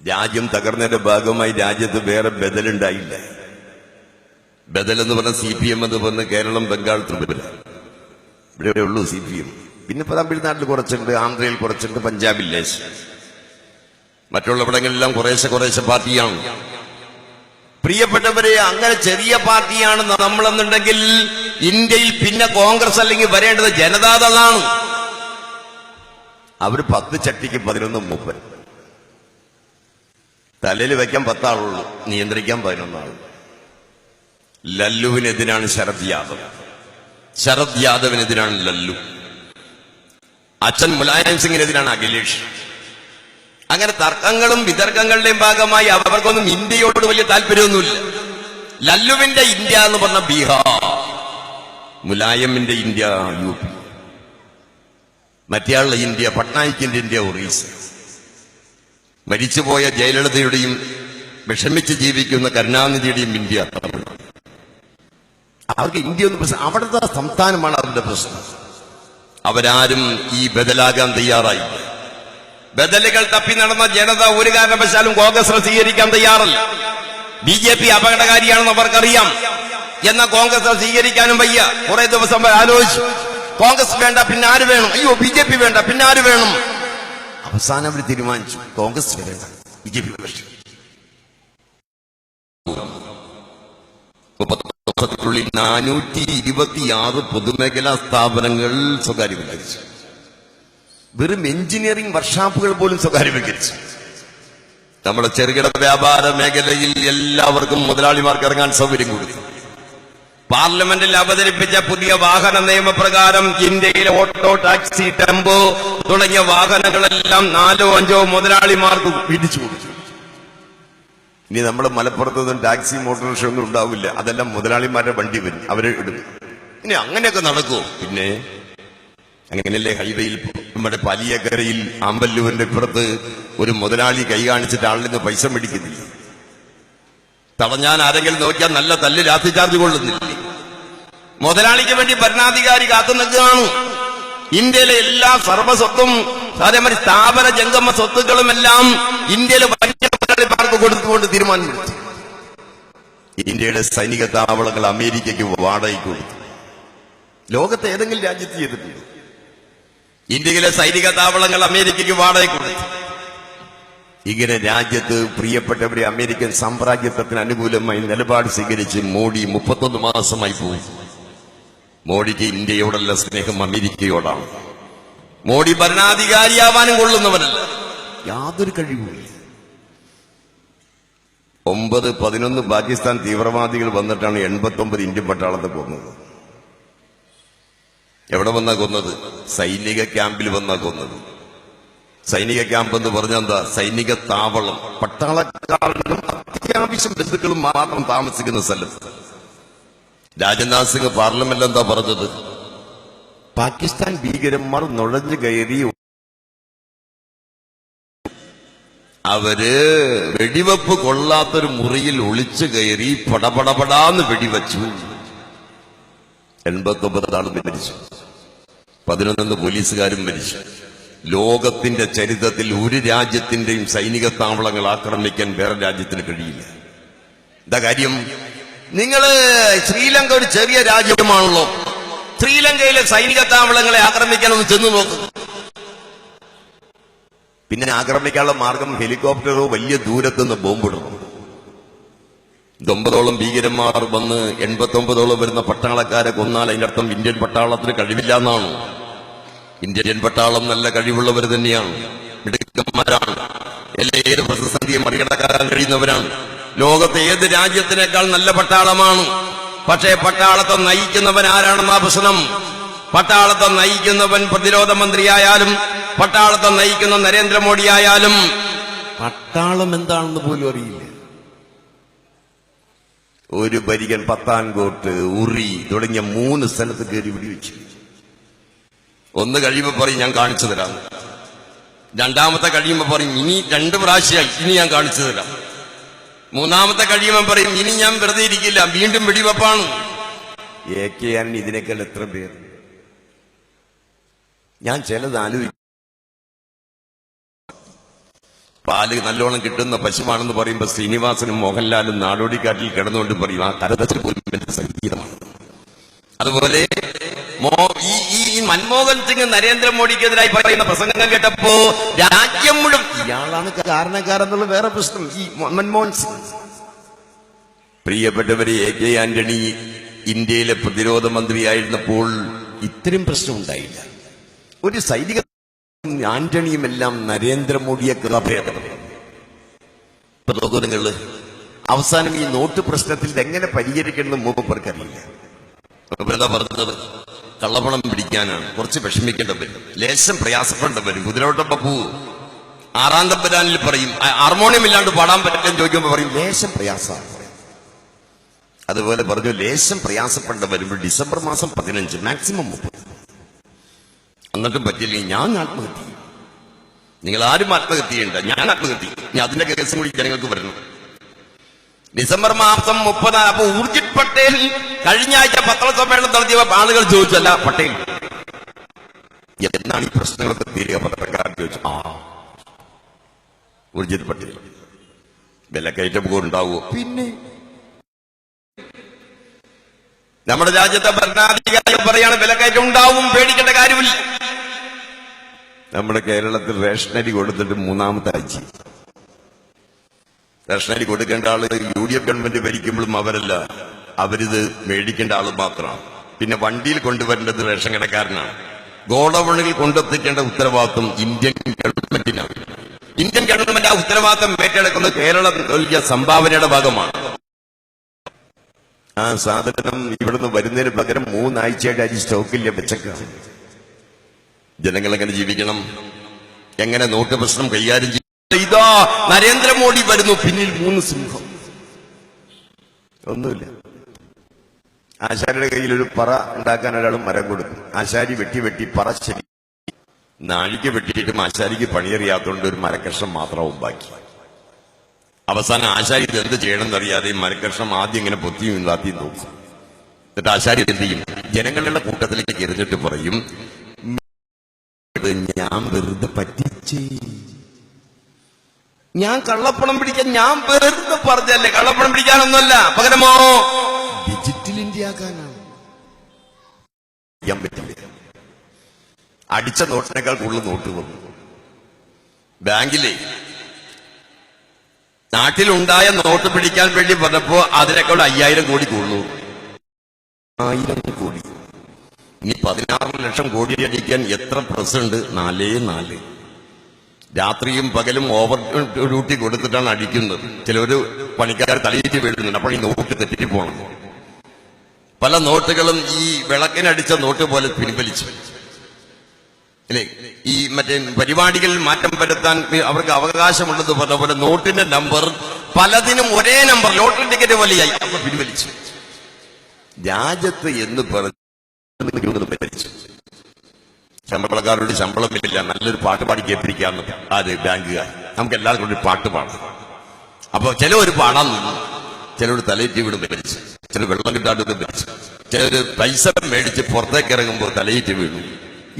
രാജ്യം തകർന്നതിന്റെ ഭാഗമായി രാജ്യത്ത് വേറെ ബദലുണ്ടായില്ല. ബദൽ എന്ന് പറഞ്ഞ CPM എന്ന് പറഞ്ഞ് കേരളം, ബംഗാൾ, ത്രിപുര ഇവിടെ ഉള്ളൂ CPM. പിന്നെ തമിഴ്നാട്ടിൽ കുറച്ചുണ്ട്, ആന്ധ്രയിൽ കുറച്ചുണ്ട്, പഞ്ചാബിൽ ലേശം, മറ്റുള്ളവിടങ്ങളെല്ലാം കുറേശ്ശെ പാർട്ടിയാണ്. പ്രിയപ്പെട്ടവരെ, അങ്ങനെ ചെറിയ പാർട്ടിയാണ് നമ്മളെന്നുണ്ടെങ്കിൽ ഇന്ത്യയിൽ പിന്നെ കോൺഗ്രസ് അല്ലെങ്കിൽ വരേണ്ടത് ജനതാദളാണ്. അവർ 10 ചട്ടിക്ക് 11 മൂപ്പൻ. തലയിൽ വയ്ക്കാൻ 10 ആളുള്ളൂ, നിയന്ത്രിക്കാൻ 11 ആൾ. ലല്ലുവിനെതിരാണ് ശരദ് യാദവ്, ശരദ് യാദവിനെതിരാണ് ലല്ലു, അച്ഛൻ മുലായം സിംഗിനെതിരാണ് അഖിലേഷ്. അങ്ങനെ തർക്കങ്ങളും വിതർക്കങ്ങളുടെയും ഭാഗമായി അവർക്കൊന്നും ഇന്ത്യയോട് വലിയ താല്പര്യമൊന്നുമില്ല. ലല്ലുവിന്റെ ഇന്ത്യ എന്ന് പറഞ്ഞ ബീഹാർ, മുലായമിന്റെ ഇന്ത്യ UP, മറ്റേയാളുടെ ഇന്ത്യ പട്നായിക്കിന്റെ ഇന്ത്യ ഒറീസ, മരിച്ചുപോയ ജയലളിതയുടെയും വിഷമിച്ച് ജീവിക്കുന്ന കരുണാനിധിയുടെയും ഇന്ത്യ തമിഴ്നാട്. അവർക്ക് ഇന്ത്യ ഒന്നും പ്രശ്നം, അവിടുത്തെ സംസ്ഥാനമാണ് അവരുടെ പ്രശ്നം. അവരാരും ഈ ബദലാകാൻ തയ്യാറായില്ല. ബദലുകൾ തപ്പി നടന്ന ജനത ഒരു കാരണവശാലും കോൺഗ്രസ് സ്വീകരിക്കാൻ തയ്യാറല്ല. BJP അപകടകാരിയാണെന്ന് അവർക്കറിയാം. എന്നാൽ കോൺഗ്രസ് സ്വീകരിക്കാനും വയ്യ. കുറെ ദിവസം ആലോചിച്ചു, കോൺഗ്രസ് വേണ്ട പിന്നെ ആര് വേണം, അയ്യോ BJP വേണ്ട പിന്നെ ആര് വേണം. അവസാനം അവർ തീരുമാനിച്ചു, കോൺഗ്രസ് വേണ്ട, BJP വേണ്ട. 426 പൊതുമേഖലാ സ്ഥാപനങ്ങൾ സ്വകാര്യവൽക്കരിച്ചു. വെറും എഞ്ചിനീയറിംഗ് വർക്ക്ഷോപ്പുകൾ പോലും സ്വകാര്യവൽക്കരിച്ചു. നമ്മുടെ ചെറുകിട വ്യാപാര മേഖലയിൽ എല്ലാവർക്കും മുതലാളിമാർക്ക് ഇറങ്ങാൻ സൗകര്യം കൊടുത്തു. പാർലമെന്റിൽ അവതരിപ്പിച്ച പുതിയ വാഹന നിയമപ്രകാരം ഇന്ത്യയിലെ ഓട്ടോ, ടാക്സി, ടെമ്പോ തുടങ്ങിയ വാഹനങ്ങളെല്ലാം 4 or 5 മുതലാളിമാർക്ക് വിധിച്ചു കൊടുത്തു. ഇനി നമ്മുടെ മലപ്പുറത്തൊന്നും ടാക്സി, മോട്ടോറിക്ഷ ഒന്നും ഉണ്ടാവില്ല. അതെല്ലാം മുതലാളിമാരുടെ വണ്ടി വരും, അവരെ ഇടും. ഇനി അങ്ങനെയൊക്കെ നടക്കുമോ? പിന്നെ അങ്ങനെയല്ലേ ഹൈവേയിൽ നമ്മുടെ പാലിയേക്കരയിൽ ആമ്പല്ലൂരിന്റെ ഇപ്പുറത്ത് ഒരു മുതലാളി കൈ കാണിച്ചിട്ട് ആളിൽ നിന്ന് പൈസ മേടിക്കുന്നില്ല. തടഞ്ഞാൻ ആരെങ്കിലും നോക്കിയാൽ നല്ല തല്ല് ലാത്തി ചാർജ് കൊള്ളുന്നില്ല. മുതലാളിക്ക് വേണ്ടി ഭരണാധികാരി കാത്തു നിൽക്കുകയാണ്. ഇന്ത്യയിലെ എല്ലാ സർവ്വസ്വത്തും അതേമാതിരി സ്ഥാപന ജംഗമ സ്വത്തുക്കളും എല്ലാം ഇന്ത്യയിലെ മുതലാളിമാർക്ക് കൊടുത്തുകൊണ്ട് തീരുമാനമെടുത്തു. ഇന്ത്യയുടെ സൈനിക താവളങ്ങൾ അമേരിക്കയ്ക്ക് വാടകയ്ക്ക് കൊടുത്തു. ലോകത്തെ ഏതെങ്കിലും രാജ്യത്ത് ചെയ്തിട്ടുണ്ട്? ഇന്ത്യയിലെ സൈനിക താവളങ്ങൾ അമേരിക്കയ്ക്ക് വാടകയ്ക്ക് കൊടുത്തു. ഇങ്ങനെ രാജ്യത്ത് പ്രിയപ്പെട്ടവരെ അമേരിക്കൻ സാമ്രാജ്യത്വത്തിന് അനുകൂലമായി നിലപാട് സ്വീകരിച്ച് മോഡി 31 മാസമായി പോയി. മോഡിക്ക് ഇന്ത്യയോടല്ല സ്നേഹം, അമേരിക്കയോടാണ്. മോഡി ഭരണാധികാരിയാവാനും കൊള്ളുന്നവനല്ല, യാതൊരു കഴിവുമില്ല. 9-11 പാകിസ്ഥാൻ തീവ്രവാദികൾ വന്നിട്ടാണ് 89 ഇന്ത്യൻ പട്ടാളത്തെ കൊന്നത്. എവിടെ വന്നാ കൊന്നത്? സൈനിക ക്യാമ്പിൽ വന്നാ കൊന്നത്. സൈനിക ക്യാമ്പ് എന്ന് പറഞ്ഞാൽ എന്താ? സൈനിക താവളം. പട്ടാളക്കാരനും അത്യാവശ്യം ബന്ധുക്കളും മാത്രം താമസിക്കുന്ന സ്ഥലത്ത്. രാജ്നാഥ് സിംഗ് പാർലമെന്റിൽ എന്താ പറഞ്ഞത്? പാകിസ്ഥാൻ ഭീകരന്മാർ നുഴഞ്ഞു കയറി അവര് വെടിവെപ്പ് കൊള്ളാത്തൊരു മുറിയിൽ ഒളിച്ചു കയറി പടപടപടാന്ന് വെടിവെച്ചു. 89 ആളും മരിച്ചു, 11 പോലീസുകാരും മരിച്ചു. ലോകത്തിന്റെ ചരിത്രത്തിൽ ഒരു രാജ്യത്തിന്റെയും സൈനിക താവളങ്ങൾ ആക്രമിക്കാൻ വേറെ രാജ്യത്തിന് കഴിയില്ല. എന്താ കാര്യം? നിങ്ങള് ശ്രീലങ്ക ഒരു ചെറിയ രാജ്യമാണല്ലോ. ശ്രീലങ്കയിലെ സൈനിക താവളങ്ങളെ ആക്രമിക്കാനൊന്ന് ചെന്ന് നോക്കുക. പിന്നെ ആക്രമിക്കാനുള്ള മാർഗം ഹെലികോപ്റ്ററോ വലിയ ദൂരത്തുനിന്ന് ബോംബിടണം. 9ഓളം ഭീകരന്മാർ വന്ന് 89ഓളം വരുന്ന പട്ടാളക്കാരെ കൊന്നാൽ അതിനർത്ഥം ഇന്ത്യൻ പട്ടാളത്തിന് കഴിവില്ല എന്നാണ്. ഇന്ത്യൻ പട്ടാളം നല്ല കഴിവുള്ളവർ തന്നെയാണ്, മിടുക്കന്മാരാണ്, ഏത് പ്രതിസന്ധിയെ മറികടക്കാൻ കഴിയുന്നവരാണ്. ലോകത്തെ ഏത് രാജ്യത്തിനേക്കാൾ നല്ല പട്ടാളമാണ്. പക്ഷേ പട്ടാളത്തെ നയിക്കുന്നവൻ ആരാണെന്നാ പ്രശ്നം. പട്ടാളത്തെ നയിക്കുന്നവൻ പ്രതിരോധ മന്ത്രിയായാലും പട്ടാളത്തെ നയിക്കുന്ന നരേന്ദ്രമോദി ആയാലും പട്ടാളം എന്താണെന്ന് പോലും അറിയില്ല. ഒരു ഭരികൻ പത്താൻകോട്ട്, ഉറി തുടങ്ങിയ 3 സ്ഥലത്ത് കയറി വെടിവെച്ചു. ഒന്ന് കഴിയുമ്പോ പറയും ഞാൻ കാണിച്ചു തരാം, രണ്ടാമത്തെ കഴിയുമ്പോ പറയും ഇനി 2 പ്രാവശ്യമായി, ഇനി ഞാൻ കാണിച്ചു തരാം, മൂന്നാമത്തെ കഴിയുമ്പോ പറയും ഇനി ഞാൻ വെറുതെ ഇരിക്കില്ല, വീണ്ടും വെടിവെപ്പാണ്. AK ഇതിനേക്കാൾ എത്ര പേർ? ഞാൻ ചിലത് ആലോചിക്കും. പാല് നല്ലോണം കിട്ടുന്ന പശുവാണെന്ന് പറയുമ്പോൾ ശ്രീനിവാസനും മോഹൻലാലും നാടോടിക്കാറ്റിൽ കിടന്നുകൊണ്ട് പറയും ആ കരതത്തിൽ പോലും എന്റെ സംഗീതമാണ്. അതുപോലെ ഈ മൻമോഹൻ സിംഗ് നരേന്ദ്രമോദിക്കെതിരായി പറയുന്ന പ്രസംഗം കേട്ടപ്പോ രാജ്യം മുഴുവൻ ഇയാളാണ് കാരണക്കാരെന്നുള്ള വേറെ പ്രശ്നം. ഈ മൻമോഹൻ സിംഗ്, പ്രിയപ്പെട്ടവരെ, AK ആന്റണി ഇന്ത്യയിലെ പ്രതിരോധ മന്ത്രിയായിരുന്നപ്പോൾ ഇത്രയും പ്രശ്നം ഉണ്ടായില്ല. ഒരു സൈനിക ആന്റണിയും എല്ലാം നരേന്ദ്രമോദിയെ നിങ്ങള് അവസാനം ഈ നോട്ട് പ്രശ്നത്തിൽ എങ്ങനെ പരിഹരിക്കണമെന്ന് മൂപ്പർക്കറിയില്ല. എന്താ പറഞ്ഞത്? കള്ളപ്പണം പിടിക്കാനാണ്, കുറച്ച് വിഷമിക്കേണ്ട വരും, ലേശം പ്രയാസപ്പെടേണ്ട വരും. കുതിരോട്ടപ്പ പോവും, 6-ാം തമ്പുരാനിൽ പറയും ഹാർമോണിയം ഇല്ലാണ്ട് പാടാൻ പറ്റില്ലെന്ന് ചോദിക്കുമ്പോൾ പറയും ലേശം പ്രയാസമാണ്. അതുപോലെ പറഞ്ഞു ലേശം പ്രയാസപ്പെടേണ്ട വരുമ്പോൾ ഡിസംബർ മാസം 15, മാക്സിമം 30. എന്നിട്ടും പറ്റില്ലെങ്കിൽ ഞാൻ ആത്മഹത്യ. നിങ്ങൾ ആരും ആത്മഹത്യ ചെയ്യണ്ട, ഞാൻ ആത്മഹത്യ. ഞാൻ അതിന്റെ കേസും കൂടി ജനങ്ങൾക്ക് വരണം. ഡിസംബർ മാസം 30. അപ്പൊ ഊർജിത് പട്ടേൽ കഴിഞ്ഞ ആഴ്ച പത്രസമ്മേളനം നടത്തിയപ്പോൾ ആളുകൾ ചോദിച്ചല്ല പട്ടേൽ എന്നാണ് ഈ പ്രശ്നങ്ങളൊക്കെ തീരുക? പത്രക്കാർ ചോദിച്ചു. ഊർജിത് പട്ടേൽ വിലക്കയറ്റം ഉണ്ടാവുമോ? പിന്നെ നമ്മുടെ രാജ്യത്തെ ഭരണാധികാരികൾ പറയാണ് വിലക്കയറ്റം ഉണ്ടാവും, പേടിക്കേണ്ട കാര്യമില്ല. നമ്മുടെ കേരളത്തിൽ റേഷനരി കൊടുത്തിട്ട് 3-ാമത്തെ ആഴ്ച. റേഷനരി കൊടുക്കേണ്ട ആള് UDF ഗവൺമെന്റ് ഭരിക്കുമ്പോഴും അവരല്ല, അവരിത് മേടിക്കേണ്ട ആള് മാത്രമാണ്. പിന്നെ വണ്ടിയിൽ കൊണ്ടുവരേണ്ടത് റേഷൻ കടക്കാരനാണ്. ഗോഡൌണുകളിൽ കൊണ്ടെത്തിക്കേണ്ട ഉത്തരവാദിത്വം ഇന്ത്യൻ ഗവൺമെന്റിനാണ്. ഇന്ത്യൻ ഗവൺമെന്റ് ആ ഉത്തരവാദിത്വം ഏറ്റെടുക്കുന്നത് കേരളം നൽകിയ സംഭാവനയുടെ ഭാഗമാണ്. ആ സാധനം ഇവിടുന്ന് വരുന്നതിന് പകരം 3 ആഴ്ചയുടെ അരി സ്റ്റോക്കില്ല, വെച്ചേക്കാണ്. ജനങ്ങൾ എങ്ങനെ ജീവിക്കണം? എങ്ങനെ നോട്ട് പ്രശ്നം കൈകാര്യം ചെയ്യും? ഇതാ നരേന്ദ്രമോദി വരുന്നു, പിന്നിൽ 3 സിംഹം. ഒന്നുമില്ല. ആശാരിയുടെ കയ്യിൽ ഒരു പറ ഉണ്ടാക്കാൻ ഒരാൾ മരം കൊടുക്കും. ആശാരി വെട്ടി പറ ശരി നാഴിക്ക് വെട്ടിയിട്ടും ആശാരിക്ക് പണിയറിയാത്തതുകൊണ്ട് ഒരു മരക്കഷ്ണം മാത്രമാവും ബാക്കി. അവസാനം ആശാരി ഇത് എന്ത് ചെയ്യണമെന്ന് അറിയാതെ മരക്കഷ്ണം ആദ്യം ഇങ്ങനെ പൊത്തിയും താത്തിയും നോക്കും. എന്നിട്ട് ആശാരി എന്ത് ചെയ്യും? ജനങ്ങളുടെ കൂട്ടത്തിലേക്ക് എറിഞ്ഞിട്ട് പറയും ഞാൻ വെറുതെ പറ്റിച്ചേ, ഞാൻ കള്ളപ്പണം പിടിക്കാൻ ഞാൻ വെറുതെ പറഞ്ഞല്ലേ, കള്ളപ്പണം പിടിക്കാനൊന്നുമല്ല, പകരമോ ഡിജിറ്റൽ ഇന്ത്യ ആക്കാനാണ്. ചെയ്യാൻ പറ്റില്ല. അടിച്ച നോട്ടിനേക്കാൾ കൂടുതൽ നോട്ട് വന്നു. ബാങ്കിലെ നാട്ടിലുണ്ടായ നോട്ട് പിടിക്കാൻ വേണ്ടി പറഞ്ഞപ്പോ അതിനേക്കാൾ 5000 കോടി കൂടുന്നു. 1000 കോടി. ഇനി 16 ലക്ഷം കോടി അടിക്കാൻ എത്ര പ്രസുണ്ട്? 4. രാത്രിയും പകലും ഓവർ ഡ്യൂട്ടി കൊടുത്തിട്ടാണ് അടിക്കുന്നത്. ചിലര് പണിക്കാർ തലയിട്ട് വീഴുന്നുണ്ട്. അപ്പോൾ ഈ നോട്ട് തെറ്റി പോകണം. പല നോട്ടുകളും ഈ വിളക്കിനടിച്ച നോട്ട് പോലെ പിൻവലിച്ചു. അല്ലേ? ഈ മറ്റേ പരിപാടികളിൽ മാറ്റം വരുത്താൻ അവർക്ക് അവകാശമുള്ളത് പറഞ്ഞ പോലെ നോട്ടിന്റെ നമ്പർ പലതിനും ഒരേ നമ്പർ, ലോട്ടറി ടിക്കറ്റ് പോലെയായി. അപ്പൊ പിൻവലിച്ചു. രാജ്യത്ത് എന്ന് പറഞ്ഞു പിൻവലിച്ചു. ശമ്പളക്കാരോട് ശമ്പളമില്ല, നല്ലൊരു പാട്ട് പാടി കേൾപ്പിക്കാന്ന് ആര്? ബാങ്കുകാർ. നമുക്ക് എല്ലാവർക്കും ഒരു പാട്ട് പാടാം. അപ്പൊ ചിലവര് പാടാൻ നിന്നു, ചിലവർ തലയിട്ട് വീടും വലിച്ചു, ചില വെള്ളം കിട്ടാണ്ട് വലിച്ചു, ചിലര് പൈസ മേടിച്ച് പുറത്തേക്ക് ഇറങ്ങുമ്പോൾ തലയിട്ട് വീണു.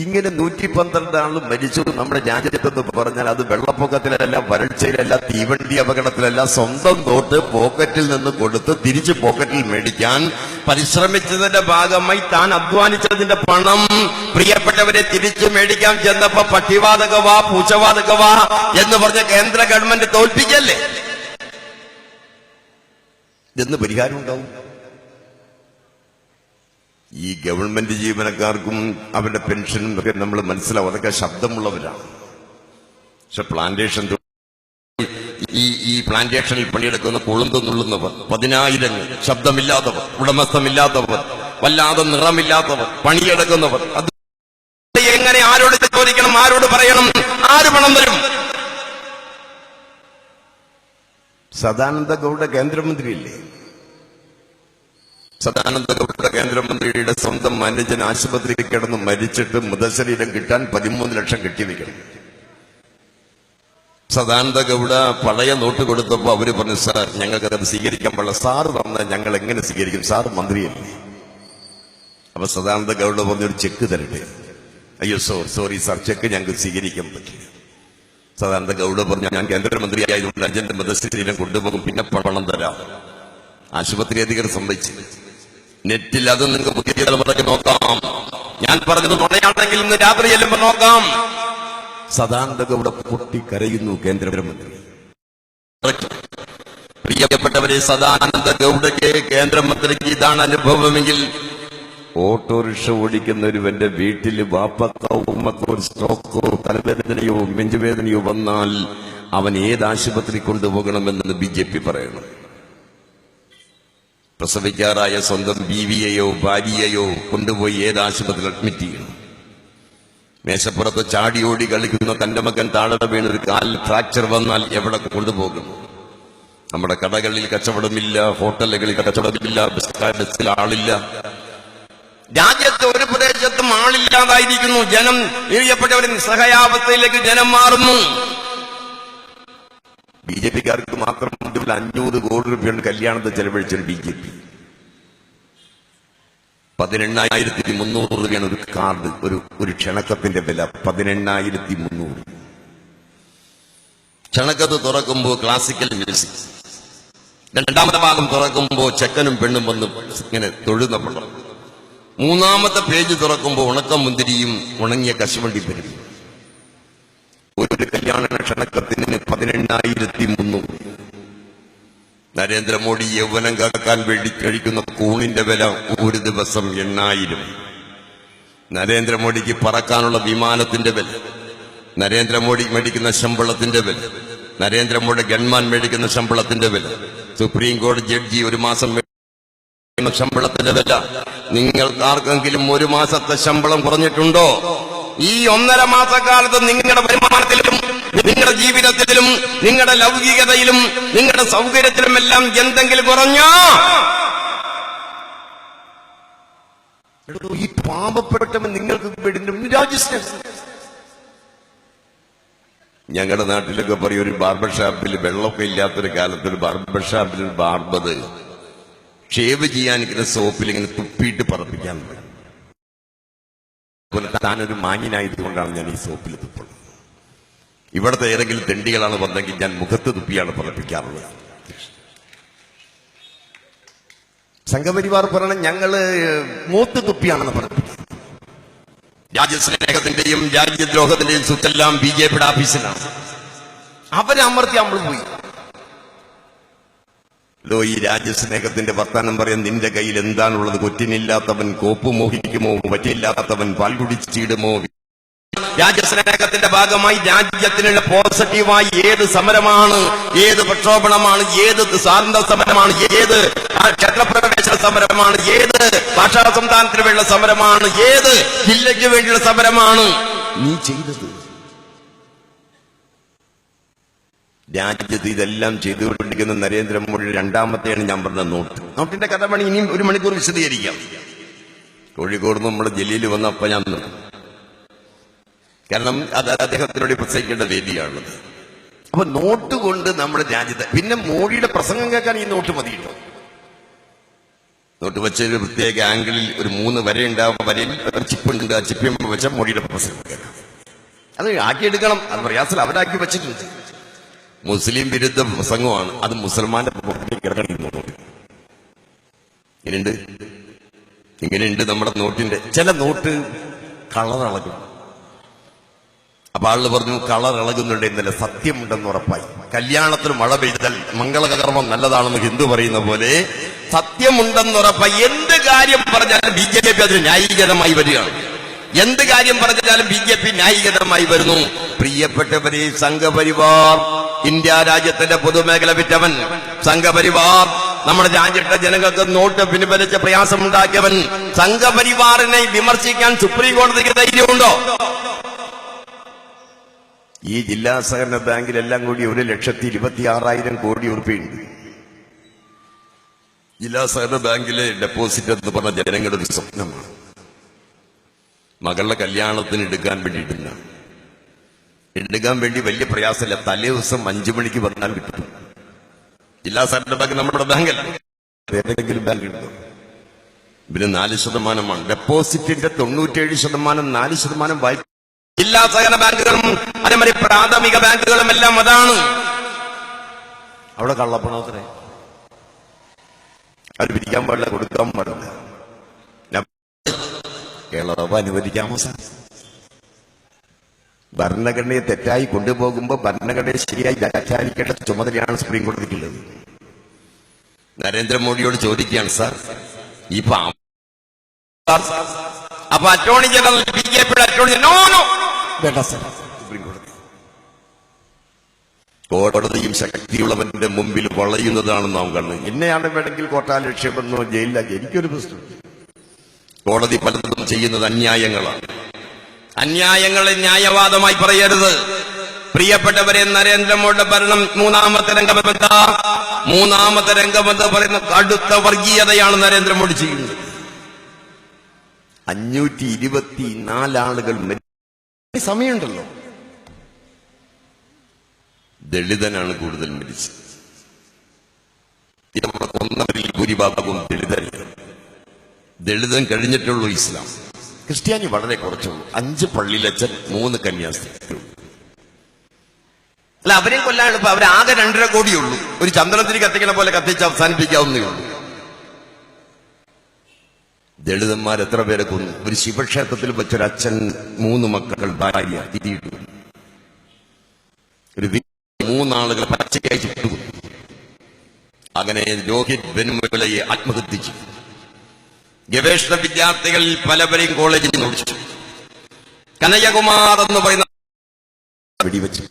ഇങ്ങനെ 112 ആളും മരിച്ചു നമ്മുടെ രാജ്യത്തെന്ന് പറഞ്ഞാൽ അത് വെള്ളപ്പൊക്കത്തിലല്ല, വരൾച്ചയിലല്ല, തീവണ്ടി അപകടത്തിലല്ല, സ്വന്തം നോട്ട് പോക്കറ്റിൽ നിന്ന് കൊടുത്ത് തിരിച്ച് പോക്കറ്റിൽ മേടിക്കാൻ പരിശ്രമിച്ചതിന്റെ ഭാഗമായി താൻ അധ്വാനിച്ചതിന്റെ പണം പ്രിയപ്പെട്ടവരെ തിരിച്ചു മേടിക്കാൻ ചെന്നപ്പോ പട്ടിവാതകവാ പൂച്ചവാതകവാ എന്ന് പറഞ്ഞ കേന്ദ്ര ഗവൺമെന്റ് തോൽപ്പിക്കല്ലേ? ഇതെന്ന് പരിഹാരം ഉണ്ടാവും? ഈ ഗവൺമെന്റ് ജീവനക്കാർക്കും അവരുടെ പെൻഷനും ഒക്കെ നമ്മൾ മനസ്സിലാവും, അതൊക്കെ ശബ്ദമുള്ളവരാണ്. പക്ഷെ പ്ലാന്റേഷൻ ഈ പ്ലാന്റേഷനിൽ പണിയെടുക്കുന്ന കൊളുന്ത് നുള്ളുന്നവർ, 10,000 ശബ്ദമില്ലാത്തവർ, ഉടമസ്ഥമില്ലാത്തവർ, വല്ലാതെ നിറമില്ലാത്തവർ, പണിയെടുക്കുന്നവർ, അത് എങ്ങനെ ആരോട് ചോദിക്കണം, ആരോട് പറയണം, ആര് പണം തരും? സദാനന്ദ ഗൗഡ കേന്ദ്രമന്ത്രിയല്ലേ? സദാനന്ദ ഗൗഡ കേന്ദ്രമന്ത്രിയുടെ സ്വന്തം അനുജൻ ആശുപത്രിയിൽ കിടന്ന് മരിച്ചിട്ട് മൃതശരീരം കിട്ടാൻ 13 ലക്ഷം കെട്ടിവെക്കണം. സദാനന്ദ ഗൗഡ പഴയ നോട്ട് കൊടുത്തപ്പോ അവര് പറഞ്ഞു, സാർ ഞങ്ങൾക്കത് സ്വീകരിക്കാൻ പാടില്ല. സാറ് തന്നാൽ ഞങ്ങൾ എങ്ങനെ സ്വീകരിക്കും? സാർ മന്ത്രിയല്ലേ? അപ്പൊ സദാനന്ദ ഗൗഡ പറഞ്ഞൊരു ചെക്ക് തരട്ടെ. അയ്യോ സോറി സാർ, ചെക്ക് ഞങ്ങൾക്ക് സ്വീകരിക്കാൻ പറ്റില്ല. സദാനന്ദ ഗൗഡ പറഞ്ഞു, ഞാൻ കേന്ദ്രമന്ത്രിയായതുകൊണ്ട് അച്ഛന്റെ മതസ്ഥിരം കൊണ്ടുപോകും, പിന്നെ പണം തരാം. ആശുപത്രി അധികൃതർ സമ്മതിച്ചു. നെറ്റിൽ അത് നിങ്ങൾക്ക് പുതിയ തലമുറയ്ക്ക് നോക്കാം. ഞാൻ പറഞ്ഞത് നുണയാണെങ്കിൽ ഇന്ന് രാത്രി ചെല്ലുമ്പോ നോക്കാം. സദാനന്ദ ഗൗഡ പൊട്ടിക്കരയുന്നു. കേന്ദ്രമന്ത്രി, പ്രിയപ്പെട്ടവരെ, സദാനന്ദ ഗൗഡയ്ക്ക് കേന്ദ്രമന്ത്രിക്ക് ഇതാണ് അനുഭവമെങ്കിൽ ഓട്ടോറിക്ഷ ഓടിക്കുന്ന ഒരുവന്റെ വീട്ടിൽ വാപ്പക്കോ ഉമ്മക്കോ ഒരു സ്ട്രോക്കോ തലവേദനയോ നെഞ്ചുവേദനയോ വന്നാൽ അവൻ ഏത് ആശുപത്രി കൊണ്ടുപോകണമെന്ന് BJP പറയണം. പ്രസവിക്കാറായ സ്വന്തം ബീവിയെയോ ഭാര്യയെയോ കൊണ്ടുപോയി ഏത് ആശുപത്രിയിൽ അഡ്മിറ്റ് ചെയ്യണം? മേശപ്പുറത്ത് ചാടിയോടി കളിക്കുന്ന തന്റെ മകൻ താഴെ വീണൊരു കാൽ ഫ്രാക്ചർ വന്നാൽ എവിടെ കൊണ്ടുപോകും? നമ്മുടെ കടകളിൽ കച്ചവടമില്ല, ഹോട്ടലുകളിൽ കച്ചവടമില്ല, ബസ്സിൽ ആളില്ല. രാജ്യത്ത് ഒരു പ്രദേശത്തും ആളില്ലാതായിരിക്കുന്നു. ജനം പ്രിയപ്പെട്ടവരെ നിസ്സഹായാവസ്ഥയിലേക്ക് ജനം മാറുന്നു. BJPക്കാർക്ക് മാത്രം 500 കോടി രൂപയുടെ കല്യാണത്തെ ചെലവഴിച്ചൊരു BJP. 18,300 രൂപയാണ് ഒരു കാർഡ്, ഒരു ക്ഷണക്കത്തിന്റെ വില. 18,300. ക്ഷണക്കത്ത് തുറക്കുമ്പോ ക്ലാസിക്കൽ മ്യൂസിക്, രണ്ടാമത്തെ ഭാഗം തുറക്കുമ്പോ ചെക്കനും പെണ്ണും വന്ന് ഇങ്ങനെ തൊഴുന്ന പടം, മൂന്നാമത്തെ പേജ് തുറക്കുമ്പോ ഉണക്കമുന്തിരിയും ഉണങ്ങിയ കശുവണ്ടി പരിപ്പും. ഒരു കല്യാണ ക്ഷണക്കത്തിന് 18,300. നരേന്ദ്രമോദി യൗവനം കാക്കാൻ വേണ്ടി കഴിക്കുന്ന കൂണിന്റെ വില ഒരു ദിവസം 8,000. നരേന്ദ്രമോദിക്ക് പറക്കാനുള്ള വിമാനത്തിന്റെ വില, നരേന്ദ്രമോദി മേടിക്കുന്ന ശമ്പളത്തിന്റെ വില, നരേന്ദ്രമോദി ഗൺമാൻ മേടിക്കുന്ന ശമ്പളത്തിന്റെ വില, സുപ്രീം കോടതി ജഡ്ജി ഒരു മാസം ശമ്പളത്തിന്റെ വില. നിങ്ങൾക്കാർക്കെങ്കിലും ഒരു മാസത്തെ ശമ്പളം കുറഞ്ഞിട്ടുണ്ടോ? ഈ 1.5 മാസക്കാലത്ത് നിങ്ങളുടെ വരുമാനത്തിലും നിങ്ങളുടെ ജീവിതത്തിലും നിങ്ങളുടെ ലൗകികതയിലും നിങ്ങളുടെ സൗകര്യത്തിലും എല്ലാം എന്തെങ്കിലും കുറഞ്ഞോ? ഈ പാപപ്പെട്ടവൻ നിങ്ങൾക്ക് രാജ്യസ്നേഹം. ഞങ്ങളുടെ നാട്ടിലൊക്കെ പറയും, ഒരു ബാർബർ ഷാപ്പിൽ വെള്ളമൊക്കെ ഇല്ലാത്തൊരു കാലത്ത് ഒരു ബാർബർ ഷാപ്പിൽ ബാർബർ ഷേവ് ചെയ്യാൻ ഇങ്ങനെ സോപ്പിൽ ഇങ്ങനെ തുപ്പിയിട്ട് പറപ്പിക്കാൻ പറയും. താനൊരു മാന്യനായതുകൊണ്ടാണ് ഞാൻ ഈ സോപ്പിൽ തുപ്പുള്ളത്. ഇവിടുത്തെ ഏതെങ്കിലും തെണ്ടികളാണ് വന്നെങ്കിൽ ഞാൻ മുഖത്ത് തുപ്പിയാണ് പറപ്പിക്കാറുള്ളത്. സംഘപരിവാർ പറയണം ഞങ്ങള് മൂത്ത് തുപ്പിയാണെന്ന് പറപ്പിക്കുന്നത്. രാജ്യസ്നേഹത്തിന്റെയും രാജ്യദ്രോഹത്തിന്റെയും സുറ്റെല്ലാം BJPയുടെ ഓഫീസിലാണ്. അവരെ അമർത്തി നമ്മൾ പോയി. ഈ രാജ്യസ്നേഹത്തിന്റെ വർത്താനം പറയാൻ നിന്റെ കയ്യിൽ എന്താണുള്ളത്? കൊറ്റിനില്ലാത്തവൻ കോപ്പ് മോഹിക്കുമോ? വറ്റില്ലാത്തവൻ പാൽ കുടിച്ചിടുമോ? രാജ്യസ്നേഹത്തിന്റെ ഭാഗമായി രാജ്യത്തിനുള്ള പോസിറ്റീവായി ഏത് സമരമാണ്, ഏത് പ്രക്ഷോഭണമാണ്, ഏത് സ്വാതന്ത്ര്യ സമരമാണ്, ഏത് ക്ഷേത്രപ്രവേശന സമരമാണ്, ഏത് ഭാഷാ സംസ്ഥാനത്തിന് വേണ്ടിയുള്ള സമരമാണ്, ഏത് ജില്ലയ്ക്ക് വേണ്ടിയുള്ള സമരമാണ് നീ ചെയ്തത്? രാജ്യത്ത് ഇതെല്ലാം ചെയ്തുകൊണ്ടിരിക്കുന്ന നരേന്ദ്രമോദി രണ്ടാമത്തെയാണ് ഞാൻ പറഞ്ഞ നോട്ടിന്റെ കഥ പണി ഇനിയും 1 മണിക്കൂർ വിശദീകരിക്കാം. കോഴിക്കോട് നമ്മുടെ ജില്ലയിൽ വന്നപ്പോ ഞാൻ കാരണം അത് അദ്ദേഹത്തിനോട് പ്രസംഗിക്കേണ്ട വേദിയാണുള്ളത്. അപ്പൊ നോട്ട് കൊണ്ട് നമ്മുടെ രാജ്യത്തെ പിന്നെ മോഡിയുടെ പ്രസംഗം കേൾക്കാൻ ഈ നോട്ട് മതിയിട്ടോ. നോട്ട് വെച്ച ഒരു പ്രത്യേക ആംഗിളിൽ ഒരു 3 വര ഉണ്ടാവും. വരയിൽ ചിപ്പുണ്ട്. ആ ചിപ്പിൽ വെച്ച മോഡിയുടെ പ്രസംഗം കേൾക്കാം. അത് ആക്കിയെടുക്കണം. അത് പ്രയാസം അവരാക്കി വെച്ചിട്ടുണ്ട്. മുസ്ലിം വിരുദ്ധ പ്രസംഗമാണ്. അത് മുസൽമാന്റെ ഇങ്ങനെയുണ്ട് നമ്മുടെ നോട്ടിന്റെ ചില നോട്ട് കളർ ഇളകും. അപ്പൊ ആള് പറഞ്ഞു കളർ ഇളകുന്നുണ്ട്. ഇന്നലെ സത്യമുണ്ടെന്ന് ഉറപ്പായി. കല്യാണത്തിന് മഴ പെയ്താൽ മംഗളകർമ്മം നല്ലതാണെന്ന് ഹിന്ദു പറയുന്ന പോലെ സത്യമുണ്ടെന്ന് ഉറപ്പായി. എന്ത് കാര്യം പറഞ്ഞാലും BJP അതിന് ന്യായീകരമായി വരികയാണ്. എന്ത് കാര്യം പറഞ്ഞാലും BJP ന്യായീകരമായി വരുന്നു. പ്രിയപ്പെട്ടവരെ, സംഘപരിവാർ ഇന്ത്യ രാജ്യത്തിന്റെ പൊതുമേഖല വിറ്റവൻ, സംഘപരിവാർ നമ്മുടെ രാജ്യത്തെ ജനങ്ങൾക്ക് നോട്ട് പിൻവലിച്ച പ്രയാസമുണ്ടാക്കിയവൻ, സംഘപരിവാറിനെ വിമർശിക്കാൻ സുപ്രീം കോടതിക്ക് ധൈര്യമുണ്ടോ? ഈ ജില്ലാ സഹകരണ ബാങ്കിലെല്ലാം കൂടി 1,26,000 കോടി രൂപയുണ്ട്. ജില്ലാ സഹകരണ ബാങ്കിലെ ഡെപ്പോസിറ്റ് എന്ന് പറഞ്ഞ ജനങ്ങളുടെ ഒരു സ്വപ്നമാണ്. മകളുടെ കല്യാണത്തിന് എടുക്കാൻ വേണ്ടി വലിയ പ്രയാസമില്ല. തലേ ദിവസം 5 മണിക്ക് വന്നാൽ കിട്ടും. ജില്ലാ സഹകരണ ബാങ്ക് നമ്മുടെ ബാങ്കല്ല, ഏതെങ്കിലും ബാങ്ക് കിട്ടും. പിന്നെ 4% ഡെപ്പോസിറ്റിന്റെ 97% 4% വായ്പ ജില്ലാ സഹകരണ ബാങ്കുകളും അതേമാതിരി പ്രാഥമിക ബാങ്കുകളും എല്ലാം അതാണ്. അവിടെ കള്ളപ്പണത്തിനെ അത് പിരിക്കാൻ പാടില്ല, കൊടുക്കാൻ പാടില്ല. കേരളം അനുവദിക്കാമോ സാർ? ഭരണഘടനയെ തെറ്റായി കൊണ്ടുപോകുമ്പോൾ ഭരണഘടനയെ ശരിയായി വ്യാഖ്യാനിക്കേണ്ട ചുമതലയാണ് സുപ്രീം കോടതിക്കുള്ളത്. നരേന്ദ്രമോദിയോട് ചോദിക്കുകയാണ്, സാർ അപ്പൊ അറ്റോർണി ജനറൽ BJP അറ്റോർണി വേണ്ട സാർ, സുപ്രീം കോടതിയും ശക്തിയുള്ളവന്റെ മുമ്പിൽ വളയുന്നതാണ് നാം കണ്ടത്. എന്നെയാണ് വേണമെങ്കിൽ കോട്ടാൽ രക്ഷപ്പെടുന്നോ ജയിലിലാക്കി, എനിക്കൊരു പ്രശ്നം. കോടതി പലതും ചെയ്യുന്നത് അന്യായങ്ങളാണ്. അന്യായങ്ങളെ ന്യായവാദമായി പറയരുത്. പ്രിയപ്പെട്ടവരെ, നരേന്ദ്രമോദിയുടെ ഭരണം മൂന്നാമത്തെ രംഗമെന്ന് പറയുന്ന കടുത്ത വർഗീയതയാണ് നരേന്ദ്രമോദി ചെയ്യുന്നത്. 524 ആളുകൾ സമയമുണ്ടല്ലോ. ദളിതനാണ് കൂടുതൽ മരിച്ചത്. നമ്മുടെ കൊന്നവരിൽ ഭൂരിഭാഗവും ദളിതരാണ്. ദളിതൻ കഴിഞ്ഞിട്ടുള്ളൂ ഇസ്ലാം. ക്രിസ്ത്യാനി വളരെ കുറച്ചുള്ളൂ. 5 പള്ളിയിലച്ചൻ, 3 കന്യാസ്ത്രീ. അല്ല, അവരെ കൊല്ലാണ് ഇപ്പൊ. അവരാകെ 2.5 കോടിയുള്ളൂ. ഒരു ചന്ദ്രത്തിരി കത്തിക്കണ പോലെ കത്തിച്ച് അവസാനിപ്പിക്കാവുന്നേ ഉള്ളൂ. ദളിതന്മാർ എത്ര പേരെ കൊന്നു? ഒരു ശിവക്ഷേത്രത്തിൽ വെച്ചൊരച്ഛൻ 3 മക്കൾ ഭാര്യ തിരിയിട്ടു. ഒരു 3 ആളുകൾ പച്ചയായി ചുട്ടുകൊന്നു. അങ്ങനെ രോഹിത് വെനുമലയെ ആത്മഹത്യ ചെയ്തു. ഗവേഷണ വിദ്യാർത്ഥികളിൽ പലവരെയും കോളേജിൽ നിന്ന് ഒഴിച്ചു. കനയ്യകുമാർ എന്ന് പറയുന്ന വെടിവെച്ചു.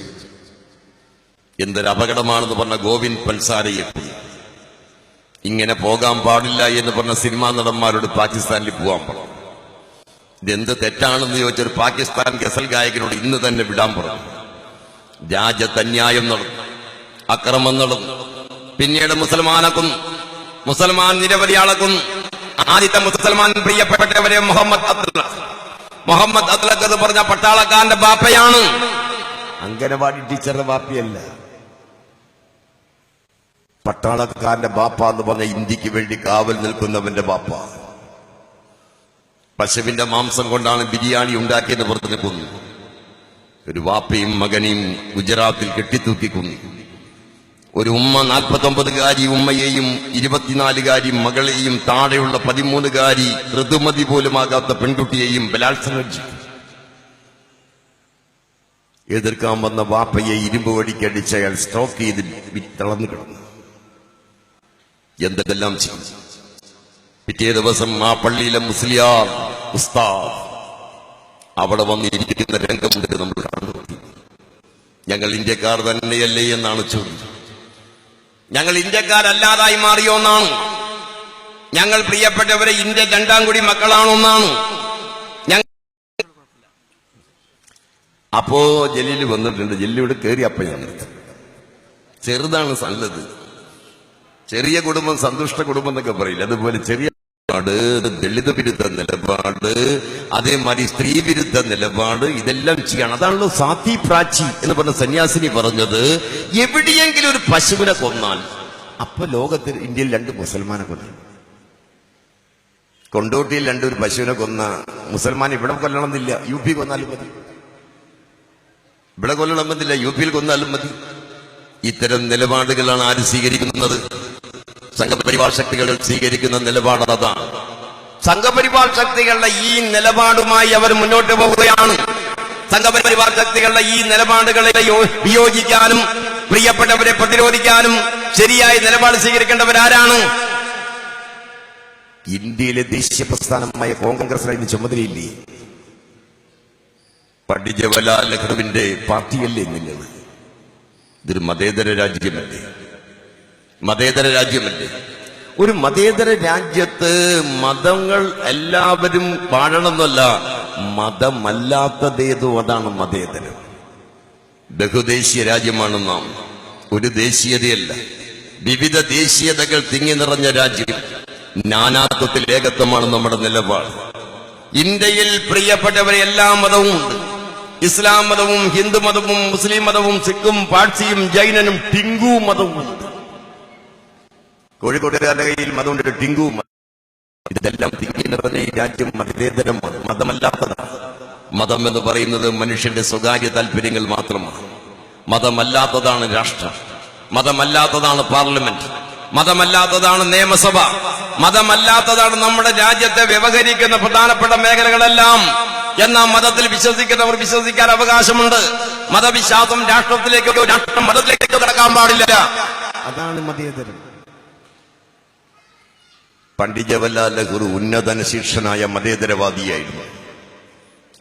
എന്തൊരു അപകടമാണെന്ന് പറഞ്ഞ ഗോവിന്ദ് പൻസാരയെ കൊന്നു. ഇങ്ങനെ പോകാൻ പാടില്ല എന്ന് പറഞ്ഞ സിനിമാ നടന്മാരോട് പാകിസ്ഥാനിൽ പോകാൻ പറഞ്ഞു. ഇതെന്ത് തെറ്റാണെന്ന് ചോദിച്ചൊരു പാകിസ്ഥാൻ ഗസൽ ഗായകനോട് ഇന്ന് തന്നെ വിടാൻ പറഞ്ഞു. രാജ്യത്ത് അന്യായം നടന്നു, അക്രമം നടന്നു. പിന്നീട് മുസൽമാനെ കൊന്നു. മുസൽമാൻ നിരവധി ആളെ കൊന്നു. ആദ്യത്തെ മുസൽമാൻ പ്രിയപ്പെട്ടവരെ മുഹമ്മദ് അത്ലഖ് എന്ന് പറഞ്ഞ പട്ടാളക്കാരന്റെ ബാപ്പയാണ്. അംഗനവാടി ടീച്ചറുടെ ബാപ്പയല്ല, പട്ടാളക്കാരന്റെ ബാപ്പ എന്ന് പറഞ്ഞ ഇന്ത്യക്ക് വേണ്ടി കാവൽ നിൽക്കുന്നവന്റെ ബാപ്പ. പശുവിന്റെ മാംസം കൊണ്ടാണ് ബിരിയാണി ഉണ്ടാക്കിയെന്ന് പറഞ്ഞ് കൊന്നു. ഒരു വാപ്പയും മകനെയും ഗുജറാത്തിൽ കെട്ടിത്തൂക്കി കൊന്നു. ഒരു ഉമ്മ 49-കാരി ഉമ്മയെയും 24-കാരി മകളെയും താഴെയുള്ള 13-കാരി ഋതുമതി പോലുമാകാത്ത പെൺകുട്ടിയെയും ബലാത്സംഗം ചെയ്തു. എതിർക്കാൻ വന്ന വാപ്പയെ ഇരുമ്പ് വടിക്കടിച്ച് അയാൾ സ്ട്രോക്ക് ചെയ്ത് തളർന്നു കിടന്നു. എന്തെല്ലാം ചെയ്തു. പിറ്റേ ദിവസം ആ പള്ളിയിലെ മുസ്ലിയാർ ഉസ്താദ് അവിടെ വന്നിരിക്കുന്ന രംഗമുണ്ട് നമ്മൾ കണ്ടു. ഞങ്ങൾ ഇന്ത്യക്കാർ തന്നെയല്ലേ എന്നാണ് ചോദ്യം. ഞങ്ങൾ ഇന്ത്യക്കാരല്ലാതായി മാറിയോ എന്നാണ്. ഞങ്ങൾ പ്രിയപ്പെട്ടവരെ ഇന്ത്യ 2ാം കുടി മക്കളാണോന്നാണ്. അപ്പോ ജലീൽ വന്നിട്ടുണ്ട്. ജലീലിവിടെ കയറി അപ്പയാണ്. ചെറുതാണ് നല്ലത്. ചെറിയ കുടുംബം സന്തുഷ്ട കുടുംബം എന്നൊക്കെ പറയില്ല. അതുപോലെ ചെറിയ ദളിത് വിരുദ്ധ നിലപാട്, അതേമാതിരി സ്ത്രീ വിരുദ്ധ നിലപാട്, ഇതെല്ലാം ചെയ്യണം. അതാണല്ലോ സാത്തി പ്രാച്ചി എന്ന് പറഞ്ഞ സന്യാസിനി പറഞ്ഞത്. എവിടെയെങ്കിലും ഒരു പശുവിനെ കൊന്നാൽ അപ്പൊ ലോകത്തിൽ ഇന്ത്യയിൽ 2 മുസൽമാനെ കൊന്നു. കൊണ്ടോട്ടിയിൽ 2 പശുവിനെ കൊന്ന മുസൽമാൻ ഇവിടെ കൊല്ലണമെന്നില്ല, UP കൊന്നാലും മതി. ഇവിടെ കൊല്ലണമെന്നില്ല, UP കൊന്നാലും മതി. ഇത്തരം നിലപാടുകളാണ് ആര് സ്വീകരിക്കുന്നത്? സംഘപരിവാർ ശക്തികൾ സ്വീകരിക്കുന്ന നിലപാട് അതാണ്. സംഘപരിവാർ ശക്തികളുടെ ഈ നിലപാടുമായി അവർ മുന്നോട്ട് പോവുകയാണ്. സംഘപരിവാർ ശക്തികളുടെ ഈ നിലപാടുകളെ വിയോജിക്കാനും പ്രിയപ്പെട്ടവരെ പ്രതിരോധിക്കാനും ശരിയായ നിലപാട് സ്വീകരിക്കേണ്ടവരാരാണ്? ഇന്ത്യയിലെ ദേശീയ പ്രസ്ഥാനമായ കോൺഗ്രസ് അതിന് ചുമതലയില്ലേ? പണ്ഡിറ്റ് ജവഹർലാൽ നെഹ്റുവിന്റെ പാർട്ടിയല്ലേ എന്നുള്ളത്? ഇതൊരു മതേതര രാജ്യമല്ലേ? മതേതര രാജ്യമല്ലേ? ഒരു മതേതര രാജ്യത്ത് മതങ്ങൾ എല്ലാവരും വാഴണമെന്നല്ല, മതമല്ലാത്തതേതോ അതാണ് മതേതരം. ബഹുദേശീയ രാജ്യമാണ് നാം, ഒരു ദേശീയതയല്ല. വിവിധ ദേശീയതകൾ തിങ്ങി നിറഞ്ഞ രാജ്യം. നാനാത്വത്തിൽ ഏകത്വമാണ് നമ്മുടെ നിലപാട്. ഇന്ത്യയിൽ പ്രിയപ്പെട്ടവരെ എല്ലാ മതവും ഉണ്ട്. ഇസ്ലാം മതവും ഹിന്ദു മതവും മുസ്ലിം മതവും സിഖും പാഴ്സിയും ജൈനനും ടിങ്കു മതവും ഉണ്ട്. കോഴിക്കോട്ടുകാരുടെ കയ്യിൽ മതമുണ്ട്, ടിങ്കു മതം. ഇതെല്ലാം തിരിഞ്ഞ ഈ രാജ്യം മതേതരമാണ്, മതമല്ലാത്തതാണ്. മതം എന്ന് പറയുന്നത് മനുഷ്യന്റെ സ്വകാര്യ താല്പര്യങ്ങൾ മാത്രമാണ്. മതമല്ലാത്തതാണ് രാഷ്ട്രം, മതമല്ലാത്തതാണ് പാർലമെന്റ്, മതമല്ലാത്തതാണ് നിയമസഭ, മതമല്ലാത്തതാണ് നമ്മുടെ രാജ്യത്തെ വ്യവഹരിക്കുന്ന പ്രധാനപ്പെട്ട മേഖലകളെല്ലാം. എന്നാൽ മതത്തിൽ വിശ്വസിക്കുന്നവർ വിശ്വസിക്കാൻ അവകാശമുണ്ട്. മതവിശ്വാസം രാഷ്ട്രത്തിലേക്കോ രാഷ്ട്രം മതത്തിലേക്കോ കടക്കാൻ പാടില്ല. അതാണ് മതേതരം. പണ്ഡിറ്റ് ജവഹർലാൽ നെഹ്റു ഉന്നതന ശീർഷനായ മതേതരവാദിയായിരുന്നു.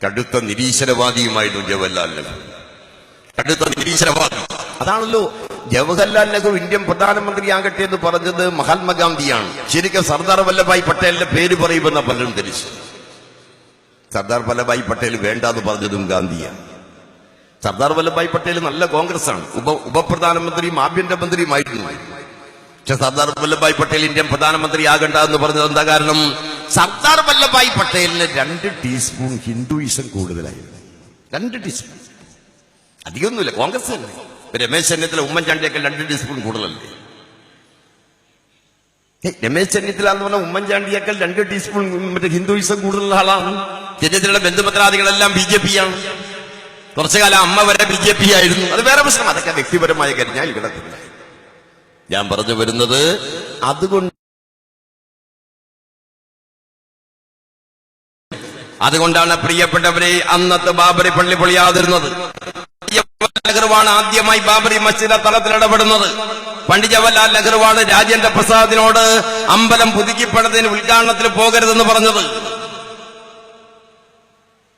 കടുത്ത നിരീശ്വരവാദിയുമായിരുന്നു ജവഹർലാൽ നെഹ്റു, കടുത്ത നിരീശ്വരവാദി. അതാണല്ലോ ജവഹർലാൽ നെഹ്റു ഇന്ത്യൻ പ്രധാനമന്ത്രിയാകട്ടെ എന്ന് പറഞ്ഞത് മഹാത്മാഗാന്ധിയാണ്. ശരിക്കും സർദാർ വല്ലഭായ് പട്ടേലിന്റെ പേര് പറയുമെന്ന പലരും ധരിച്ചു. സർദാർ വല്ലഭായ് പട്ടേൽ വേണ്ടാന്ന് പറഞ്ഞതും ഗാന്ധിയാണ്. സർദാർ വല്ലഭായ് പട്ടേൽ നല്ല കോൺഗ്രസ് ആണ്, ഉപപ്രധാനമന്ത്രിയും ആഭ്യന്തരമന്ത്രിയുമായിരുന്നു. പക്ഷെ സർദാർ വല്ലഭായ് പട്ടേൽ ഇന്ത്യൻ പ്രധാനമന്ത്രി ആകണ്ട എന്ന് പറഞ്ഞത് എന്താ കാരണം? സർദാർ വല്ലഭായ് പട്ടേലിന് 2 ടീസ്പൂൺ ഹിന്ദുയിസം കൂടുതലായിരുന്നു. 2 ടീസ്പൂൺ, അധികമൊന്നുമില്ല. കോൺഗ്രസ് തന്നെ. രമേശ് ചെന്നിത്തല ഉമ്മൻചാണ്ടിയേക്കാൾ 2 ടീസ്പൂൺ കൂടുതലല്ലേ? രമേശ് ചെന്നിത്തല എന്ന് പറഞ്ഞാൽ ഉമ്മൻചാണ്ടിയേക്കാൾ 2 ടീസ്പൂൺ മറ്റേ ഹിന്ദുയിസം കൂടുതലുള്ള ആളാണ്. ചെന്നിത്തലയുടെ ബന്ധുമിത്രാദികളെല്ലാം BJP ആണ്. കുറച്ചു കാലം അമ്മ വരെ BJP ആയിരുന്നു. അത് വേറെ പ്രശ്നം. അതൊക്കെ വ്യക്തിപരമായ കാര്യം, ഞാൻ കിടക്കില്ല. ഞാൻ പറഞ്ഞു വരുന്നത് അതുകൊണ്ടാണ് പ്രിയപ്പെട്ടവരെ അന്നത്തെ ബാബറി പള്ളി പൊളിയാതിരുന്നത്. നെഹ്റുവാണ് ആദ്യമായി ബാബറി മസ്ജിദ് തലത്തിൽ ഇടപെടുന്നത്. പണ്ഡിറ്റ് ജവഹർലാൽ നെഹ്റുവാണ് രാജേന്ദ്ര പ്രസാദിനോട് അമ്പലം പുതുക്കിപ്പണത്തിന് ഉദ്ഘാടനത്തിൽ പോകരുതെന്ന് പറഞ്ഞത്.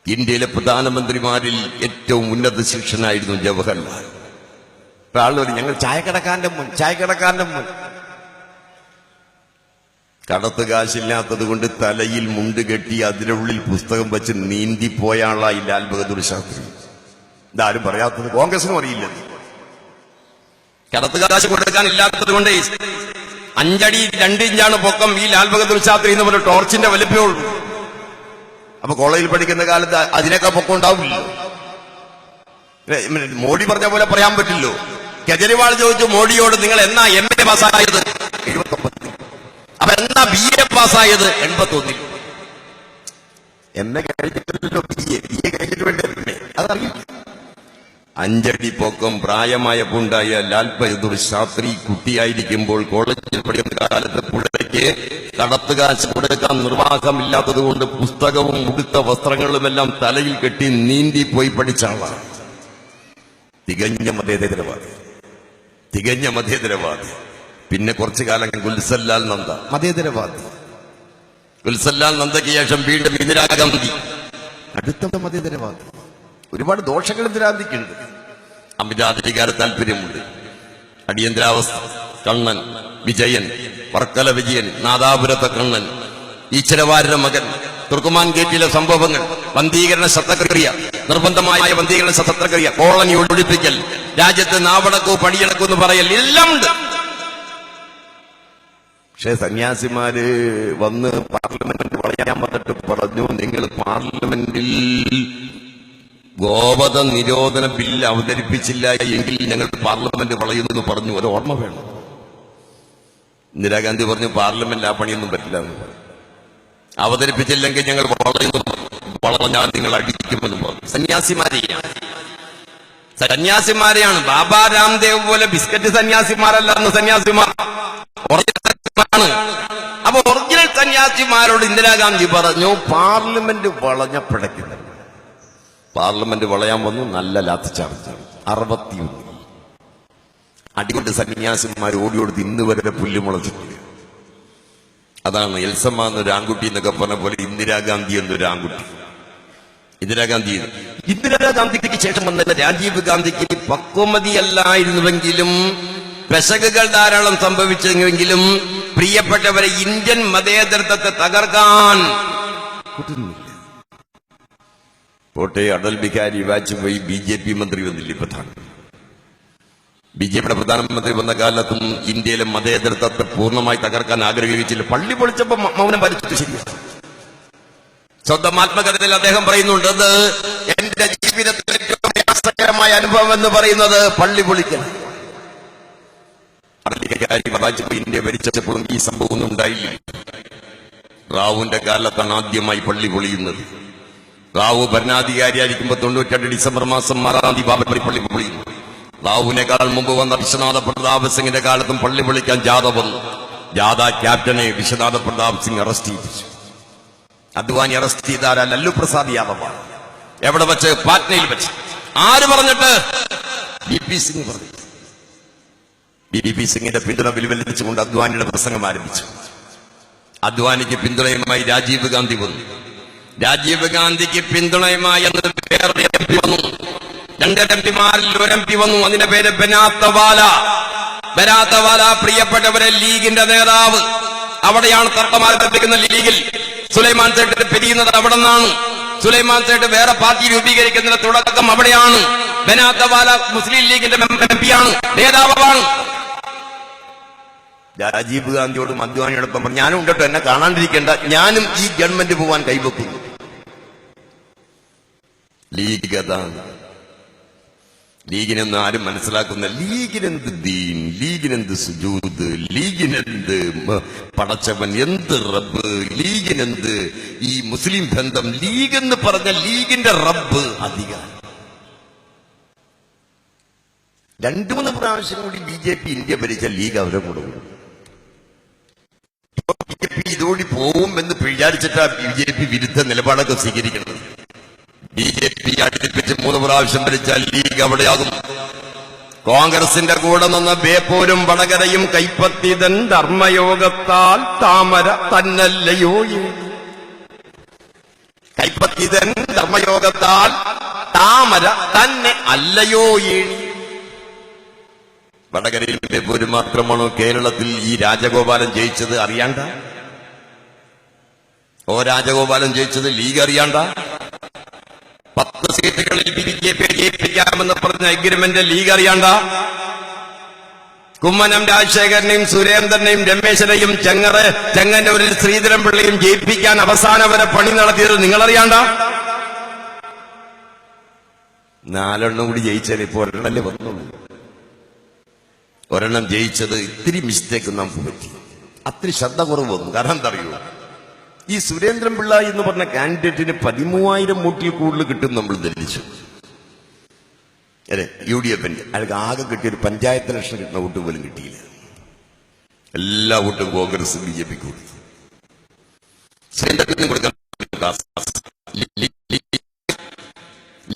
ഇന്ത്യയിലെ പ്രധാനമന്ത്രിമാരിൽ ഏറ്റവും ഉന്നത ശിക്ഷനായിരുന്നു ജവഹർലാൽ. ആളുകൾ ഞങ്ങൾ ചായക്കടക്കാരന്റെ മുൻ കടത്ത് കാശില്ലാത്തത് കൊണ്ട് തലയിൽ മുണ്ട് കെട്ടി അതിനുള്ളിൽ പുസ്തകം വെച്ച് നീന്തിപ്പോയ ആളായി ലാൽ ബഹദൂർ ശാസ്ത്രി. ഇതാരും പറയാത്തത്, കോൺഗ്രസിനും അറിയില്ല. കടത്ത് കാശ് കൊടുക്കാൻ ഇല്ലാത്തത് കൊണ്ട് 5 അടി 2 ഇഞ്ചാണ് പൊക്കം ഈ ലാൽ ബഹദൂർ ശാസ്ത്രി എന്ന് പറഞ്ഞ ടോർച്ചിന്റെ വലിപ്പമേ ഉള്ളൂ. അപ്പൊ കോളേജിൽ പഠിക്കുന്ന കാലത്ത് അതിനൊക്കെ പൊക്കം ഉണ്ടാവില്ല. മോഡി പറഞ്ഞ പോലെ പറയാൻ പറ്റില്ലോ. കേജ്രിവാൾ ചോദിച്ചു മോഡിയോട്, നിങ്ങൾ എന്നാ MA പാസ്സായത്? 79. അപ്പൊ എന്നാ BA പാസ്സായത്? 81. MA കഴിഞ്ഞിട്ടല്ലോ BA കഴിഞ്ഞിട്ട് വേണ്ട MA. അതറിയില്ല. 5 അടി പൊക്കം പ്രായമായപ്പോണ്ടായ ലാൽ ബഹദൂർ ശാസ്ത്രി കുട്ടിയായിരിക്കുമ്പോൾ കോളേജിൽ പഠിക്കുന്ന കാലത്ത് പുള്ളിക്ക് കടത്ത് കാശ് കൊടുക്കാൻ നിർവാഹമില്ലാത്തത് കൊണ്ട് പുസ്തകവും ഉടുത്ത വസ്ത്രങ്ങളുമെല്ലാം തലയിൽ കെട്ടി നീന്തി പോയി പഠിച്ച ആളാണ്. തികഞ്ഞ മതേതരവാദി. പിന്നെ കുറച്ചു കാലം ഗുൽസൻലാൽ നന്ദ മതേതരവാദി. ഗുൽസൻലാൽ നന്ദയ്ക്ക് ശേഷം വീണ്ടും ഇന്ദിരാഗാന്ധി അടുത്ത മതേതരവാദി. ഒരുപാട് ദോഷങ്ങൾ ഇന്ദിരാഗാന്ധിക്കുണ്ട്. അമിതാധികാര താല്പര്യമുണ്ട്, അടിയന്തരാവസ്ഥ, കണ്ണൻ, വിജയൻ, വർക്കല വിജയൻ, നാദാപുരത്തെ കണ്ണൻ, ഈശ്വരവാരുടെ മകൻ, തുർക്കുമാൻ ഗേറ്റിലെ സംഭവങ്ങൾ, വന്ധീകരണ ശസ്ത്രക്രിയ, നിർബന്ധമായ വന്ധീകരണ ശസ്ത്രക്രിയ, കോളനി ഒഴിപ്പിക്കൽ, രാജ്യത്ത് നാവടക്കോ പണിയടക്കോ എന്ന് പറയൽ, എല്ലാം ഉണ്ട്. പക്ഷെ സന്യാസിമാര് വന്ന് പാർലമെന്റ് വളയാൻ വന്നിട്ട് പറഞ്ഞു, നിങ്ങൾ പാർലമെന്റിൽ ഗോവധ നിരോധന ബില്ല് അവതരിപ്പിച്ചില്ല എങ്കിൽ ഞങ്ങൾ പാർലമെന്റ് വളയുമെന്ന് പറഞ്ഞു. ഒരു ഓർമ്മ വേണം. ഇന്ദിരാഗാന്ധി പറഞ്ഞു പാർലമെന്റ് ആ പണിയൊന്നും പറ്റില്ല എന്ന് പറഞ്ഞു. അവതരിപ്പിച്ചില്ലെങ്കിൽ ഞങ്ങൾ വളഞ്ഞാൽ നിങ്ങൾ അടിക്കുമെന്ന് പറഞ്ഞു. സന്യാസിമാരെയാണ്. ബാബാ രാംദേവ് പോലെ ബിസ്ക്കറ്റ് സന്യാസിമാരല്ല അന്ന് സന്യാസിമാർ, ഒറിജിനൽ. അപ്പൊ ഒറിജിനൽ സന്യാസിമാരോട് ഇന്ദിരാഗാന്ധി പറഞ്ഞു പാർലമെന്റ് വളഞ്ഞപ്പടയ്ക്കുന്നത്. പാർലമെന്റ് വളയാൻ വന്നു. നല്ല ലാത്തിച്ചാർജ് 61 അടികൊണ്ട് സന്യാസിമാർ ഓടിയോടുത്ത് ഇന്ന് വരെ പുല്ല് മുളച്ചിട്ടില്ല. അതാണ് എൽസമ്മ എന്നൊരു ആൺകുട്ടി എന്നൊക്കെ പറഞ്ഞ പോലെ ഇന്ദിരാഗാന്ധി എന്നൊരു ആൺകുട്ടി. ഇന്ദിരാഗാന്ധിക്ക് ശേഷം വന്ന രാജീവ് ഗാന്ധിക്ക് പക്വമതിയല്ലായിരുന്നുവെങ്കിലും പെശകുകൾ ധാരാളം സംഭവിച്ചെങ്കിലും പ്രിയപ്പെട്ടവരെ ഇന്ത്യൻ മതേതരത്വത്തെ തകർക്കാൻ പോട്ടെ. അടൽ ബിഹാരി വാജ്പേയി BJP മന്ത്രി വന്നില്ലേ? BJPയുടെ പ്രധാനമന്ത്രി വന്ന കാലത്തും ഇന്ത്യയിലെ മതേതരത്വത്തെ പൂർണ്ണമായി തകർക്കാൻ ആഗ്രഹിച്ചില്ല. പള്ളി പൊളിച്ചപ്പോ മൗനം പാലിച്ചിട്ട് ശരിയാണ്. സ്വന്തം ആത്മകഥയിൽ അദ്ദേഹം പറയുന്നുണ്ട്, അത് എന്റെ ജീവിതത്തിലെ ഏറ്റവും പ്രയാസകരമായ അനുഭവം എന്ന് പറയുന്നത് പള്ളി പൊളിക്കൽ. അടൽ ബിഹാരി വാജ്പേയി ഇന്ത്യ ഭരിച്ചപ്പോഴും ഈ സംഭവം ഒന്നും ഉണ്ടായില്ല. റാവുവിന്റെ കാലത്താണ് ആദ്യമായി പള്ളി പൊളിയുന്നത്. റാവു ഭരണാധികാരിയായിരിക്കുമ്പോൾ 92 ഡിസംബർ മാസം 6-ാം തീയതി ബാബരി പള്ളി പൊളിയുന്നു. റാവുവിനേക്കാൾ മുമ്പ് വന്ന വിശ്വനാഥ പ്രതാപ് സിംഗിന്റെ കാലത്തും പള്ളി പൊളിക്കാൻ ജാഥ വന്നു. ജാഥ ക്യാപ്റ്റനെ വിശ്വനാഥ പ്രതാപ് സിംഗ് അറസ്റ്റ് ചെയ്യിപ്പിച്ചു. അദ്വാനി അറസ്റ്റ് ചെയ്ത ലല്ലു പ്രസാദ് യാദവാണ്. എവിടെ വെച്ച്? പാറ്റ്നയിൽ വെച്ച്. ആര് പറഞ്ഞിട്ട്? ബി.പി. സിംഗ് പറഞ്ഞു. ബി.പി. സിംഗിന്റെ പിന്തുണ വെല്ലുവിളിച്ചുകൊണ്ട് അദ്വാനിയുടെ പ്രസംഗം ആരംഭിച്ചു. അദ്വാനിക്ക് പിന്തുണയുമായി രാജീവ് ഗാന്ധി വന്നു. രാജീവ് ഗാന്ധിക്ക് പിന്തുണയുമായി വേറെ എം പി വന്നു. 2 എംപിമാരിൽ ഒരു എം പി വന്നു. അതിന്റെ പേര് ബനാത്തവാല. ബനാത്തവാല പ്രിയപ്പെട്ടവരെ ലീഗിന്റെ നേതാവ്. അവിടെയാണ് തർക്കം ആരംഭിക്കുന്ന. ലീഗിൽ സുലൈമാൻ സേട്ട് പിരിയുന്നത് അവിടെ നിന്നാണ്. സുലൈമാൻ സേട്ട് വേറെ പാർട്ടി രൂപീകരിക്കുന്നതിന്റെ തുടക്കം അവിടെയാണ്. ബനാത്തവാല മുസ്ലിം ലീഗിന്റെ എം പിയാണ്, നേതാവാണ്. രാജീവ് ഗാന്ധിയോടും അദ്വാനിയോടൊപ്പം പറഞ്ഞു, ഞാനും ഉണ്ടോ, എന്നെ കാണാണ്ടിരിക്കേണ്ട, ഞാനും ഈ ഗവൺമെന്റ് പോവാൻ കൈവക്കുന്നു. ലീഗ് അതാണ്. ലീഗിനെന്ന് ആരും മനസ്സിലാക്കുന്ന, ലീഗിനെന്ത് ദീൻ, ലീഗിനെന്ത് സുജൂദ്, ലീഗിനെന്ത് പടച്ചവൻ, എന്ത് റബ്ബ്, ലീഗിനെന്ത് ഈ മുസ്ലിം ബന്ധം. ലീഗ് എന്ന് പറഞ്ഞ ലീഗിന്റെ റബ്ബ് അധികാരം. 2-3 പ്രാവശ്യം കൂടി ബി.ജെ.പി. ഇന്ത്യ ഭരിച്ച ലീഗ് അവരെ കൂടെ കൂടും. ബി.ജെ.പി. ഇതോടി പോവും എന്ന് വിചാരിച്ചിട്ടാ ബി.ജെ.പി. വിരുദ്ധ നിലപാടൊക്കെ സ്വീകരിക്കുന്നത്. ബി.ജെ.പി. അടുപ്പിച്ച് 3 പ്രാവശ്യം ഭരിച്ചാൽ ലീഗ് അവിടെയാകും. കോൺഗ്രസിന്റെ കൂടെ നിന്ന് ബേപ്പൂരും വടകരയും കൈപ്പത്തിതൻ ധർമ്മയോഗത്താൽ താമര തന്നല്ലയോ. കൈപ്പത്തിതൻ ധർമ്മയോഗത്താൽ താമര തന്നെ അല്ലയോ ഏണി. വടകരയിൽ ബേപ്പൂര് മാത്രമാണോ കേരളത്തിൽ ഈ രാജഗോപാലൻ ജയിച്ചത്? അറിയാണ്ട. രാജഗോപാലൻ ജയിച്ചത് ലീഗ് അറിയാണ്ട. 10 സീറ്റുകളിൽ ബി.ജെ.പി. ജയിപ്പിക്കാമെന്ന് പറഞ്ഞ എഗ്രിമെന്റ് ലീഗ് അറിയാണ്ട. കുമ്മനം രാജശേഖരനെയും സുരേന്ദ്രനെയും രമേശനെയും ചെങ്ങന്നൂരിൽ ശ്രീധരൻപിള്ളയും ജയിപ്പിക്കാൻ അവസാനം വരെ പണി നടത്തിയത് നിങ്ങളറിയാണ്ട. 4 കൂടി ജയിച്ചാൽ ഇപ്പോൾ ഒരെണ്ണല്ലേ വന്നുള്ളൂ. ഒരെണ്ണം ജയിച്ചത് ഇത്തിരി മിസ്റ്റേക്ക് നമുക്ക് പറ്റി, അത്തിരി ശ്രദ്ധ കുറവ് വന്നു. കാരണം എന്താ അറിയോ, ഈ സുരേന്ദ്രൻപിള്ള എന്ന് പറഞ്ഞ കാൻഡിഡേറ്റിന് 13,000 വോട്ടിൽ കൂടുതൽ കിട്ടും നമ്മൾ ധരിച്ചു. അല്ലെ, UDFന്റെ അയാൾക്ക് ആകെ കിട്ടിയൊരു പഞ്ചായത്ത് ഇലക്ഷൻ കിട്ടുന്ന വോട്ട് പോലും കിട്ടിയില്ല. എല്ലാ വോട്ടും കോൺഗ്രസ് ബി.ജെ.പിക്ക് കൊടുത്തു.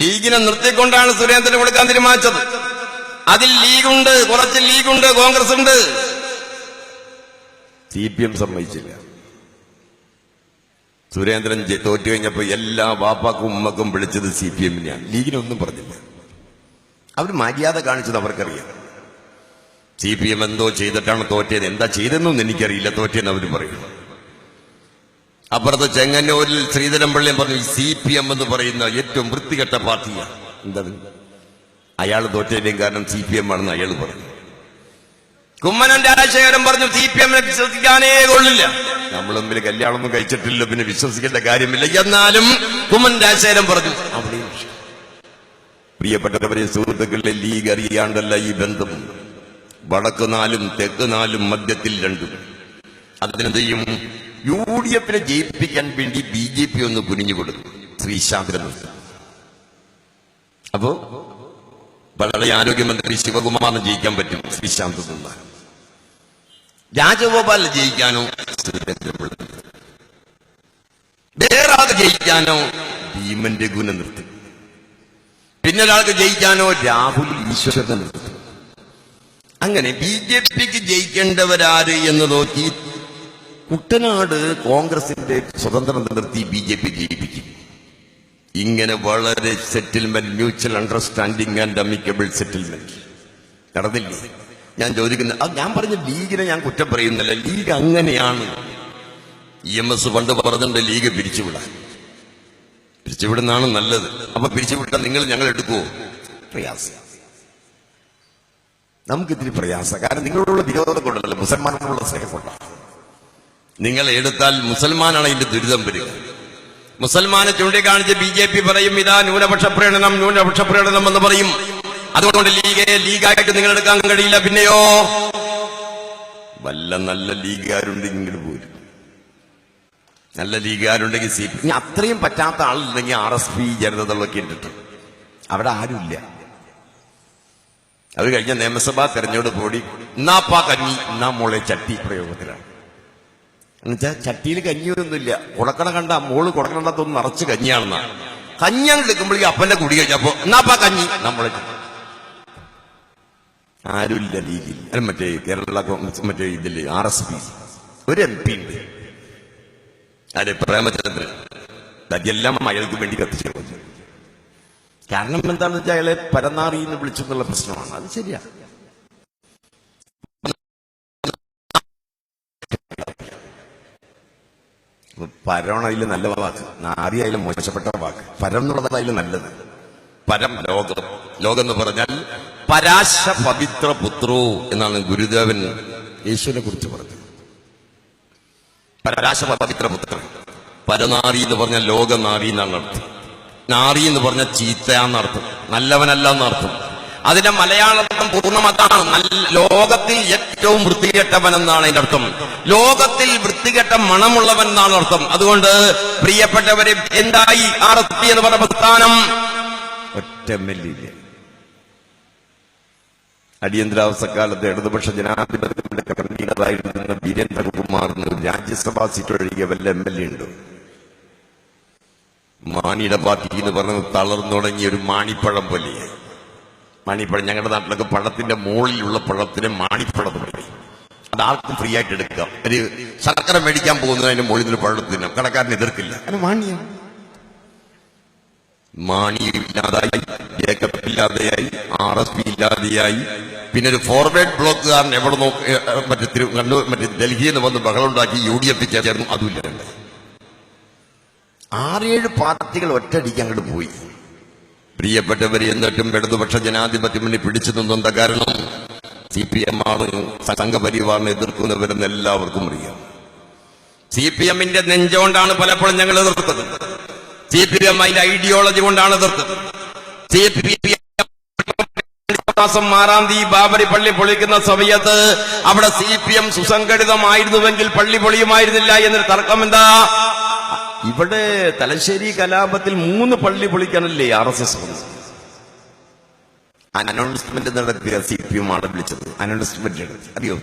ലീഗിനെ നിർത്തിക്കൊണ്ടാണ് സുരേന്ദ്രന് കൊടുക്കാൻ തീരുമാനിച്ചത്. അതിൽ ലീഗുണ്ട്, കുറച്ച് ലീഗുണ്ട്, കോൺഗ്രസ് ഉണ്ട്. CPM സമ്മതിച്ചില്ല. സുരേന്ദ്രൻ തോറ്റു കഴിഞ്ഞപ്പോ എല്ലാ വാപ്പാക്കും ഉമ്മക്കും വിളിച്ചത് CPM-നെയാണ്. ലീഗിനൊന്നും പറഞ്ഞില്ല. അവർ മര്യാദ കാണിച്ചത് അവർക്കറിയാം. CPM എന്തോ ചെയ്തിട്ടാണ് തോറ്റത്. എന്താ ചെയ്തെന്നൊന്നും എനിക്കറിയില്ല, തോറ്റെന്ന് അവർ പറയുന്നു. അപ്പുറത്ത് ചെങ്ങന്നൂരിൽ ശ്രീധരൻപിള്ളയും പറഞ്ഞു, CPM എന്ന് പറയുന്ന ഏറ്റവും വൃത്തികെട്ട പാർട്ടിയാണ്. എന്താ അയാൾ തോറ്റതിന്റെയും കാരണം CPM ആണെന്ന് അയാൾ പറഞ്ഞു. കുമ്മനം രാജശേഖരൻ പറഞ്ഞു, CPM-നെ വിശ്വസിക്കാനേ കൊള്ളില്ല. നമ്മൾ തമ്മിൽ കല്യാണമൊന്നും കഴിച്ചിട്ടില്ല, പിന്നെ വിശ്വസിക്കേണ്ട കാര്യമില്ല. എന്നാലും കുമ്മനം രാജശേഖരൻ പറഞ്ഞു. അവിടെ പ്രിയപ്പെട്ടവരെ, സുഹൃത്തുക്കളെ, ലീഗ് അറിയാണ്ടല്ല ഈ ബന്ധം. വടക്ക് 4 തെക്ക് 4 മധ്യത്തിൽ 2. അതിനെന്ത് ചെയ്യും? UDF-നെ ജയിപ്പിക്കാൻ വേണ്ടി ബി.ജെ.പി. ഒന്ന് കുനിഞ്ഞു കൊടുക്കും. ശ്രീശാന്തിനെ. അപ്പോ വളരെ ആരോഗ്യമന്ത്രി ശിവകുമാറിന് ജയിക്കാൻ പറ്റും ശ്രീശാന്ത് നിന്നാൽ. രാജഗോപാലിന് ജയിക്കാനോ വേറെ ആൾക്ക് ജയിക്കാനോ ഭീമൻ രഘുവിനെ നിർത്തും. പിന്നെ ഒരാൾക്ക് ജയിക്കാനോ രാഹുൽ ഈശ്വരനെ നിർത്തും. അങ്ങനെ ബി.ജെ.പിക്ക് ജയിക്കേണ്ടവരാര് എന്ന് നോക്കി കുട്ടനാട് കോൺഗ്രസിന്റെ സ്വതന്ത്രം നിർത്തി ബി.ജെ.പി. ജയിപ്പിക്കും. ഇങ്ങനെ വളരെ settlement, mutual understanding and amicable settlement നടന്നില്ലേ? ഞാൻ ചോദിക്കുന്നത്, ഞാൻ പറഞ്ഞ ലീഗിനെ ഞാൻ കുറ്റം പറയുന്നില്ല. ലീഗ് അങ്ങനെയാണ്. EMS പണ്ട് പറഞ്ഞിട്ടുണ്ട് ലീഗ് പിരിച്ചുവിടാൻ. പിരിച്ചുവിടുന്നതാണ് നല്ലത്. അപ്പൊ പിരിച്ചുവിട്ടാൽ ഞങ്ങൾ എടുക്കുവോ? പ്രയാസം. നമുക്കിത്തിരി പ്രയാസം. കാരണം നിങ്ങളോടുള്ള വിരോധം കൊണ്ടല്ലോ, മുസൽമാനോടുള്ള സ്നേഹം കൊണ്ടാണ്. നിങ്ങൾ എടുത്താൽ മുസൽമാനാണ് ഇതിന്റെ ദുരിതം വരിക. മുസൽമാനെ ചൂണ്ടിക്കാണിച്ച് ബി.ജെ.പി. പറയും, ഇതാ ന്യൂനപക്ഷ പ്രകടനം എന്ന് പറയും. അതുകൊണ്ട് ലീഗായിട്ട് നിങ്ങൾ എടുക്കാൻ കഴിയില്ല. പിന്നെയോ വല്ല നല്ല ലീഗുകാരുണ്ട് ഇങ്ങോട്ട് പോരും. നല്ല ലീഗുകാരുണ്ടെങ്കിൽ CPM, അത്രയും പറ്റാത്ത ആളുണ്ടെങ്കിൽ RSP ജനതകളൊക്കെ ഉണ്ടിട്ട് അവിടെ ആരുമില്ല. അത് കഴിഞ്ഞ നിയമസഭാ തെരഞ്ഞെടുപ്പ് കൂടി എന്നാപ്പാ കഞ്ഞി എന്നാ മോളെ ചട്ടി പ്രയോഗത്തിലാണ്. എന്നുവെച്ചാൽ ചട്ടിയിൽ കഞ്ഞിയൊന്നുമില്ല, കുടക്കണ കണ്ട മോള് കുടക്കണ്ടത്തൊന്നും നിറച്ച് കഞ്ഞിയാണെന്നാണ്. കഞ്ഞാൻ എടുക്കുമ്പോഴേക്കും അപ്പന്റെ കുടി കഴിഞ്ഞപ്പോ എന്നാപ്പാ കഞ്ഞി നമ്മളെ ആരുമില്ല ലീഗിൽ. അല്ല മറ്റേ കേരള കോൺഗ്രസ് മറ്റേ ഇതില് RSP ഒരു MP ഉണ്ട്, അതെ പ്രേമചന്ദ്രൻ. അതെല്ലാം അയാൾക്ക് വേണ്ടി കത്തിച്ചു. കാരണം എന്താണെന്ന് വെച്ചാൽ അയാളെ പരനാറി എന്ന് വിളിച്ചെന്നുള്ള പ്രശ്നമാണ്. അത് ശരിയാ. പരം അതിൽ നല്ല വാക്ക്, നാരി അതിൽ മോശപ്പെട്ട വാക്ക്. പരം എന്നുള്ളത് അതിൽ നല്ലത്. പരം ലോകം. ലോകം എന്ന് പറഞ്ഞാൽ പരാശ പവിത്ര പുത്രോ എന്നാണ് ഗുരുദേവൻ യേശുവിനെ കുറിച്ച് പറഞ്ഞത്. പരാശ പവിത്ര പുത്രൻ. പരനാരി എന്ന് പറഞ്ഞാൽ ലോകനാരി എന്നാണ് അർത്ഥം. നാറി എന്ന് പറഞ്ഞാൽ ചീത്തയാന്നർത്ഥം, നല്ലവനല്ല എന്നർത്ഥം. അതിന്റെ മലയാളം പൂർണ്ണമതാണ്. ലോകത്തിൽ ഏറ്റവും വൃത്തികെട്ടവൻ എന്നാണ് അതിന്റെ അർത്ഥം. ലോകത്തിൽ വൃത്തികെട്ട മണമുള്ളവൻ എന്നാണ് അർത്ഥം. അതുകൊണ്ട് പ്രിയപ്പെട്ടവരെ, എന്തായി RSP എന്ന് പറഞ്ഞ പ്രസ്ഥാനം? ഒറ്റ MLA. അടിയന്തരാവസ്ഥക്കാലത്ത് ഇടതുപക്ഷ ജനാധിപത്യത്തിന്റെ കൺവീനറായിരുന്ന വീരേന്ദ്രകുമാറിന് രാജ്യസഭാ സീറ്റ് ഒഴികെ വല്ല MLA ഉണ്ടോ? മാണിയുടെ പാർട്ടി എന്ന് പറഞ്ഞത് തളർന്നു തുടങ്ങിയ ഒരു മാണിപ്പഴം പോലെയായി. മാണിപ്പഴം ഞങ്ങളുടെ നാട്ടിലൊക്കെ പഴത്തിന്റെ മുകളിലുള്ള പഴത്തിന് മാണിപ്പഴം പറയും. അത് ആർക്കും ഫ്രീ ആയിട്ട് എടുക്കാം. ഒരു ശർക്കര മേടിക്കാൻ പോകുന്നതിന് മുകളിൽ നിന്ന് പഴത്തിന് കടക്കാരന് എതിർക്കില്ല. അങ്ങനെ മാണിയാണ്. മാണി ഇല്ലാതായി, ജേക്കബ് ഇല്ലാതെയായി, RSP ഇല്ലാതെയായി. പിന്നെ ഒരു ഫോർവേഡ് ബ്ലോക്കുകാരൻ എവിടെ മറ്റേ ഡൽഹിയിൽ നിന്ന് വന്ന് ബഹളുണ്ടാക്കി UDF ചേർന്നു. അതുമില്ല. 6-7 പാർട്ടികൾ ഒറ്റയടിക്ക് അങ്ങോട്ട് പോയി. പ്രിയപ്പെട്ടവരെ, എന്നിട്ടും ഇടതുപക്ഷ ജനാധിപത്യം പിടിച്ചു നിന്നെന്താ കാരണം? CPM ആണ് സംഘപരിവാറിനെ എതിർക്കുന്നവരെന്ന് എല്ലാവർക്കും അറിയാം. CPM-ന്റെ നെഞ്ചുകൊണ്ടാണ് പലപ്പോഴും ഞങ്ങൾ എതിർത്തത്. CPM അതിന്റെ ഐഡിയോളജി കൊണ്ടാണ് എതിർത്തത്. CPM 6 ബാബരി പള്ളി പൊളിക്കുന്ന സമയത്ത് അവിടെ CPM സുസംഘടിതമായിരുന്നുവെങ്കിൽ പള്ളി പൊളിയുമായിരുന്നില്ല എന്നൊരു തർക്കം എന്താ? ഇവിടെ തലശ്ശേരി കലാപത്തിൽ 3 പള്ളി പൊളിക്കാനല്ലേ RSS വന്നത്? അനൗൺസ്മെന്റ് നടത്തിയ CPM ആണ് വിളിച്ചത്. അനൗൺസ്മെന്റ് അറിയോ?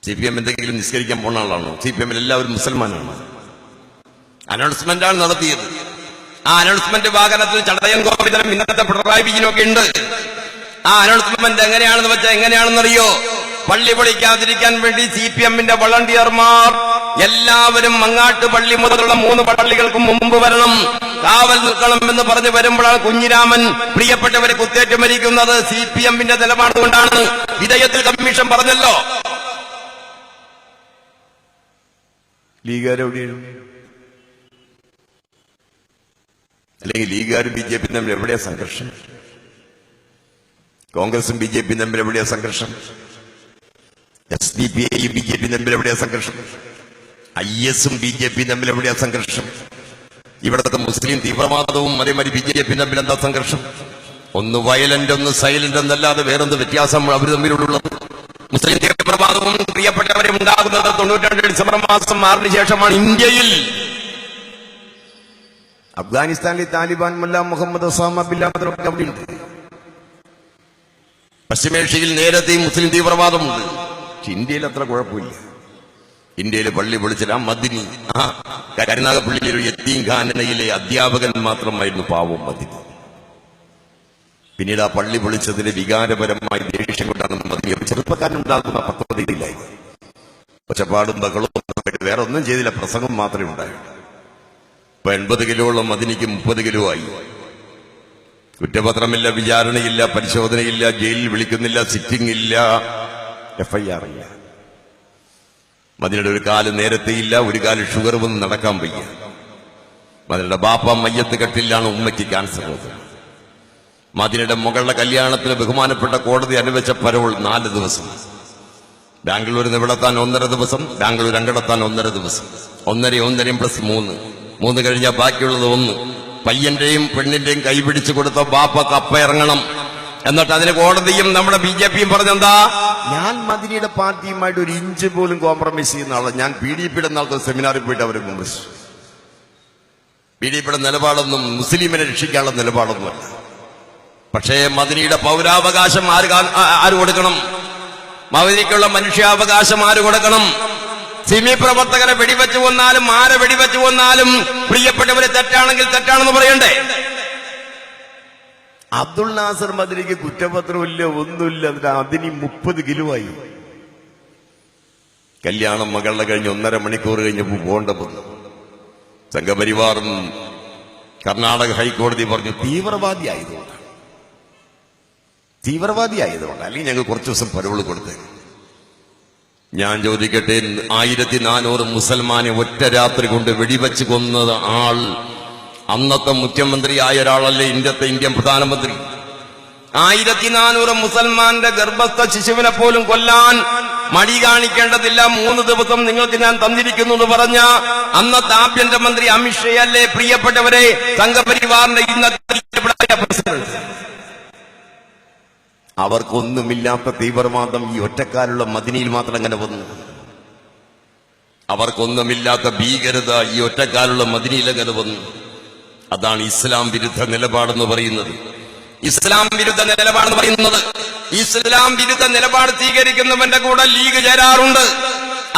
CPM എന്തെങ്കിലും നിസ്കരിക്കാൻ പോണ ആളാണോ? CPM-ൽ എല്ലാവരും മുസൽമാനാണ്. അനൗൺസ്മെന്റ് ആണ് നടത്തിയത്. ആ അനൗൺസ്മെന്റ് വാഹനത്തിൽ ചടയം ഗോപിതനും ഇന്നത്തെ പിണറായി വിജയനൊക്കെ ഉണ്ട്. ആ അനൗൺസ്മെന്റ് എങ്ങനെയാണെന്ന് വെച്ചാൽ എങ്ങനെയാണെന്നറിയോ? പള്ളി പൊളിക്കാതിരിക്കാൻ വേണ്ടി CPM-ന്റെ വളണ്ടിയർമാർ എല്ലാവരും മങ്ങാട്ട് പള്ളി മുതലുള്ള 3 പള്ളികൾക്കും മുമ്പ് വരണം, കാവൽ നിൽക്കണം എന്ന് പറഞ്ഞ് വരുമ്പോഴാണ് കുഞ്ഞിരാമൻ പ്രിയപ്പെട്ടവരെ കുത്തേറ്റ് മരിക്കുന്നത്. CPM-ന്റെ നിലപാട് കൊണ്ടാണ്. വിധേയത്തിൽ കമ്മീഷൻ പറഞ്ഞല്ലോ. ലീഗുകാരെവിടെയാണ്? അല്ലെങ്കിൽ ലീഗുകാരും BJP തമ്മിൽ എവിടെയാ സംഘർഷം? കോൺഗ്രസും BJP തമ്മിൽ എവിടെയാ സംഘർഷം? SDPI BJP തമ്മിൽ എവിടെയാ സംഘർഷം? IS-ഉം BJP തമ്മിൽ എവിടെയാ സംഘർഷം? ഇവിടത്തെ മുസ്ലിം തീവ്രവാദവും അതേമാതിരി BJP തമ്മിൽ എന്താ സംഘർഷം? ഒന്ന് വയലന്റ്, ഒന്ന് സൈലന്റ് എന്നല്ലാതെ വേറെന്ത് വ്യത്യാസം അവർ തമ്മിലുള്ളത്? മുസ്ലിം തീവ്രവാദവും പ്രിയപ്പെട്ടവരും ഉണ്ടാകുന്നത് 92 ഡിസംബർ മാസം 6-ന് ശേഷമാണ്. ഇന്ത്യയിൽ അഫ്ഗാനിസ്ഥാനിലെ താലിബാൻ, മുല്ല മുഹമ്മദ്, ഒസാമ ബിൻ ലാദൻ ഒക്കെ അവിടെയുണ്ട്. പശ്ചിമേഷ്യയിൽ നേരത്തെ മുസ്ലിം തീവ്രവാദമുണ്ട്. ഇന്ത്യയിൽ അത്ര കുഴപ്പമില്ല. ഇന്ത്യയിലെ പള്ളി പൊളിച്ചില്ല. മദിനി, കരുനാഗപ്പള്ളിയിലെ ഒരു യത്തീംഖാനയിലെ അധ്യാപകൻ മാത്രമായിരുന്നു പാവം മദിനി. പിന്നീട് ആ പള്ളി പൊളിച്ചതിന് വികാരപരമായ ദേഷ്യം കൊണ്ടാണ് മദിനി ചെറുപ്പക്കാരനുണ്ടാകുന്ന പക്വതയിലായി. ഒച്ചപ്പാടും ബഹളവും വേറെ ഒന്നും ചെയ്തില്ല, പ്രസംഗം മാത്രമേ ഉണ്ടായുള്ളൂ. ഇപ്പൊ 80 കിലോളം മദിനിക്ക് 30 കിലോ ആയി. കുറ്റപത്രമില്ല, വിചാരണയില്ല, പരിശോധനയില്ല, ജയിലിൽ വിളിക്കുന്നില്ല, സിറ്റിംഗ് ഇല്ല, FIR ഇല്ല. മദിനയുടെ ഒരു കാല് നേരത്തെ ഇല്ല, ഒരു കാല് ഷുഗർ വന്ന് നടക്കാൻ വയ്യ. മദിനയുടെ ബാപ്പ മയ്യത്ത് കെട്ടിലാണ്, ഉമ്മയ്ക്ക് ക്യാൻസർ വന്നത്. മദിനയുടെ മകളുടെ കല്യാണത്തിന് ബഹുമാനപ്പെട്ട കോടതി അനുവദിച്ച പരോൾ 4 ദിവസം. ബാംഗ്ലൂരിൽ നിന്ന് ഇവിടെത്താൻ 1.5 ദിവസം, ബാംഗ്ലൂർ അങ്ങടെത്താൻ 1.5 ദിവസം. 1.5 പ്ലസ് 3 കഴിഞ്ഞാൽ ബാക്കിയുള്ളത് 1. പയ്യന്റെയും പെണ്ണിന്റെയും കൈപിടിച്ചു കൊടുത്ത ബാപ്പ കപ്പ ഇറങ്ങണം. എന്നിട്ട് അതിന് കോടതിയും നമ്മുടെ BJP-യും പറഞ്ഞെന്താ, ഞാൻ മദനിയുടെ പാർട്ടിയുമായിട്ട് ഒരു ഇഞ്ച് പോലും കോംപ്രമൈസ് ചെയ്യുന്ന ആളാണ്. ഞാൻ PDP-യുടെ നാളത്തെ സെമിനാറിൽ പോയിട്ട് അവരെ വിമർശിച്ചു. PDP-യുടെ നിലപാടൊന്നും മുസ്ലിമിനെ രക്ഷിക്കാനുള്ള നിലപാടൊന്നുമല്ല. പക്ഷേ മദനിയുടെ പൗരാവകാശം ആര് കൊടുക്കണം? മദനിക്കുള്ള മനുഷ്യാവകാശം ആര് കൊടുക്കണം? സിമി പ്രവർത്തകരെ വെടിവെച്ചു കൊന്നാലും ആരെ വെടിവെച്ചു കൊന്നാലും പ്രിയപ്പെട്ടവരെ തെറ്റാണെങ്കിൽ തെറ്റാണെന്ന് പറയണ്ടേ? അബ്ദുൾ നാസർ മദനിക്ക് കുറ്റപത്രമില്ല, ഒന്നുമില്ല. അതിന് 30 കിലോ ആയി. കല്യാണം മകളുടെ കഴിഞ്ഞ് 1.5 മണിക്കൂർ കഴിഞ്ഞപ്പോൾ പോകേണ്ട വന്നു. സംഘപരിവാറും കർണാടക ഹൈക്കോടതി പറഞ്ഞു തീവ്രവാദി ആയതുകൊണ്ട് അല്ലെങ്കിൽ ഞങ്ങൾ കുറച്ചു ദിവസം പരോള് കൊടുത്തേ. ഞാൻ ചോദിക്കട്ടെ, 1400 മുസൽമാനെ ഒറ്റ രാത്രി കൊണ്ട് വെടിവെച്ച് കൊന്നത് ആൾ അന്നത്തെ മുഖ്യമന്ത്രിയായ ഒരാളല്ലേ, ഇന്ത്യൻ പ്രധാനമന്ത്രി. 1400 മുസൽമാന്റെ ഗർഭസ്ഥ ശിശുവിനെ പോലും കൊല്ലാൻ മടി കാണിക്കേണ്ടതില്ല, 3 ദിവസം നിങ്ങൾക്ക് ഞാൻ തന്നിരിക്കുന്നു എന്ന് പറഞ്ഞ അന്നത്തെ ആഭ്യന്തരമന്ത്രി അമിത്ഷയല്ലേ പ്രിയപ്പെട്ടവരെ സംഘപരിവാറിന്റെ ഇന്നത്തെ പ്രസിഡന്റ്. അവർക്കൊന്നുമില്ലാത്ത തീവ്രവാദം ഈ ഒറ്റക്കാലുള്ള മദനിയിൽ മാത്രം അങ്ങനെ വന്നു. അവർക്കൊന്നുമില്ലാത്ത ഭീകരത ഈ ഒറ്റക്കാലുള്ള മദനിയിൽ അങ്ങനെ വന്നു. അതാണ് ഇസ്ലാം വിരുദ്ധ നിലപാടെന്ന് പറയുന്നത്. ഇസ്ലാം വിരുദ്ധ നിലപാട് സ്വീകരിക്കുന്നവന്റെ കൂടെ ലീഗ് ചേരാറുണ്ട്.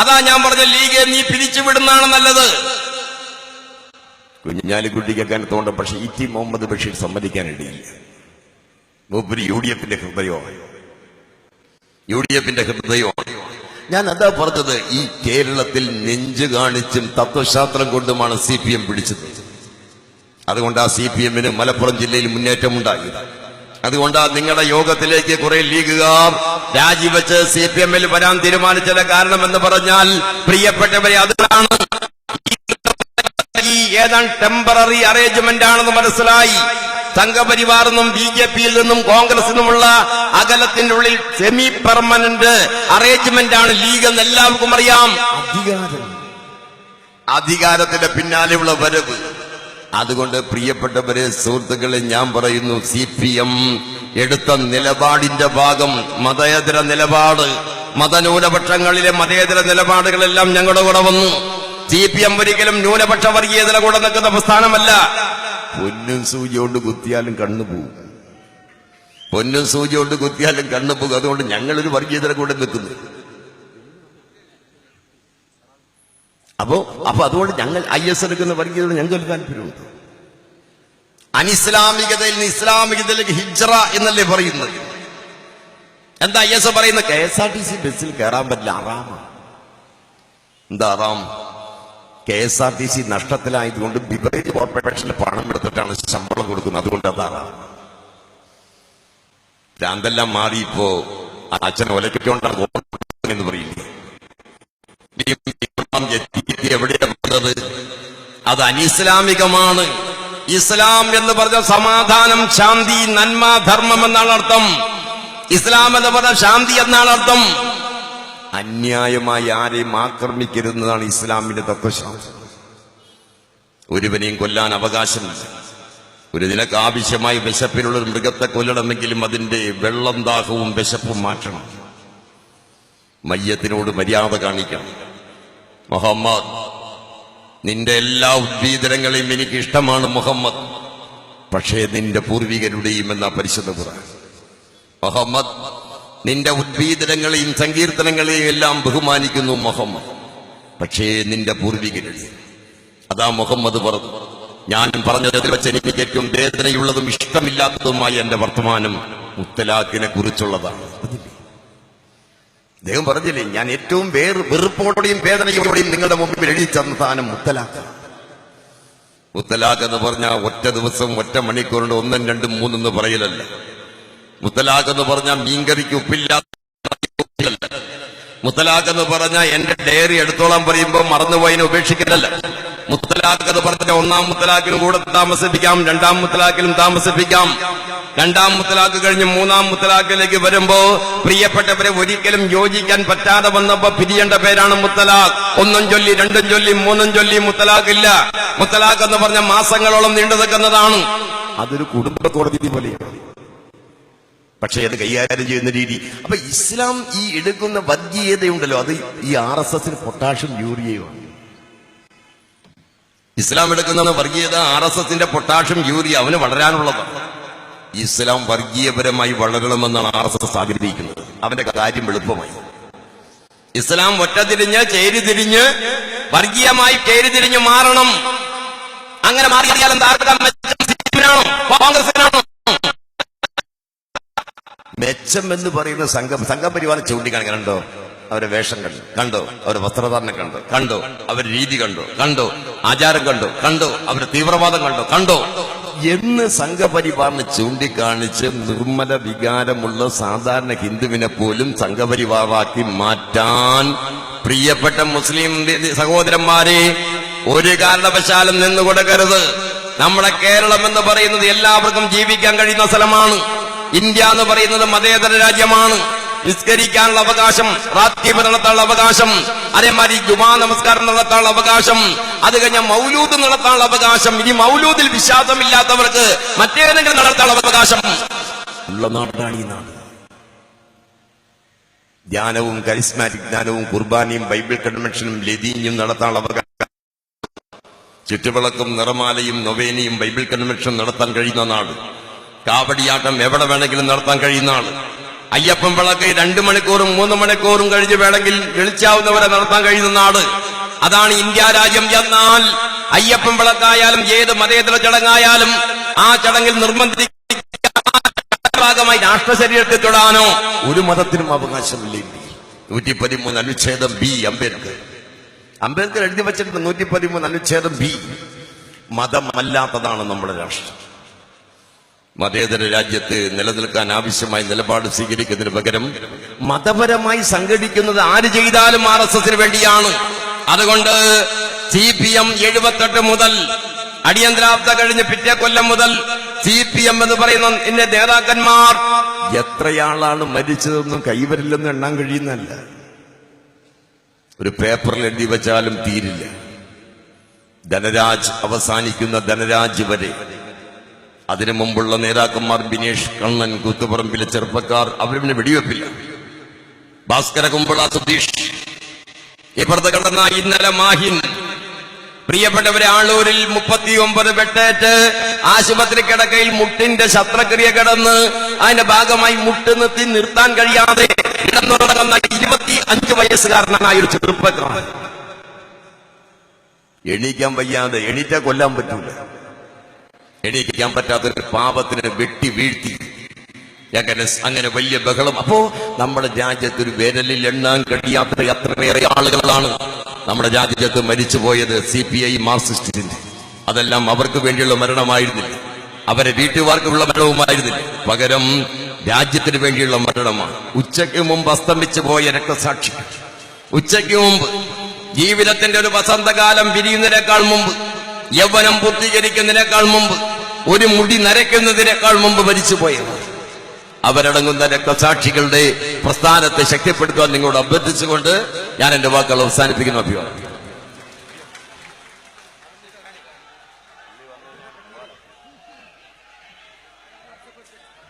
അതാ ഞാൻ പറഞ്ഞ ലീഗ് നീ പിരിച്ചുവിടുന്നതാണ് നല്ലത്. കുഞ്ഞാലിക്കുട്ടിക്ക് തോണ്ട, പക്ഷെ ഇ.ടി. മുഹമ്മദ് ബഷീർ സമ്മതിക്കാനിടയില്ല. മൂപ്പര് UDF-ന്റെ ഹൃദയമാണ്. ഞാൻ അതാ പറഞ്ഞത്, ഈ കേരളത്തിൽ നെഞ്ചു കാണിച്ചും തത്വശാസ്ത്രം കൊണ്ടുമാണ് CPM പിടിച്ചത്. അതുകൊണ്ടാ CPM-ന് മലപ്പുറം ജില്ലയിൽ മുന്നേറ്റമുണ്ടായി. അതുകൊണ്ടാ നിങ്ങളുടെ യോഗത്തിലേക്ക് കുറെ ലീഗുകാർ രാജിവെച്ച് CPM-ൽ വരാൻ തീരുമാനിച്ചത്. കാരണം എന്ന് പറഞ്ഞാൽ പ്രിയപ്പെട്ടവരെ, അതാണ് ഏതാണ്ട് ടെമ്പററി അറേഞ്ച്മെന്റ് ആണെന്ന് മനസ്സിലായി. സംഘപരിവാറിൽ നിന്നും BJP-യിൽ നിന്നും കോൺഗ്രസിൽ നിന്നുമുള്ള അകലത്തിന്റെ ഉള്ളിൽ സെമി പെർമനന്റ് അറേഞ്ച്മെന്റ് ആണ് ലീഗ് എന്ന് എല്ലാവർക്കും അറിയാം. അധികാരത്തിന്റെ പിന്നാലെയുള്ള വരവ്. അതുകൊണ്ട് പ്രിയപ്പെട്ടവരെ, സുഹൃത്തുക്കളെ, ഞാൻ പറയുന്നു, CPM എടുത്ത നിലപാടിന്റെ ഭാഗം മതേതര നിലപാട്, മതന്യൂനപക്ഷങ്ങളിലെ മതേതര നിലപാടുകളെല്ലാം ഞങ്ങളുടെ കൂടെ വന്നു. CPM ഒരിക്കലും ന്യൂനപക്ഷ വർഗീയതയുടെ കൂടെ നിൽക്കുന്ന പ്രസ്ഥാനമല്ല. പൊന്നും സൂചി കൊണ്ട് കുത്തിയാലും കണ്ണുപോകും. അതുകൊണ്ട് ഞങ്ങളൊരു വർഗീയതയുടെ കൂടെ നിൽക്കുന്നു. അപ്പോ അതുകൊണ്ട് ഞങ്ങൾ IS എടുക്കുന്ന വർഗീയത ഞങ്ങൾക്ക് താല്പര്യമുണ്ട്. അനിസ്ലാമികതയിൽ നിന്ന് ഇസ്ലാമികതയിലേക്ക് ഹിജ്റ എന്നല്ലേ പറയുന്നത്? എന്താ IS പറയുന്നത്? KSRTC ബസ്സിൽ കയറാൻ പറ്റില്ല, ആറാമാണ്. എന്താ ആറാം? KSRTC നഷ്ടത്തിലായതുകൊണ്ട് ബിവറേജ് കോർപ്പറേഷന് പണം എടുത്തിട്ടാണ് ശമ്പളം കൊടുക്കുന്നത്. അതുകൊണ്ട് അതാണ് ഭ്രാന്തെല്ലാം മാറിയിപ്പോ അച്ഛൻ ഒലക്കൊണ്ടാണ് എന്ന് പറയില്ലേ. എവിടെയാ പറഞ്ഞത്? അത് അനിസ്ലാമികമാണ്. ഇസ്ലാം എന്ന് പറഞ്ഞ സമാധാനം, ശാന്തി, നന്മ, ധർമ്മം എന്നാണ് അർത്ഥം. ഇസ്ലാം എന്ന് പറഞ്ഞ ശാന്തി എന്നാണ് അർത്ഥം. അന്യായമായി ആരെയും ആക്രമിക്കരുതെന്നതാണ് ഇസ്ലാമിന്റെ തത്വശാസ്ത്രം. ഒരുവനെയും കൊല്ലാൻ അവകാശമില്ല. ഒരു നിനക്ക് ആവശ്യമായി വിശപ്പിനുള്ള ഒരു മൃഗത്തെ കൊല്ലണമെങ്കിലും അതിന്റെ വെള്ളം, ദാഹവും വിശപ്പും മാറ്റണം. മയ്യത്തിനോട് മര്യാദ കാണിക്കണം. മുഹമ്മദ്, നിന്റെ എല്ലാ ഉദ്ഭീദനങ്ങളെയും എനിക്ക് ഇഷ്ടമാണ് മുഹമ്മദ്, പക്ഷേ നിന്റെ പൂർവികരുടെയും എന്ന പരിശുദ്ധ ഖുർആൻ. മുഹമ്മദ്, നിന്റെ ഉദ്ഭീദനങ്ങളെയും സങ്കീർത്തനങ്ങളെയും എല്ലാം ബഹുമാനിക്കുന്നു മുഹമ്മദ്, പക്ഷേ നിന്റെ പൂർവികരുടെ. അതാ മുഹമ്മദ് പറഞ്ഞു. ഞാൻ പറഞ്ഞതിൽ വെച്ച് എനിക്ക് ഏറ്റവും വേദനയുള്ളതും ഇഷ്ടമില്ലാത്തതുമായ എന്റെ വർത്തമാനം മുത്തലാഖിനെ കുറിച്ചുള്ളതാണ്. അദ്ദേഹം പറഞ്ഞില്ലേ, ഞാൻ ഏറ്റവും വെറുപ്പോടെയും വേദനയോടെയും നിങ്ങളുടെ മുമ്പിൽ എഴുതി തന്ന സ്ഥാനം മുത്തലാഖ്. മുത്തലാഖ് എന്ന് പറഞ്ഞാൽ ഒറ്റ ദിവസം, ഒറ്റ മണിക്കൂറിന്റെ 1, 2, 3 എന്ന് പറയലല്ല. മുത്തലാഖ് എന്ന് പറഞ്ഞാൽ മീൻകറിക്ക് ഉപ്പില്ലാത്ത. മുത്തലാഖ് എന്ന് പറഞ്ഞാൽ എന്റെ ഡയറി എടുത്തോളാൻ പറയുമ്പോൾ മറന്നുപോയതിനെ ഉപേക്ഷിക്കലല്ല. മുത്തലാഖ് എന്ന് പറഞ്ഞാൽ 1-ാം മുത്തലാഖിലും കൂടെ താമസിപ്പിക്കാം, 2-ാം മുത്തലാഖിലും താമസിപ്പിക്കാം. 2-ാം മുത്തലാഖ് കഴിഞ്ഞ് 3-ാം മുത്തലാഖിലേക്ക് വരുമ്പോ പ്രിയപ്പെട്ടവരെ ഒരിക്കലും യോജിക്കാൻ പറ്റാതെ വന്നപ്പോ പിരിയേണ്ട പേരാണ് മുത്തലാഖ്. 1 ചൊല്ലി, 2 ചൊല്ലി, 3 ചൊല്ലി മുത്തലാഖ് ഇല്ല. മുത്തലാഖ് എന്ന് പറഞ്ഞ മാസങ്ങളോളം നീണ്ടു നിൽക്കുന്നതാണ്. അതൊരു കുടുംബ കോടതി പോലെയാണ്. പക്ഷെ അത് കൈകാര്യം ചെയ്യുന്ന രീതി. അപ്പൊ ഇസ്ലാം ഈ എടുക്കുന്ന വർഗീയതയുണ്ടല്ലോ, അത് ഈ RSS പൊട്ടാഷ്യം യൂറിയയുമാണ്. ഇസ്ലാം എടുക്കുന്ന വർഗീയത RSSന്റെ പൊട്ടാഷ്യം യൂറിയ അവന് വളരാനുള്ളതാണ്. ഇസ്ലാം വർഗീയപരമായി വളരണമെന്നാണ് RSS ആഗ്രഹിക്കുന്നത്. അവന്റെ കാര്യം എളുപ്പമായി. ഇസ്ലാം ഒറ്റതിരിഞ്ഞ് ചേരിതിരിഞ്ഞ് വർഗീയമായി ചേരിതിരിഞ്ഞ് മാറണം. അങ്ങനെ മാറിയാൽ കോൺഗ്രസിനാണോ മെച്ചം എന്ന് പറയുന്ന സംഘപരിവാരം ചൂണ്ടിക്കാണിക്കണ്ടോ? അവരെ വേഷം കണ്ടോ, അവരുടെ വസ്ത്രധാരണം കണ്ടോ, അവരുടെ രീതി കണ്ടോ, ആചാരം കണ്ടോ, അവരുടെ തീവ്രവാദം കണ്ടോ എന്ന് സംഘപരിവാറിനെ ചൂണ്ടിക്കാണിച്ച് നിർമ്മല വികാരമുള്ള സാധാരണ ഹിന്ദുവിനെ പോലും സംഘപരിവാറാക്കി മാറ്റാൻ പ്രിയപ്പെട്ട മുസ്ലിം സഹോദരന്മാരെ ഒരു കാരണവശാലും നിന്നുകൊടുക്കരുത്. നമ്മുടെ കേരളം എന്ന് പറയുന്നത് എല്ലാവർക്കും ജീവിക്കാൻ കഴിയുന്ന സ്ഥലമാണ്. ഇന്ത്യ എന്ന് പറയുന്നത് മതേതര രാജ്യമാണ്. നിസ്കരിക്കാനുള്ള അവകാശം, റാത്തീബ് നടത്താനുള്ള അവകാശം, അതേമാതിരി ജുമാ നമസ്കാരം നടത്താനുള്ള അവകാശം, അത് കഴിഞ്ഞ മൗലൂദ് നടത്താനുള്ള അവകാശം, ഇനി മൗലൂദിൽ വിശ്വാസമില്ലാത്തവർക്ക് മറ്റേതെങ്കിലും നടത്താനുള്ള അവകാശം ഉള്ള നാടാണ് ഈ നാട്. ധ്യാനവും കരിസ്മാറ്റിക് ധ്യാനവും കുർബാനയും ബൈബിൾ കൺവെൻഷനും ലതീഞ്ഞും നടത്താനുള്ള അവകാശം, ചുറ്റുവിളക്കും നിറമാലയും നൊവേനയും ബൈബിൾ കൺവെൻഷനും നടത്താൻ കഴിയുന്ന നാട്. കാവടിയാട്ടം എവിടെ വേണമെങ്കിലും നടത്താൻ കഴിയുന്ന ആള്. അയ്യപ്പൻ വിളക്ക് 2 മണിക്കൂറും 3 മണിക്കൂറും കഴിഞ്ഞ് വേണമെങ്കിൽ വിളിച്ചാവുന്നവരെ നടത്താൻ കഴിയുന്ന നാട്. അതാണ് ഇന്ത്യ രാജ്യം. എന്നാൽ അയ്യപ്പൻ വിളക്കായാലും ഏത് മതേതര ചടങ്ങായാലും ആ ചടങ്ങിൽ ഭാഗമായി രാഷ്ട്ര ശരീരത്തിൽ തൊടാനോ ഒരു മതത്തിനും അവകാശമില്ല. 113 അനുച്ഛേദം ബി അംബേദ്കർ എഴുതി വച്ചിട്ടുണ്ട്. 113 അനുച്ഛേദം ബി. മതമല്ലാത്തതാണ് നമ്മുടെ രാഷ്ട്രം. മതേതര രാജ്യത്ത് നിലനിൽക്കാൻ ആവശ്യമായ നിലപാട് സ്വീകരിക്കുന്നതിന് പകരം മതപരമായി സംഘടിക്കുന്നത് ആര് ചെയ്താലും RSSന് വേണ്ടിയാണ്. അതുകൊണ്ട് CPM 78 മുതൽ അടിയന്തരാവസ്ഥ കഴിഞ്ഞ് പിറ്റേ കൊല്ലം മുതൽ CPM എന്ന് പറയുന്ന എന്റെ നേതാക്കന്മാർ എത്രയാളാണ് മരിച്ചതെന്നും കൈവരില്ലെന്നും എണ്ണാൻ കഴിയുന്നതല്ല. ഒരു പേപ്പറിൽ എഴുതി വെച്ചാലും തീരില്ല. ധനരാജ് അവസാനിക്കുന്ന ധനരാജ് വരെ, അതിനു മുമ്പുള്ള നേതാക്കന്മാർ ബിനേഷ് കണ്ണൻ, കൂത്തുപറമ്പിലെ ചെറുപ്പക്കാർ, അവരിന് വെടിവെപ്പില്ല. ഭാസ്കര കുമ്പള, സുധീഷ്, ഇപ്പുറത്ത് കടന്ന ഇന്നലെ മാഹിൻ. പ്രിയപ്പെട്ടവരെ, ആളൂരിൽ 39 വെട്ടേറ്റ് ആശുപത്രി കിടക്കയിൽ മുട്ടിന്റെ ശസ്ത്രക്രിയ കിടന്ന് അതിന്റെ ഭാഗമായി മുട്ട് നിർത്താൻ കഴിയാതെ കിടന്നുറങ്ങുന്ന 25 വയസ്സുകാരനായ ഒരു ചെറുപ്പക്കാരൻ. എണീക്കാൻ വയ്യാതെ, എണീറ്റാ കൊല്ലാൻ പറ്റൂല. എണീക്കാൻ പറ്റാത്തൊരു പാപത്തിന് വെട്ടി വീഴ്ത്തി അങ്ങനെ വലിയ ബഹളം. അപ്പോ നമ്മുടെ രാജ്യത്ത് ഒരു വിരലിൽ എണ്ണാൻ കഴിയാത്ത അത്രയേറെ ആളുകളാണ് നമ്മുടെ രാജ്യത്ത് മരിച്ചുപോയത്. CPI മാർക്സിസ്റ്റിന്റെ. അതെല്ലാം അവർക്ക് വേണ്ടിയുള്ള മരണമായിരുന്നില്ല, അവരെ വീട്ടുകാർക്കുള്ള മരണവുമായിരുന്നില്ല. പകരം രാജ്യത്തിന് വേണ്ടിയുള്ള മരണമാണ്. ഉച്ചയ്ക്ക് മുമ്പ് അസ്തമിച്ചു പോയ രക്തസാക്ഷി, ഉച്ചയ്ക്ക് മുമ്പ് ജീവിതത്തിന്റെ ഒരു വസന്തകാലം വിരിയുന്നതിനേക്കാൾ മുമ്പ്, യൗവനം പൂർത്തീകരിക്കുന്നതിനേക്കാൾ മുമ്പ്, ഒരു മുടി നരയ്ക്കുന്നതിനേക്കാൾ മുമ്പ് മരിച്ചുപോയത് അവരടങ്ങുന്ന രക്തസാക്ഷികളുടെ പ്രസ്ഥാനത്തെ ശക്തിപ്പെടുത്തുവാൻ നിങ്ങളോട് അഭ്യർത്ഥിച്ചുകൊണ്ട് ഞാൻ എന്റെ വാക്കുകൾ അവസാനിപ്പിക്കുന്നു. അഭിവാദ്യം.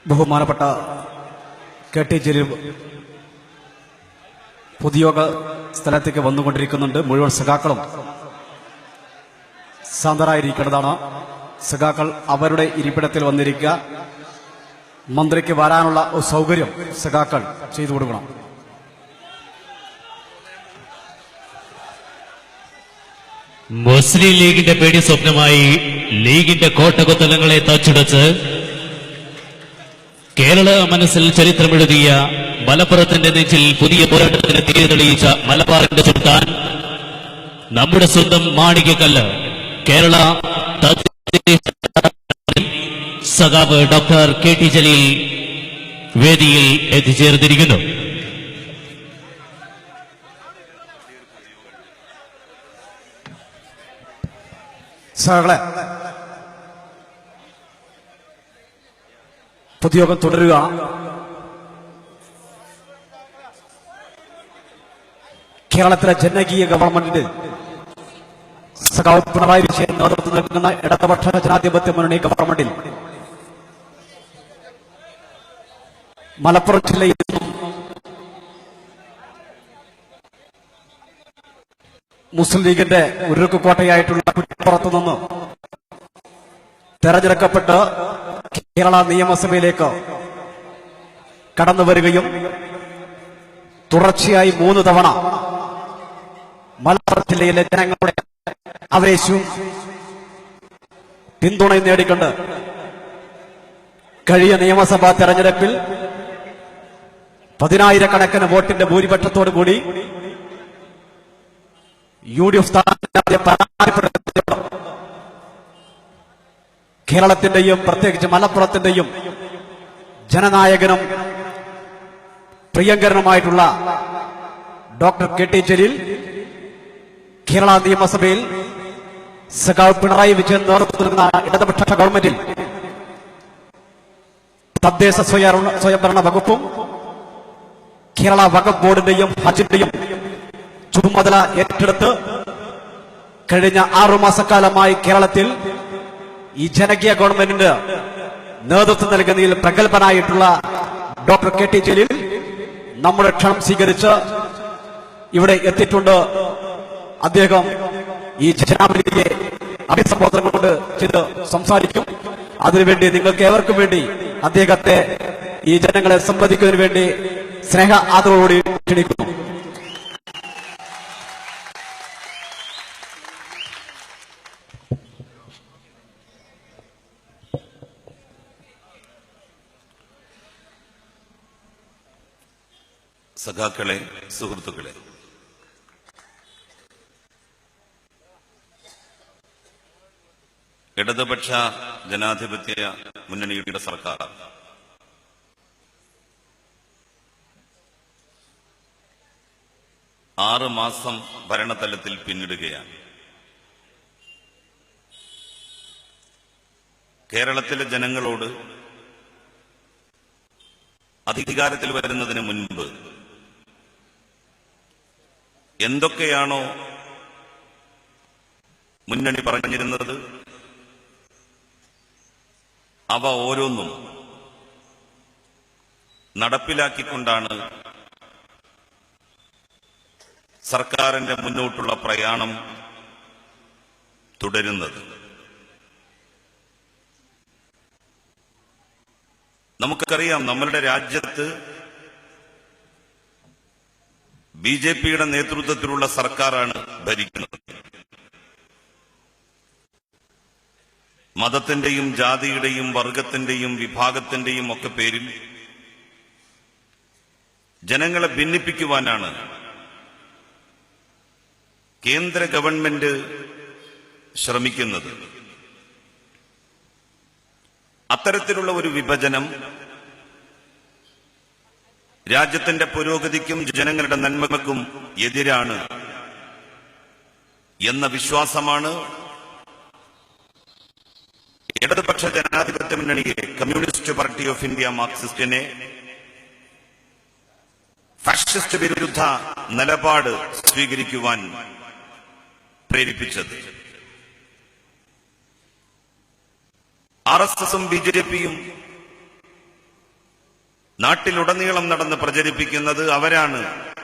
ബഹുമാനപ്പെട്ട KT ജലീൽ പൊതുയോഗ സ്ഥലത്തേക്ക് വന്നുകൊണ്ടിരിക്കുന്നുണ്ട്. മുഴുവൻ സഖാക്കളും ശാന്തരായിരിക്കേണ്ടതാണ്. സഖാക്കൾ അവരുടെ ഇരിപ്പിടത്തിൽ വന്നിരിക്കുക. മന്ത്രിക്ക് വരാനുള്ള സൗകര്യം സഖാക്കൾ ചെയ്തു കൊടുക്കണം. മുസ്ലിം ലീഗിന്റെ പേടി സ്വപ്നമായി ലീഗിന്റെ കോട്ടകൊത്തലങ്ങളെ തച്ചുടച്ച് കേരള മനസ്സിൽ ചരിത്രമെഴുതിയ മലപ്പുറത്തിന്റെ നെഞ്ചിൽ പുതിയ പോരാട്ടത്തിന് തീരെ തെളിയിച്ച മലബാറിന്റെ സുൽത്താൻ, നമ്മുടെ സ്വന്തം മാണിക്യക്കല്ല്, കേരള സഖാവ് ഡോക്ടർ KT ജലീൽ വേദിയിൽ എത്തിച്ചേർന്നിരിക്കുന്നു. സഖാക്കളെ, പൊതുയോഗം തുടരുക. കേരളത്തിലെ ജനകീയ ഗവൺമെന്റിന്റെ സഖാവ് പിണറായി വിജയൻ നേതൃത്വം നൽകുന്ന ഇടതുപക്ഷ ജനാധിപത്യ മുന്നണി ഗവൺമെന്റിൽ മലപ്പുറം ജില്ലയിൽ നിന്നും മുസ്ലിം ലീഗിന്റെ ഉരുക്കുകോട്ടയായിട്ടുള്ള കുറ്റിപ്പുറത്തു നിന്ന് തെരഞ്ഞെടുക്കപ്പെട്ട് കേരള നിയമസഭയിലേക്ക് കടന്നു വരികയും തുടർച്ചയായി 3 തവണ മലപ്പുറം ജില്ലയിലെ ജനങ്ങളുടെ ആവേശവും പിന്തുണയും നേടിക്കൊണ്ട് കഴിഞ്ഞ നിയമസഭാ തെരഞ്ഞെടുപ്പിൽ 10,000-കണക്കിന് വോട്ടിന്റെ ഭൂരിപക്ഷത്തോടുകൂടി UDF സ്ഥാനാർത്ഥിയെ പരാജയപ്പെടുത്തിയത് കേരളത്തിന്റെയും പ്രത്യേകിച്ച് മലപ്പുറത്തിന്റെയും ജനനായകനും പ്രിയങ്കരനുമായിട്ടുള്ള ഡോക്ടർ KT ജലീൽ കേരള നിയമസഭയിൽ സഖാവ് പിണറായി വിജയൻ നേതൃത്വം നൽകുന്ന ഇടതുപക്ഷ ഗവൺമെന്റിൽ തദ്ദേശ സ്വയംഭരണ വകുപ്പും കേരള വഖഫ് ബോർഡിന്റെയും ഹജ്ജിന്റെയും ചുമതല ഏറ്റെടുത്ത് കഴിഞ്ഞ 6 മാസക്കാലമായി കേരളത്തിൽ ഈ ജനകീയ ഗവൺമെന്റിന് നേതൃത്വം നൽകുന്നതിൽ പ്രഗത്ഭനായിട്ടുള്ള ഡോക്ടർ KT ജലീൽ നമ്മുടെ ക്ഷണം സ്വീകരിച്ച് ഇവിടെ എത്തിയിട്ടുണ്ട്. അദ്ദേഹം ഈ ജനാവലിയെ അഭിസംബോധന കൊണ്ട് ചെയ്ത് സംസാരിക്കും. അതിനുവേണ്ടി നിങ്ങൾക്ക് ഏവർക്കും വേണ്ടി അദ്ദേഹത്തെ ഈ ജനങ്ങളെ സംവദിക്കുന്നതിന് വേണ്ടി സ്നേഹ ആദരവോടെ ക്ഷണിക്കുന്നു. സഖാക്കളെ, സുഹൃത്തുക്കളെ, ഇടതുപക്ഷ ജനാധിപത്യ മുന്നണിയുടെ സർക്കാർ 6 മാസം ഭരണതലത്തിൽ പിന്നിടുകയാണ്. കേരളത്തിലെ ജനങ്ങളോട് അധികാരത്തിൽ വരുന്നതിന് മുൻപ് എന്തൊക്കെയാണോ മുന്നണി പറഞ്ഞിരുന്നത് അവ ഓരോന്നും നടപ്പിലാക്കിക്കൊണ്ടാണ് സർക്കാരിന്റെ മുന്നോട്ടുള്ള പ്രയാണം തുടരുന്നത്. നമുക്കറിയാം, നമ്മളുടെ രാജ്യത്ത് BJPയുടെ നേതൃത്വത്തിലുള്ള സർക്കാരാണ് ഭരിക്കുന്നത്. മതത്തിന്റെയും ജാതിയുടെയും വർഗത്തിന്റെയും വിഭാഗത്തിന്റെയും ഒക്കെ പേരിൽ ജനങ്ങളെ ഭിന്നിപ്പിക്കുവാനാണ് കേന്ദ്ര ഗവൺമെന്റ് ശ്രമിക്കുന്നത്. അത്തരത്തിലുള്ള ഒരു വിഭജനം രാജ്യത്തിന്റെ പുരോഗതിക്കും ജനങ്ങളുടെ നന്മകൾക്കും എതിരാണ് എന്ന വിശ്വാസമാണ് ഇടതുപക്ഷ ജനാധിപത്യ മുന്നണിയെ, കമ്മ്യൂണിസ്റ്റ് പാർട്ടി ഓഫ് ഇന്ത്യ മാർക്സിസ്റ്റിനെ ഫാഷിസ്റ്റ് വിരുദ്ധ നിലപാട് സ്വീകരിക്കുവാൻ പ്രേരിപ്പിച്ചത്. RSSും BJPയും നാട്ടിലുടനീളം നടന്ന് പ്രചരിപ്പിക്കുന്നത് അവരാണ്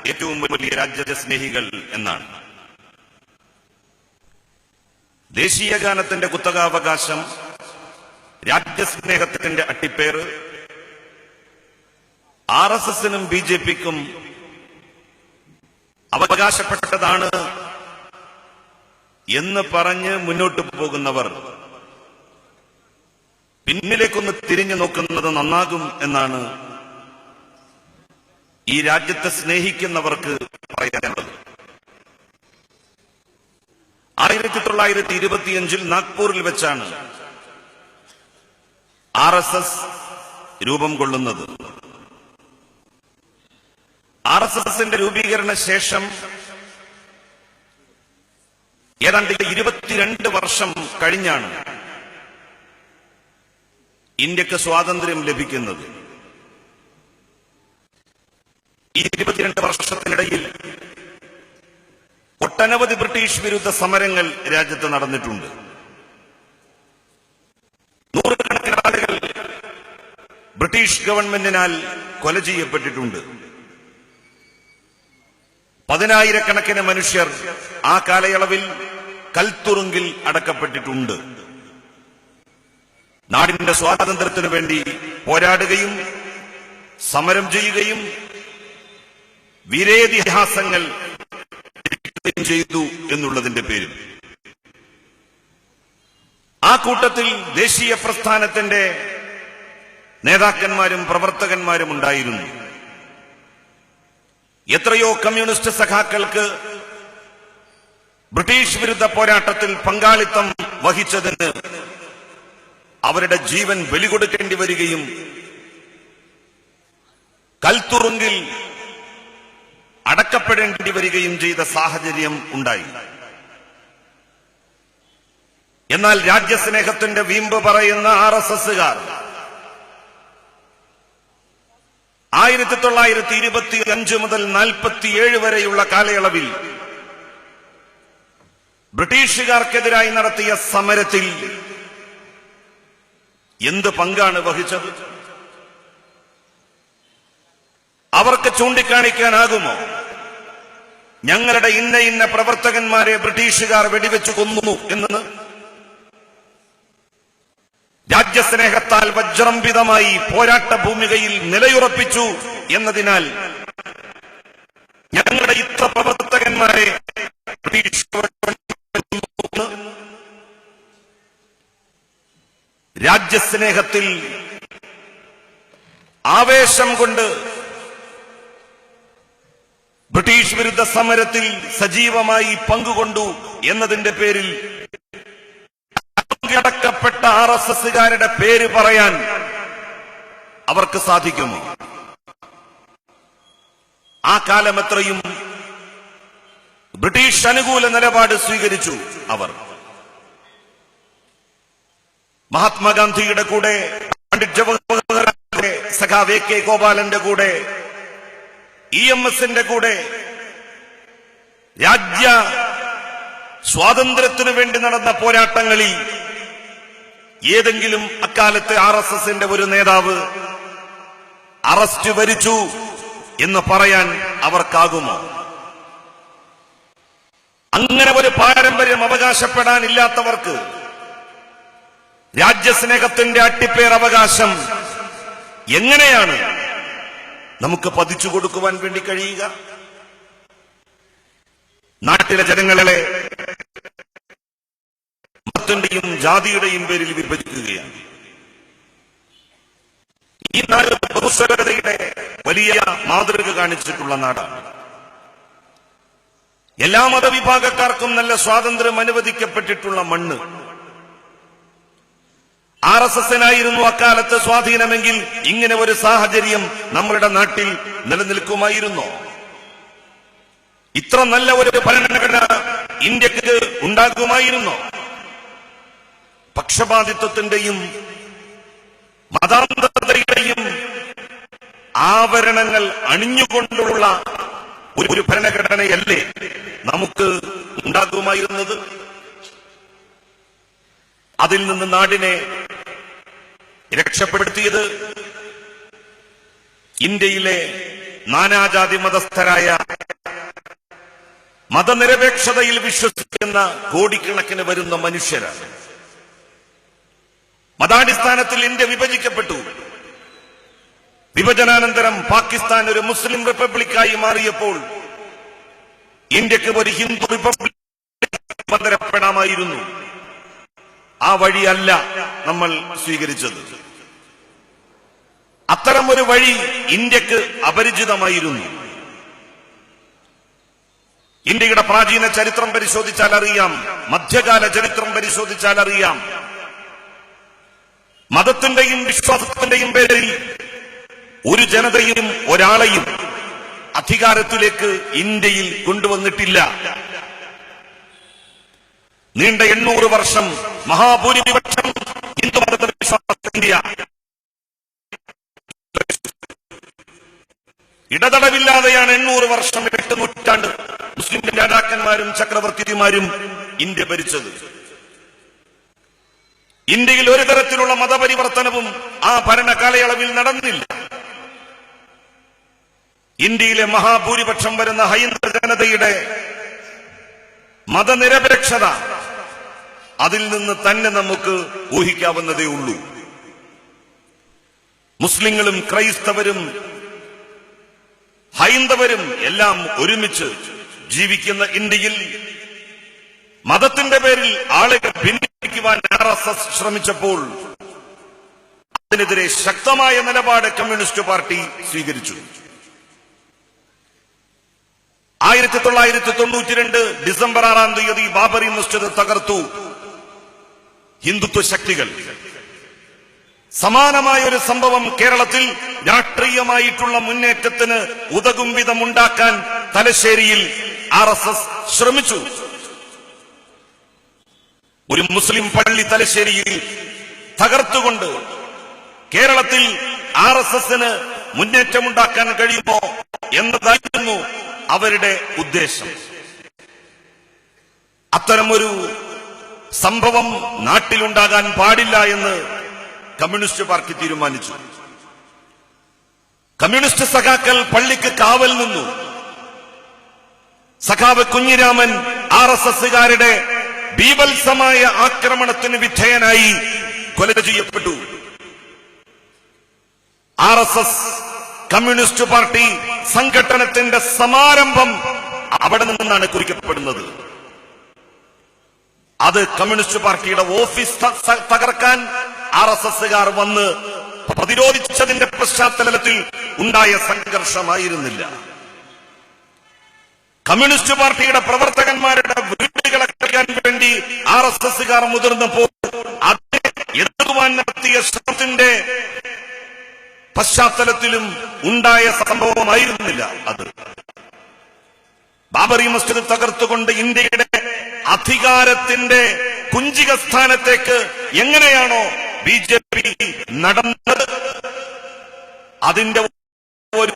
ഏറ്റവും വലിയ രാജ്യസ്നേഹികൾ എന്നാണ്. ദേശീയഗാനത്തിന്റെ കുത്തകാവകാശം, രാജ്യസ്നേഹത്തിന്റെ അട്ടിപ്പേറ് RSSനും BJPക്കും അവകാശപ്പെട്ടതാണ് എന്ന് പറഞ്ഞ് മുന്നോട്ടു പോകുന്നവർ പിന്നിലേക്കൊന്ന് തിരിഞ്ഞു നോക്കുന്നത് നന്നാകും എന്നാണ് ഈ രാജ്യത്തെ സ്നേഹിക്കുന്നവർക്ക് പറയാനുള്ളത്. 1925 നാഗ്പൂരിൽ വെച്ചാണ് RSS രൂപം കൊള്ളുന്നത്. RSSന്റെ രൂപീകരണ ശേഷം ഏതാണ്ട് 22 വർഷം കഴിഞ്ഞാണ് ഇന്ത്യക്ക് സ്വാതന്ത്ര്യം ലഭിക്കുന്നത്. ഈ 22 വർഷത്തിനിടയിൽ ഒട്ടനവധി ബ്രിട്ടീഷ് വിരുദ്ധ സമരങ്ങൾ രാജ്യത്ത് നടന്നിട്ടുണ്ട്. നൂറുകണക്കിന് ആളുകൾ ബ്രിട്ടീഷ് ഗവൺമെന്റിനാൽ കൊല ചെയ്യപ്പെട്ടിട്ടുണ്ട്. 10,000-കണക്കിന് മനുഷ്യർ ആ കാലയളവിൽ കൽത്തുറുങ്കിൽ അടക്കപ്പെട്ടിട്ടുണ്ട്. നാടിന്റെ സ്വാതന്ത്ര്യത്തിനു വേണ്ടി പോരാടുകയും സമരം ചെയ്യുകയും വീരേതിഹാസങ്ങൾ ചെയ്തു എന്നുള്ളതിന്റെ പേരിൽ. ആ കൂട്ടത്തിൽ ദേശീയ പ്രസ്ഥാനത്തിന്റെ നേതാക്കന്മാരും പ്രവർത്തകന്മാരും ഉണ്ടായിരുന്നു. എത്രയോ കമ്മ്യൂണിസ്റ്റ് സഖാക്കൾക്ക് ബ്രിട്ടീഷ് വിരുദ്ധ പോരാട്ടത്തിൽ പങ്കാളിത്തം വഹിച്ചതിന് അവരുടെ ജീവൻ ബലികൊടുക്കേണ്ടി വരികയും കൽത്തുറുങ്കിൽ അടക്കപ്പെടേണ്ടി വരികയും ചെയ്ത സാഹചര്യം ഉണ്ടായി. എന്നാൽ രാജ്യസ്നേഹത്തിന്റെ വീമ്പ് പറയുന്ന RSSകാർ 1925 മുതൽ 47 വരെയുള്ള കാലയളവിൽ ബ്രിട്ടീഷുകാർക്കെതിരായി നടത്തിയ സമരത്തിൽ എന്ത് പങ്കാണ് വഹിച്ചത്? അവർക്ക് ചൂണ്ടിക്കാണിക്കാനാകുമോ ഞങ്ങളുടെ ഇന്ന പ്രവർത്തകന്മാരെ ബ്രിട്ടീഷുകാർ വെടിവെച്ചു കൊന്നു എന്ന്? രാജ്യസ്നേഹത്താൽ വജ്രംബിതമായി പോരാട്ട ഭൂമികയിൽ നിലയുറപ്പിച്ചു എന്നതിനാൽ ഞങ്ങളുടെ ഇത്ര പ്രവർത്തകന്മാരെ രാജ്യസ്നേഹത്തിൽ ആവേശം കൊണ്ട് ബ്രിട്ടീഷ് വിരുദ്ധ സമരത്തിൽ സജീവമായി പങ്കുകൊണ്ടു എന്നതിന്റെ പേരിൽ അടക്കപ്പെട്ട RSSകാരുടെ പേര് പറയാൻ അവർക്ക് സാധിക്കുമോ? ആ കാലം എത്രയും ബ്രിട്ടീഷ് അനുകൂല നിലപാട് സ്വീകരിച്ചു അവർ. മഹാത്മാഗാന്ധിയുടെ കൂടെ, പണ്ഡിറ്റ് ജവഹർലാലിന്റെ, സഖാവ് AK ഗോപാലന്റെ കൂടെ, EMSന്റെ കൂടെ രാജ്യ സ്വാതന്ത്ര്യത്തിനു വേണ്ടി നടന്ന പോരാട്ടങ്ങളിൽ ഏതെങ്കിലും അക്കാലത്ത് RSSന്റെ ഒരു നേതാവ് അറസ്റ്റ് വരിച്ചു എന്ന് പറയാൻ അവർക്കാകുമോ? അങ്ങനെ ഒരു പാരമ്പര്യം അവകാശപ്പെടാനില്ലാത്തവർക്ക് രാജ്യസ്നേഹത്തിന്റെ അട്ടിപ്പേർ അവകാശം എങ്ങനെയാണ് നമുക്ക് പതിച്ചു കൊടുക്കുവാൻ വേണ്ടി കഴിയുക? നാട്ടിലെ ജനങ്ങളെ മതത്തിന്റെയും ജാതിയുടെയും പേരിൽ വിഭജിക്കുകയാണ്. ഈ നാട് ബഹുസ്വരതയുടെ വലിയ മാതൃക കാണിച്ചിട്ടുള്ള നാടാണ്. എല്ലാ മതവിഭാഗക്കാർക്കും നല്ല സ്വാതന്ത്ര്യം അനുവദിക്കപ്പെട്ടിട്ടുള്ള മണ്ണ്. RSSനായിരുന്നു അക്കാലത്ത് സ്വാധീനമെങ്കിൽ ഇങ്ങനെ ഒരു സാഹചര്യം നമ്മുടെ നാട്ടിൽ നിലനിൽക്കുമായിരുന്നോ? ഇത്ര നല്ല ഒരു ഭരണഘടന ഇന്ത്യക്ക് ഉണ്ടാകുമായിരുന്നോ? പക്ഷപാതിത്വത്തിന്റെയും മതാന്തരതയുടെയും ആവരണങ്ങൾ അണിഞ്ഞുകൊണ്ടുള്ള ഒരു ഭരണഘടനയല്ലേ നമുക്ക് ഉണ്ടാകുമായിരുന്നത്? അതിൽ നിന്ന് നാടിനെ രക്ഷപ്പെടുത്തിയത് ഇന്ത്യയിലെ നാനാജാതി മതസ്ഥരായ, മതനിരപേക്ഷതയിൽ വിശ്വസിക്കുന്ന കോടിക്കണക്കിന് വരുന്ന മനുഷ്യരാണ്. മതാടിസ്ഥാനത്തിൽ ഇന്ത്യ വിഭജിക്കപ്പെട്ടു. വിഭജനാനന്തരം പാകിസ്ഥാൻ ഒരു മുസ്ലിം റിപ്പബ്ലിക്കായി മാറിയപ്പോൾ ഇന്ത്യക്ക് ഒരു ഹിന്ദു റിപ്പബ്ലിക് രൂപാന്തരപ്പെടാമായിരുന്നു. ആ വഴിയല്ല നമ്മൾ സ്വീകരിച്ചത്. അത്തരം ഒരു വഴി ഇന്ത്യക്ക് അപരിചിതമായിരുന്നു. ഇന്ത്യയുടെ പ്രാചീന ചരിത്രം പരിശോധിച്ചാൽ അറിയാം, മധ്യകാല ചരിത്രം പരിശോധിച്ചാൽ അറിയാം, മതത്തിന്റെയും വിശ്വാസത്തിന്റെയും പേരിൽ ഒരു ജനതയും ഒരാളെയും അധികാരത്തിലേക്ക് ഇന്ത്യയിൽ കൊണ്ടുവന്നിട്ടില്ല. നീണ്ട 800 വർഷം മഹാഭൂരിപക്ഷം ഹിന്ദുമതത്തിന്റെ വിശ്വാസ ഇന്ത്യ ഇടതടവില്ലാതെയാണ് 800 വർഷം 8 നൂറ്റാണ്ട് മുസ്ലിം രാജാക്കന്മാരും ചക്രവർത്തിമാരും ഇന്ത്യ ഭരിച്ചത്. ഇന്ത്യയിൽ ഒരു തരത്തിലുള്ള മതപരിവർത്തനവും ആ ഭരണകാലയളവിൽ നടന്നില്ല. ഇന്ത്യയിലെ മഹാഭൂരിപക്ഷം വരുന്ന ഹൈന്ദവ ജനതയുടെ മതനിരപേക്ഷത അതിൽ നിന്ന് തന്നെ നമുക്ക് ഊഹിക്കാവുന്നതേ ഉള്ളൂ. മുസ്ലിങ്ങളും ക്രൈസ്തവരും ഹൈന്ദവരും എല്ലാം ഒരുമിച്ച് ജീവിക്കുന്ന ഇന്ത്യയിൽ മതത്തിന്റെ പേരിൽ ആളുകൾ ഭിന്നിപ്പിക്കുവാൻ RSS ശ്രമിച്ചപ്പോൾ അതിനെതിരെ ശക്തമായ നിലപാട് കമ്മ്യൂണിസ്റ്റ് പാർട്ടി സ്വീകരിച്ചു. 1992 ഡിസംബർ 6 തീയതി ബാബറി മസ്ജിദ് തകർത്തു ഹിന്ദുത്വ ശക്തികൾ. സമാനമായ ഒരു സംഭവം കേരളത്തിൽ രാഷ്ട്രീയമായിട്ടുള്ള മുന്നേറ്റത്തിന് ഉതകും വിധമുണ്ടാക്കാൻ തലശ്ശേരിയിൽ RSS ശ്രമിച്ചു. ഒരു മുസ്ലിം പള്ളി തലശ്ശേരിയിൽ തകർത്തുകൊണ്ട് കേരളത്തിൽ RSSന് മുന്നേറ്റമുണ്ടാക്കാൻ കഴിയുമോ എന്നതായിരുന്നു അവരുടെ ഉദ്ദേശം. അത്തരമൊരു സംഭവം നാട്ടിലുണ്ടാകാൻ പാടില്ല എന്ന് കമ്മ്യൂണിസ്റ്റ് പാർട്ടി തീരുമാനിച്ചു. കമ്മ്യൂണിസ്റ്റ് സഖാക്കൾ പള്ളിക്ക് കാവൽ നിന്നു. സഖാവ് കുഞ്ഞിരാമൻ RSSകാരുടെ ബീഭത്സമായ ആക്രമണത്തിന് വിധേയനായി കൊല ചെയ്യപ്പെട്ടു. RSS കമ്മ്യൂണിസ്റ്റ് പാർട്ടി സംഘടനത്തിന്റെ സമാരംഭം അവിടെ നിന്നാണ് കുറിക്കപ്പെടുന്നത്. അത് കമ്മ്യൂണിസ്റ്റ് പാർട്ടിയുടെ ഓഫീസ് തകർക്കാൻ RSSകാർ വന്ന് പ്രതിരോധിച്ചതിന്റെ പശ്ചാത്തലത്തിൽ ഉണ്ടായ സംഘർഷമായിരുന്നില്ല. കമ്മ്യൂണിസ്റ്റ് പാർട്ടിയുടെ പ്രവർത്തകന്മാരുടെ വീടുകളെ കളിക്കാൻ വേണ്ടി RSSകാർ മുതിർന്നപ്പോൾ അതിനെ എതിർക്കുവാൻ നടത്തിയ ശ്രമത്തിന്റെ പശ്ചാത്തലത്തിലും ഉണ്ടായ സംഭവമായിരുന്നില്ല അത്. ബാബറി മസ്ജിദ് തകർത്തുകൊണ്ട് ഇന്ത്യയുടെ അധികാരത്തിന്റെ കുഞ്ചിക സ്ഥാനത്തേക്ക് എങ്ങനെയാണോ BJP നടന്നത്, അതിന്റെ ഒരു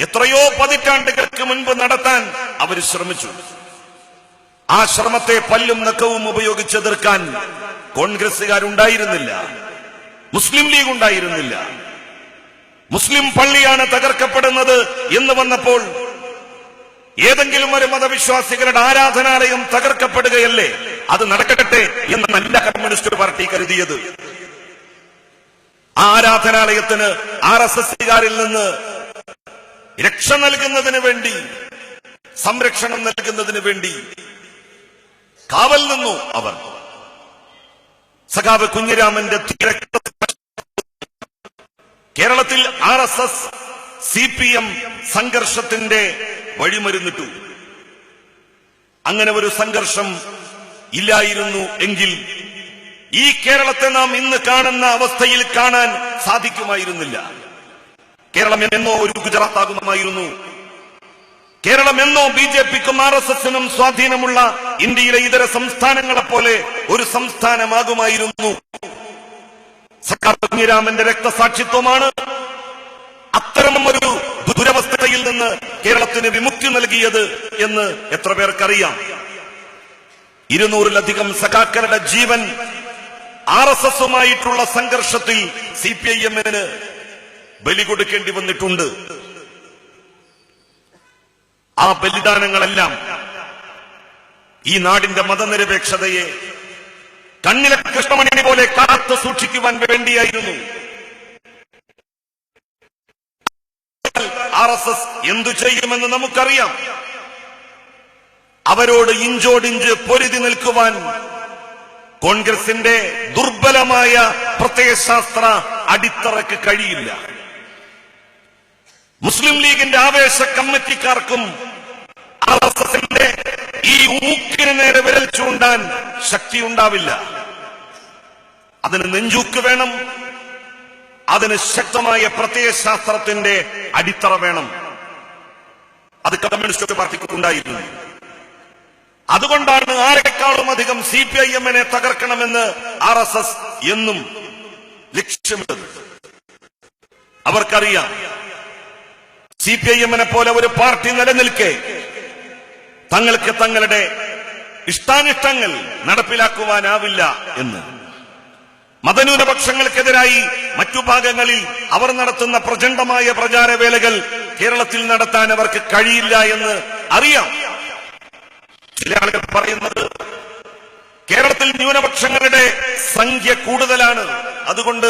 എത്രയോ പതിറ്റാണ്ടുകൾക്ക് മുൻപ് നടത്താൻ അവർ ശ്രമിച്ചു. ആ ശ്രമത്തെ പല്ലും നഖവും ഉപയോഗിച്ച് എതിർക്കാൻ കോൺഗ്രസുകാരുണ്ടായിരുന്നില്ല, മുസ്ലിം ലീഗ് ഉണ്ടായിരുന്നില്ല. മുസ്ലിം പള്ളിയാണ് തകർക്കപ്പെടുന്നത് എന്ന് വന്നപ്പോൾ ഏതെങ്കിലും ഒരു മതവിശ്വാസികളുടെ ആരാധനാലയം തകർക്കപ്പെടുകയല്ലേ, അത് നടക്കട്ടെ എന്നല്ല കമ്മ്യൂണിസ്റ്റ് പാർട്ടി കരുതിയത്. ആ ആരാധനാലയത്തിന് RSSകാരിൽ നിന്ന് രക്ഷ നൽകുന്നതിന് വേണ്ടി, സംരക്ഷണം നൽകുന്നതിന് വേണ്ടി കാവൽ നിന്നു അവർ. സഖാവ് കുഞ്ഞിരാമന്റെ കേരളത്തിൽ RSS CPM സംഘർഷത്തിന്റെ വഴിമരുന്നിട്ടു. അങ്ങനെ ഒരു സംഘർഷം ഇല്ലായിരുന്നു എങ്കിൽ ഈ കേരളത്തെ നാം ഇന്ന് കാണുന്ന അവസ്ഥയിൽ കാണാൻ സാധിക്കുമായിരുന്നില്ല. കേരളം എന്നോ ഒരു ഗുജറാത്ത് ആകുമായിരുന്നു. കേരളം എന്നോ BJPക്കും RSSനും സ്വാധീനമുള്ള ഇന്ത്യയിലെ ഇതര സംസ്ഥാനങ്ങളെ പോലെ ഒരു സംസ്ഥാനമാകുമായിരുന്നു. സഖാവ് കുഞ്ഞിരാമന്റെ രക്തസാക്ഷിത്വമാണ് അത്തരം ഒരു ദുരവസ്ഥയിൽ നിന്ന് കേരളത്തിന് വിമുക്തി നൽകിയത് എന്ന് എത്ര പേർക്കറിയാം. 200-ലധികം സഖാക്കളുടെ ജീവൻ RSSുമായിട്ടുള്ള സംഘർഷത്തിൽ CPIMന് ബലി കൊടുക്കേണ്ടി വന്നിട്ടുണ്ട്. ആ ബലിദാനങ്ങളെല്ലാം ഈ നാടിന്റെ മതനിരപേക്ഷതയെ കണ്ണിലെ കൃഷ്ണമണി പോലെ കാത്തു സൂക്ഷിക്കുവാൻ വേണ്ടിയായിരുന്നു. RSS എന്തു ചെയ്യുമെന്ന് നമുക്കറിയാം. അവരോട് ഇഞ്ചോടിഞ്ച് പൊരുതി നിൽക്കുവാൻ കോൺഗ്രസിന്റെ ദുർബലമായ പ്രത്യയശാസ്ത്ര അടിത്തറയ്ക്ക് കഴിയില്ല. മുസ്ലിം ലീഗിന്റെ ആവേശ കമ്മിറ്റിക്കാർക്കും RSSന്റെ ഈ ഊക്കിന് നേരെ വിരൽ ചൂണ്ടാൻ ശക്തിയുണ്ടാവില്ല. അതിന് നെഞ്ചൂക്ക് വേണം, അതിന് ശക്തമായ പ്രത്യയശാസ്ത്രത്തിന്റെ അടിത്തറ വേണം. അത് കമ്മ്യൂണിസ്റ്റ് പാർട്ടിക്ക് ഉണ്ടായിരുന്നു. അതുകൊണ്ടാണ് ആരെക്കാളും അധികം CPIMനെ തകർക്കണമെന്ന് RSS എന്നും ലക്ഷ്യമിട്ടത്. അവർക്കറിയാം CPIMനെ പോലെ ഒരു പാർട്ടി നിലനിൽക്കെ തങ്ങൾക്ക് തങ്ങളുടെ ഇഷ്ടാനിഷ്ടങ്ങൾ നടപ്പിലാക്കുവാനാവില്ല എന്ന്. മതന്യൂനപക്ഷങ്ങൾക്കെതിരായി മറ്റു ഭാഗങ്ങളിൽ അവർ നടത്തുന്ന പ്രചണ്ഡമായ പ്രചാരവേലകൾ കേരളത്തിൽ നടത്താൻ അവർക്ക് കഴിയില്ല എന്ന് അറിയാം. ചില ആളുകൾ പറയുന്നത് കേരളത്തിൽ ന്യൂനപക്ഷങ്ങളുടെ സംഖ്യ കൂടുതലാണ്, അതുകൊണ്ട്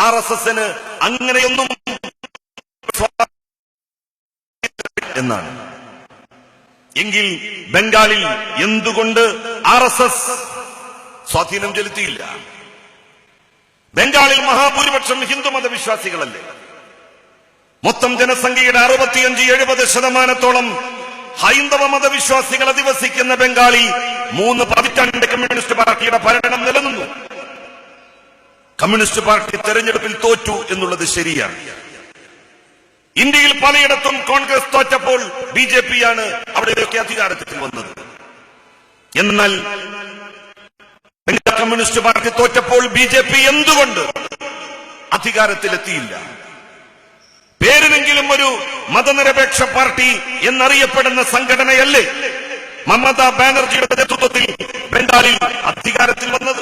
RSSന് അങ്ങനെയൊന്നും എന്നാണ്. എങ്കിൽ ബംഗാളിൽ എന്തുകൊണ്ട് RSS സ്വാധീനം ചെലുത്തിയില്ല? ബംഗാളിൽ മഹാഭൂരിപക്ഷം ഹിന്ദുമത വിശ്വാസികളല്ലേ? മൊത്തം ജനസംഖ്യയുടെ 65-70% ഹൈന്ദവ മതവിശ്വാസികൾ അധിവസിക്കുന്ന ബംഗാളിൽ 3 പതിറ്റാണ്ട് കമ്മ്യൂണിസ്റ്റ് പാർട്ടിയുടെ ഭരണം നിലനിന്നു. കമ്മ്യൂണിസ്റ്റ് പാർട്ടി തെരഞ്ഞെടുപ്പിൽ തോറ്റു എന്നുള്ളത് ശരിയാണ്. ഇന്ത്യയിൽ പലയിടത്തും കോൺഗ്രസ് തോറ്റപ്പോൾ BJP ആണ് അവിടെയൊക്കെ അധികാരത്തിൽ വന്നത്. എന്നാൽ ബംഗാൾ കമ്മ്യൂണിസ്റ്റ് പാർട്ടി തോറ്റപ്പോൾ BJP എന്തുകൊണ്ട് അധികാരത്തിലെത്തിയില്ല? പേരിനെങ്കിലും ഒരു മതനിരപേക്ഷ പാർട്ടി എന്നറിയപ്പെടുന്ന സംഘടനയല്ലേ മമതാ ബാനർജിയുടെ നേതൃത്വത്തിൽ ബംഗാളിൽ അധികാരത്തിൽ വന്നത്?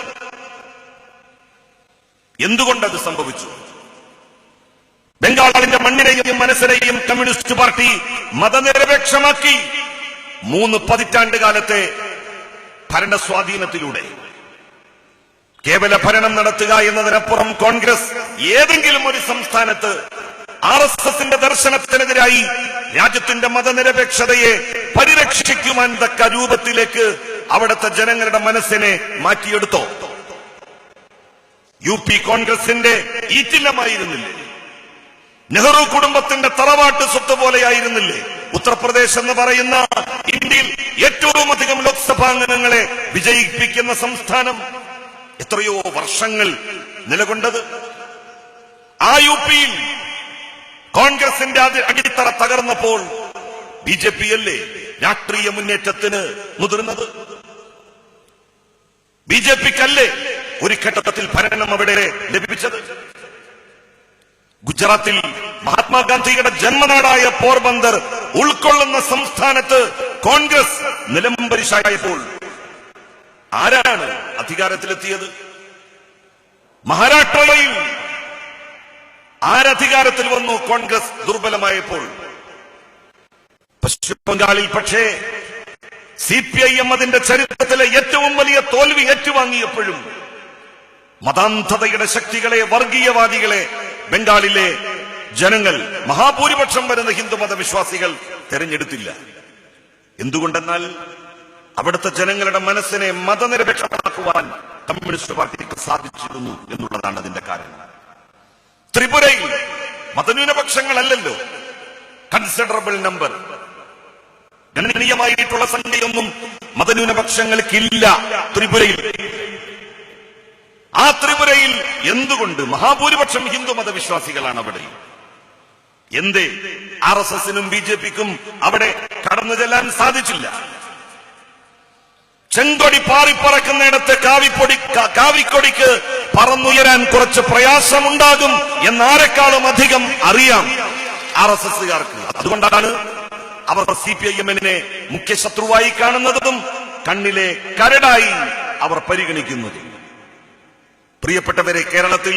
എന്തുകൊണ്ടത് സംഭവിച്ചു? ബംഗാളിന്റെ മണ്ണിനെയും മനസ്സിനെയും കമ്മ്യൂണിസ്റ്റ് പാർട്ടി മതനിരപേക്ഷമാക്കി 3 പതിറ്റാണ്ട് കാലത്തെ ഭരണസ്വാധീനത്തിലൂടെ. കേവല ഭരണം നടത്തുക എന്നതിനപ്പുറം കോൺഗ്രസ് ഏതെങ്കിലും ഒരു സംസ്ഥാനത്ത് RSSന്റെ ദർശനത്തിനെതിരായി രാജ്യത്തിന്റെ മതനിരപേക്ഷതയെ പരിരക്ഷിക്കുവാൻ തക്ക രൂപത്തിലേക്ക് അവിടുത്തെ ജനങ്ങളുടെ മനസ്സിനെ മാറ്റിയെടുത്തോ? UP കോൺഗ്രസിന്റെ ഈറ്റില്ലമായിരുന്നില്ലേ? നെഹ്റു കുടുംബത്തിന്റെ തറവാട്ട് സ്വത്ത് പോലെയായിരുന്നില്ലേ ഉത്തർപ്രദേശ് എന്ന് പറയുന്ന ഇന്ത്യയിൽ ഏറ്റവും അധികം ലോക്സഭാ അംഗങ്ങളെ വിജയിപ്പിക്കുന്ന സംസ്ഥാനം? എത്രയോ വർഷങ്ങൾ നിലകൊണ്ടത്. ആ UPയിൽ കോൺഗ്രസിന്റെ അടിത്തറ തകർന്നപ്പോൾ BJP അല്ലേ രാഷ്ട്രീയ മുന്നേറ്റത്തിന് മുതിർന്നത്? BJPക്കല്ലേ ഒരു ഘട്ടത്തിൽ ഭരണം അവിടെ ലഭിച്ചത്? ഗുജറാത്തിൽ മഹാത്മാഗാന്ധിയുടെ ജന്മനാടായ പോർബന്ദർ ഉൾക്കൊള്ളുന്ന സംസ്ഥാനത്ത് കോൺഗ്രസ് നിലംപരിശായപ്പോൾ ആരാണ് അധികാരത്തിലെത്തിയത്? മഹാരാഷ്ട്രയിൽ ആരധികാരത്തിൽ വന്നു കോൺഗ്രസ് ദുർബലമായപ്പോൾ? പശ്ചിമ ബംഗാളിൽ പക്ഷേ CPIM അതിന്റെ ചരിത്രത്തിലെ ഏറ്റവും വലിയ തോൽവി ഏറ്റുവാങ്ങിയപ്പോഴും മതാന്ധതയുടെ ശക്തികളെ, വർഗീയവാദികളെ ബംഗാളിലെ ജനങ്ങൾ, മഹാഭൂരിപക്ഷം വരുന്ന ഹിന്ദുമത വിശ്വാസികൾ തെരഞ്ഞെടുത്തില്ല. എന്തുകൊണ്ടെന്നാൽ അവിടുത്തെ ജനങ്ങളുടെ മനസ്സിനെ മതനിരപേക്ഷമാക്കുവാൻ കമ്മ്യൂണിസ്റ്റ് പാർട്ടിക്ക് സാധിച്ചിരുന്നു എന്നുള്ളതാണ് അതിന്റെ കാരണം. ത്രിപുരയിൽ മതന്യൂനപക്ഷങ്ങളല്ലല്ലോ കൺസിഡറബിൾ നമ്പർ, ഗണനീയമായിട്ടുള്ള സംഖ്യയൊന്നും മതന്യൂനപക്ഷങ്ങൾക്കില്ല ത്രിപുരയിൽ. ആ ത്രിപുരയിൽ എന്തുകൊണ്ട് മഹാഭൂരിപക്ഷം ഹിന്ദു മതവിശ്വാസികളാണ് അവിടെ? എന്തേ RSSനും BJPക്കും അവിടെ കടന്നു ചെല്ലാൻ സാധിച്ചില്ല? ചെങ്കൊടി പാറിപ്പറക്കുന്നിടത്ത് കാവിക്കൊടിക്ക് പറന്നുയരാൻ കുറച്ച് പ്രയാസമുണ്ടാകും എന്നാരെക്കാളും അധികം അറിയാം RSSകാർക്ക്. അതുകൊണ്ടാണ് അവർ CPIMനെ മുഖ്യ ശത്രുവായി കാണുന്നതും കണ്ണിലെ കരടായി അവർ പരിഗണിക്കുന്നതും. പ്രിയപ്പെട്ടവരെ, കേരളത്തിൽ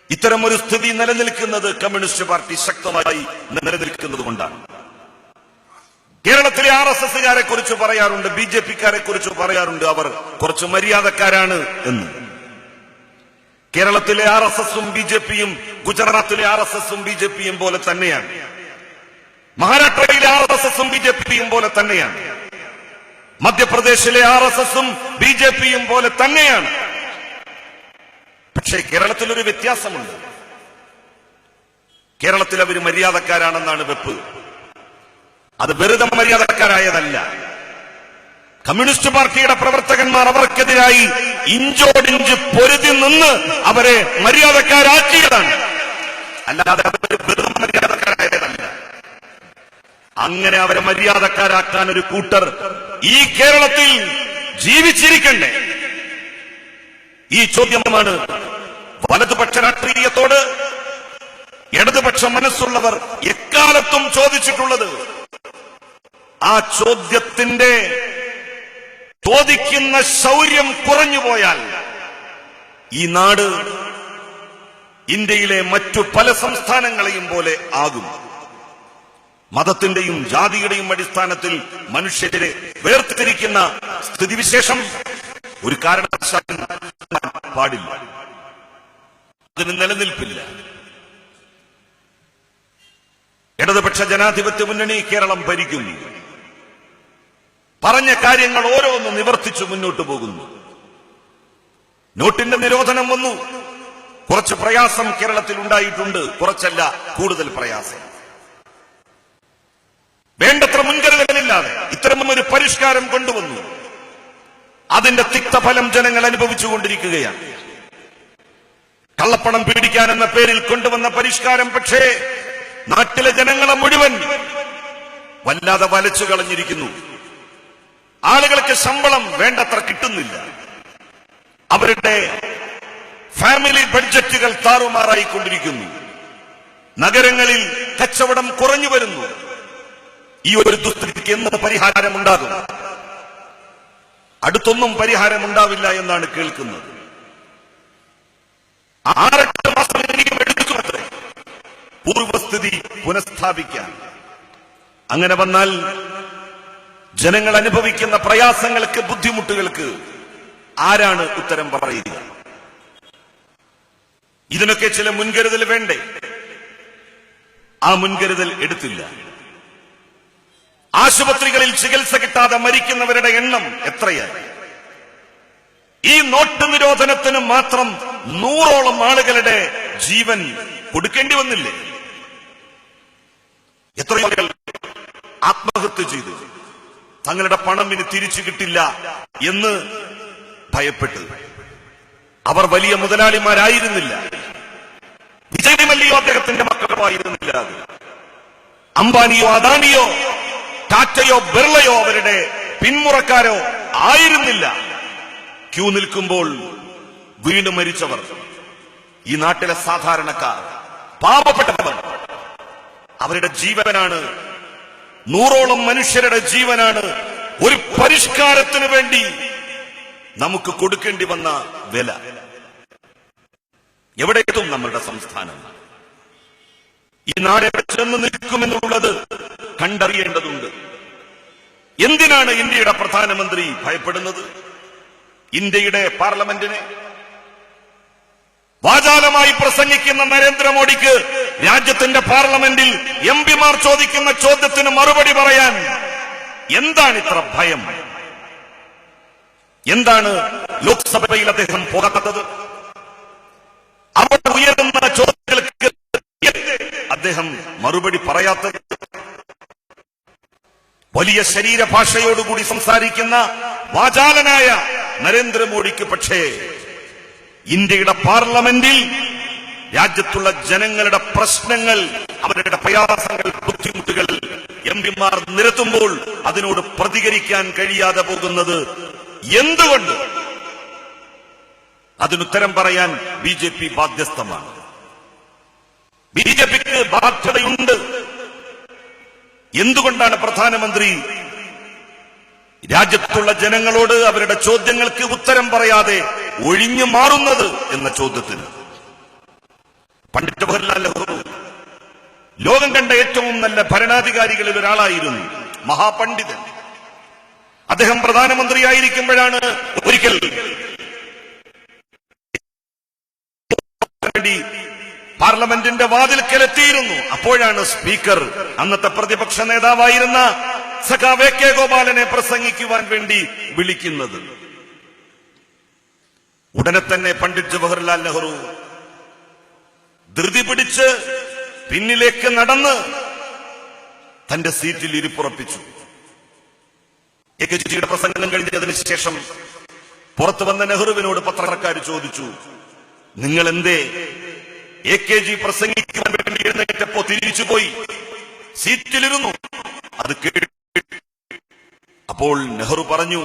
ഇത്തരമൊരു സ്ഥിതി നിലനിൽക്കുന്നത് കമ്മ്യൂണിസ്റ്റ് പാർട്ടി ശക്തമായി നിലനിൽക്കുന്നത് കൊണ്ടാണ്. കേരളത്തിലെ RSSകാരെ കുറിച്ച് പറയാറുണ്ട്, BJPക്കാരെ കുറിച്ച് പറയാറുണ്ട് അവർ കുറച്ച് മര്യാദക്കാരാണ് എന്ന്. കേരളത്തിലെ RSSും BJPയും ഗുജറാത്തിലെ RSSും BJPയും പോലെ തന്നെയാണ്. മഹാരാഷ്ട്രയിലെ RSSും BJPയും പോലെ തന്നെയാണ്. മധ്യപ്രദേശിലെ RSSും BJPയും പോലെ തന്നെയാണ്. പക്ഷേ കേരളത്തിലൊരു വ്യത്യാസമുണ്ട്. കേരളത്തിൽ അവർ മര്യാദക്കാരാണെന്നാണ് വെപ്പ്. അത് വെറുതെ മര്യാദക്കാരായതല്ല. കമ്മ്യൂണിസ്റ്റ് പാർട്ടിയുടെ പ്രവർത്തകന്മാർ അവർക്കെതിരായി ഇഞ്ചോടിഞ്ച് പൊരുതി നിന്ന് അവരെ മര്യാദക്കാരാക്കിയതാണ്, അല്ലാതെ അവർ വെറുതെ മര്യാദക്കാരായതല്ല. അങ്ങനെ അവരെ മര്യാദക്കാരാക്കാൻ ഒരു കൂട്ടർ ഈ കേരളത്തിൽ ജീവിച്ചിരിക്കണ്ടേ? ഈ ചോദ്യമാണ് വലതുപക്ഷ രാഷ്ട്രീയത്തോട് ഇടതുപക്ഷ മനസ്സുള്ളവർ എക്കാലത്തും ചോദിച്ചിട്ടുള്ളത്. ആ ചോദ്യത്തിന്റെ ചോദിക്കുന്ന ശൗര്യം കുറഞ്ഞുപോയാൽ ഈ നാട് ഇന്ത്യയിലെ മറ്റു പല സംസ്ഥാനങ്ങളെയും പോലെ ആകും. മതത്തിന്റെയും ജാതിയുടെയും അടിസ്ഥാനത്തിൽ മനുഷ്യരെ വേർതിരിക്കുന്ന സ്ഥിതിവിശേഷം ഒരു കാരണവശാലും പാടില്ല. അതിന് നിലനിൽപ്പില്ല. ഇടതുപക്ഷ ജനാധിപത്യ മുന്നണി കേരളം ഭരിക്കുന്നു. പറഞ്ഞ കാര്യങ്ങൾ ഓരോന്ന് നിവർത്തിച്ചു മുന്നോട്ട് പോകുന്നു. നോട്ടിന്റെ നിരോധനം വന്നു. കുറച്ച് പ്രയാസം കേരളത്തിൽ ഉണ്ടായിട്ടുണ്ട്. കുറച്ചല്ല, കൂടുതൽ പ്രയാസം. വേണ്ടത്ര മുൻകരുതലില്ലാതെ ഇത്തരമൊരു പരിഷ്കാരം കൊണ്ടുവന്നു. അതിന്റെ തിക്തഫലം ജനങ്ങൾ അനുഭവിച്ചുകൊണ്ടിരിക്കുകയാണ്. കള്ളപ്പണം പീഡിക്കാൻ എന്ന പേരിൽ കൊണ്ടുവന്ന പരിഷ്കാരം പക്ഷേ നാട്ടിലെ ജനങ്ങളെ മുഴുവൻ വല്ലാതെ വലച്ചു കളഞ്ഞിരിക്കുന്നു. ആളുകൾക്ക് ശമ്പളം വേണ്ടത്ര കിട്ടുന്നില്ല. അവരുടെ ഫാമിലി ബഡ്ജറ്റുകൾ താറുമാറായിക്കൊണ്ടിരിക്കുന്നു. നഗരങ്ങളിൽ കച്ചവടം കുറഞ്ഞു വരുന്നു. ഈ ഒരു ദുസ്ഥിതിക്ക് എന്ന് പരിഹാരമുണ്ടാകും? അടുത്തൊന്നും പരിഹാരമുണ്ടാവില്ല എന്നാണ് കേൾക്കുന്നത്. 6-8 മാസം എനിക്ക് എടുക്കുമത്രേ പൂർവസ്ഥിതി പുനഃസ്ഥാപിക്കാൻ. അങ്ങനെ വന്നാൽ ജനങ്ങൾ അനുഭവിക്കുന്ന പ്രയാസങ്ങൾക്ക്, ബുദ്ധിമുട്ടുകൾക്ക് ആരാണ് ഉത്തരം പറയുക? ഇതിനൊക്കെ ചില മുൻകരുതൽ വേണ്ടേ? ആ മുൻകരുതൽ എടുത്തില്ല. ആശുപത്രികളിൽ ചികിത്സ കിട്ടാതെ മരിക്കുന്നവരുടെ എണ്ണം എത്രയായി? ഈ നോട്ട് നിരോധനത്തിന് മാത്രം 100ഓളം ആളുകളുടെ ജീവൻ കൊടുക്കേണ്ടി വന്നില്ലേ? എത്രയോ ആളുകൾ ആത്മഹത്യ ചെയ്തു, തങ്ങളുടെ പണം ഇനി തിരിച്ചു കിട്ടില്ല എന്ന് ഭയപ്പെട്ട്. അവർ വലിയ മുതലാളിമാരായിരുന്നില്ല. വിജയ് മല്യയോ അദ്ദേഹത്തിന്റെ മക്കളുമായിരുന്നില്ല. അംബാനിയോ അദാനിയോ ടാറ്റയോ ബിർളയോ അവരുടെ പിന്മുറക്കാരോ ആയിരുന്നില്ല. ക്യൂ നിൽക്കുമ്പോൾ വീണ് മരിച്ചവർ, ഈ നാട്ടിലെ സാധാരണക്കാർ, പാവപ്പെട്ടവർ, അവരുടെ ജീവനാണ്, 100ഓളം മനുഷ്യരുടെ ജീവനാണ് ഒരു പരിഷ്കാരത്തിന് വേണ്ടി നമുക്ക് കൊടുക്കേണ്ടി വന്ന വില. എവിടെ എത്തും നമ്മളുടെ സംസ്ഥാനം? ഈ നാട് എവിടെ ചെന്ന് നിൽക്കുമെന്നുള്ളത് കണ്ടറിയേണ്ടതുണ്ട്. എന്തിനാണ് ഇന്ത്യയുടെ പ്രധാനമന്ത്രി ഭയപ്പെടുന്നത്? ഇന്ത്യയുടെ പാർലമെന്റിനെ വാചാലമായി പ്രസംഗിക്കുന്ന നരേന്ദ്രമോദിക്ക് രാജ്യത്തിന്റെ പാർലമെന്റിൽ എംപിമാർ ചോദിക്കുന്ന ചോദ്യത്തിന് മറുപടി പറയാൻ എന്താണ് ഇത്ര ഭയം? എന്താണ് ലോക്സഭയിൽ അദ്ദേഹം പോകാത്തത്? അവിടെ ഉയരുന്ന ചോദ്യങ്ങൾക്ക് അദ്ദേഹം മറുപടി പറയാത്തത്? വലിയ ശരീരഭാഷയോടുകൂടി സംസാരിക്കുന്ന വാചാലനായ നരേന്ദ്രമോദിക്ക് പക്ഷേ ഇന്ത്യയുടെ പാർലമെന്റിൽ രാജ്യത്തുള്ള ജനങ്ങളുടെ പ്രശ്നങ്ങൾ, അവരുടെ പ്രയാസങ്ങൾ, ബുദ്ധിമുട്ടുകൾ എംപിമാർ നിരത്തുമ്പോൾ അതിനോട് പ്രതികരിക്കാൻ കഴിയാതെ പോകുന്നത് എന്തുകൊണ്ട്? അതിനുത്തരം പറയാൻ ബിജെപി ബാധ്യസ്ഥമാണ്. ബിജെപിക്ക് ബാധ്യതയുണ്ട്. എന്തുകൊണ്ടാണ് പ്രധാനമന്ത്രി രാജ്യത്തുള്ള ജനങ്ങളോട് അവരുടെ ചോദ്യങ്ങൾക്ക് ഉത്തരം പറയാതെ ഒഴിഞ്ഞു മാറുന്നത് എന്ന ചോദ്യത്തിന് പണ്ഡിറ്റ് ജവഹർലാൽ നെഹ്റു ലോകം കണ്ട ഏറ്റവും നല്ല ഭരണാധികാരികളിൽ ഒരാളായിരുന്നു, മഹാപണ്ഡിതൻ. അദ്ദേഹം പ്രധാനമന്ത്രിയായിരിക്കുമ്പോഴാണ് ഒരിക്കൽ പാർലമെന്റിന്റെ വാതിൽക്കലെത്തിയിരുന്നു. അപ്പോഴാണ് സ്പീക്കർ, അന്നത്തെ പ്രതിപക്ഷ നേതാവായിരുന്ന സഖാവ് എ കെ ഗോപാലനെ പ്രസംഗിക്കുവാൻ വേണ്ടി വിളിക്കുന്നത്. ഉടനെ തന്നെ പണ്ഡിറ്റ് ജവഹർലാൽ നെഹ്റു ധൃതി പിടിച്ച് പിന്നിലേക്ക് നടന്ന് തന്റെ സീറ്റിൽ ഇരിപ്പുറപ്പിച്ചു. എ കെ ജിയുടെ പ്രസംഗം കഴിഞ്ഞതിന് ശേഷം പുറത്തു വന്ന നെഹ്റുവിനോട് പത്രക്കാർ ചോദിച്ചു, നിങ്ങൾ എന്തേ എ കെ ജി പ്രസംഗിക്കുവാൻ വേണ്ടി എഴുന്നേറ്റപ്പോ തിരിച്ചുപോയി സീറ്റിലിരുന്നു? അത് കേട്ടു. അപ്പോൾ നെഹ്റു പറഞ്ഞു,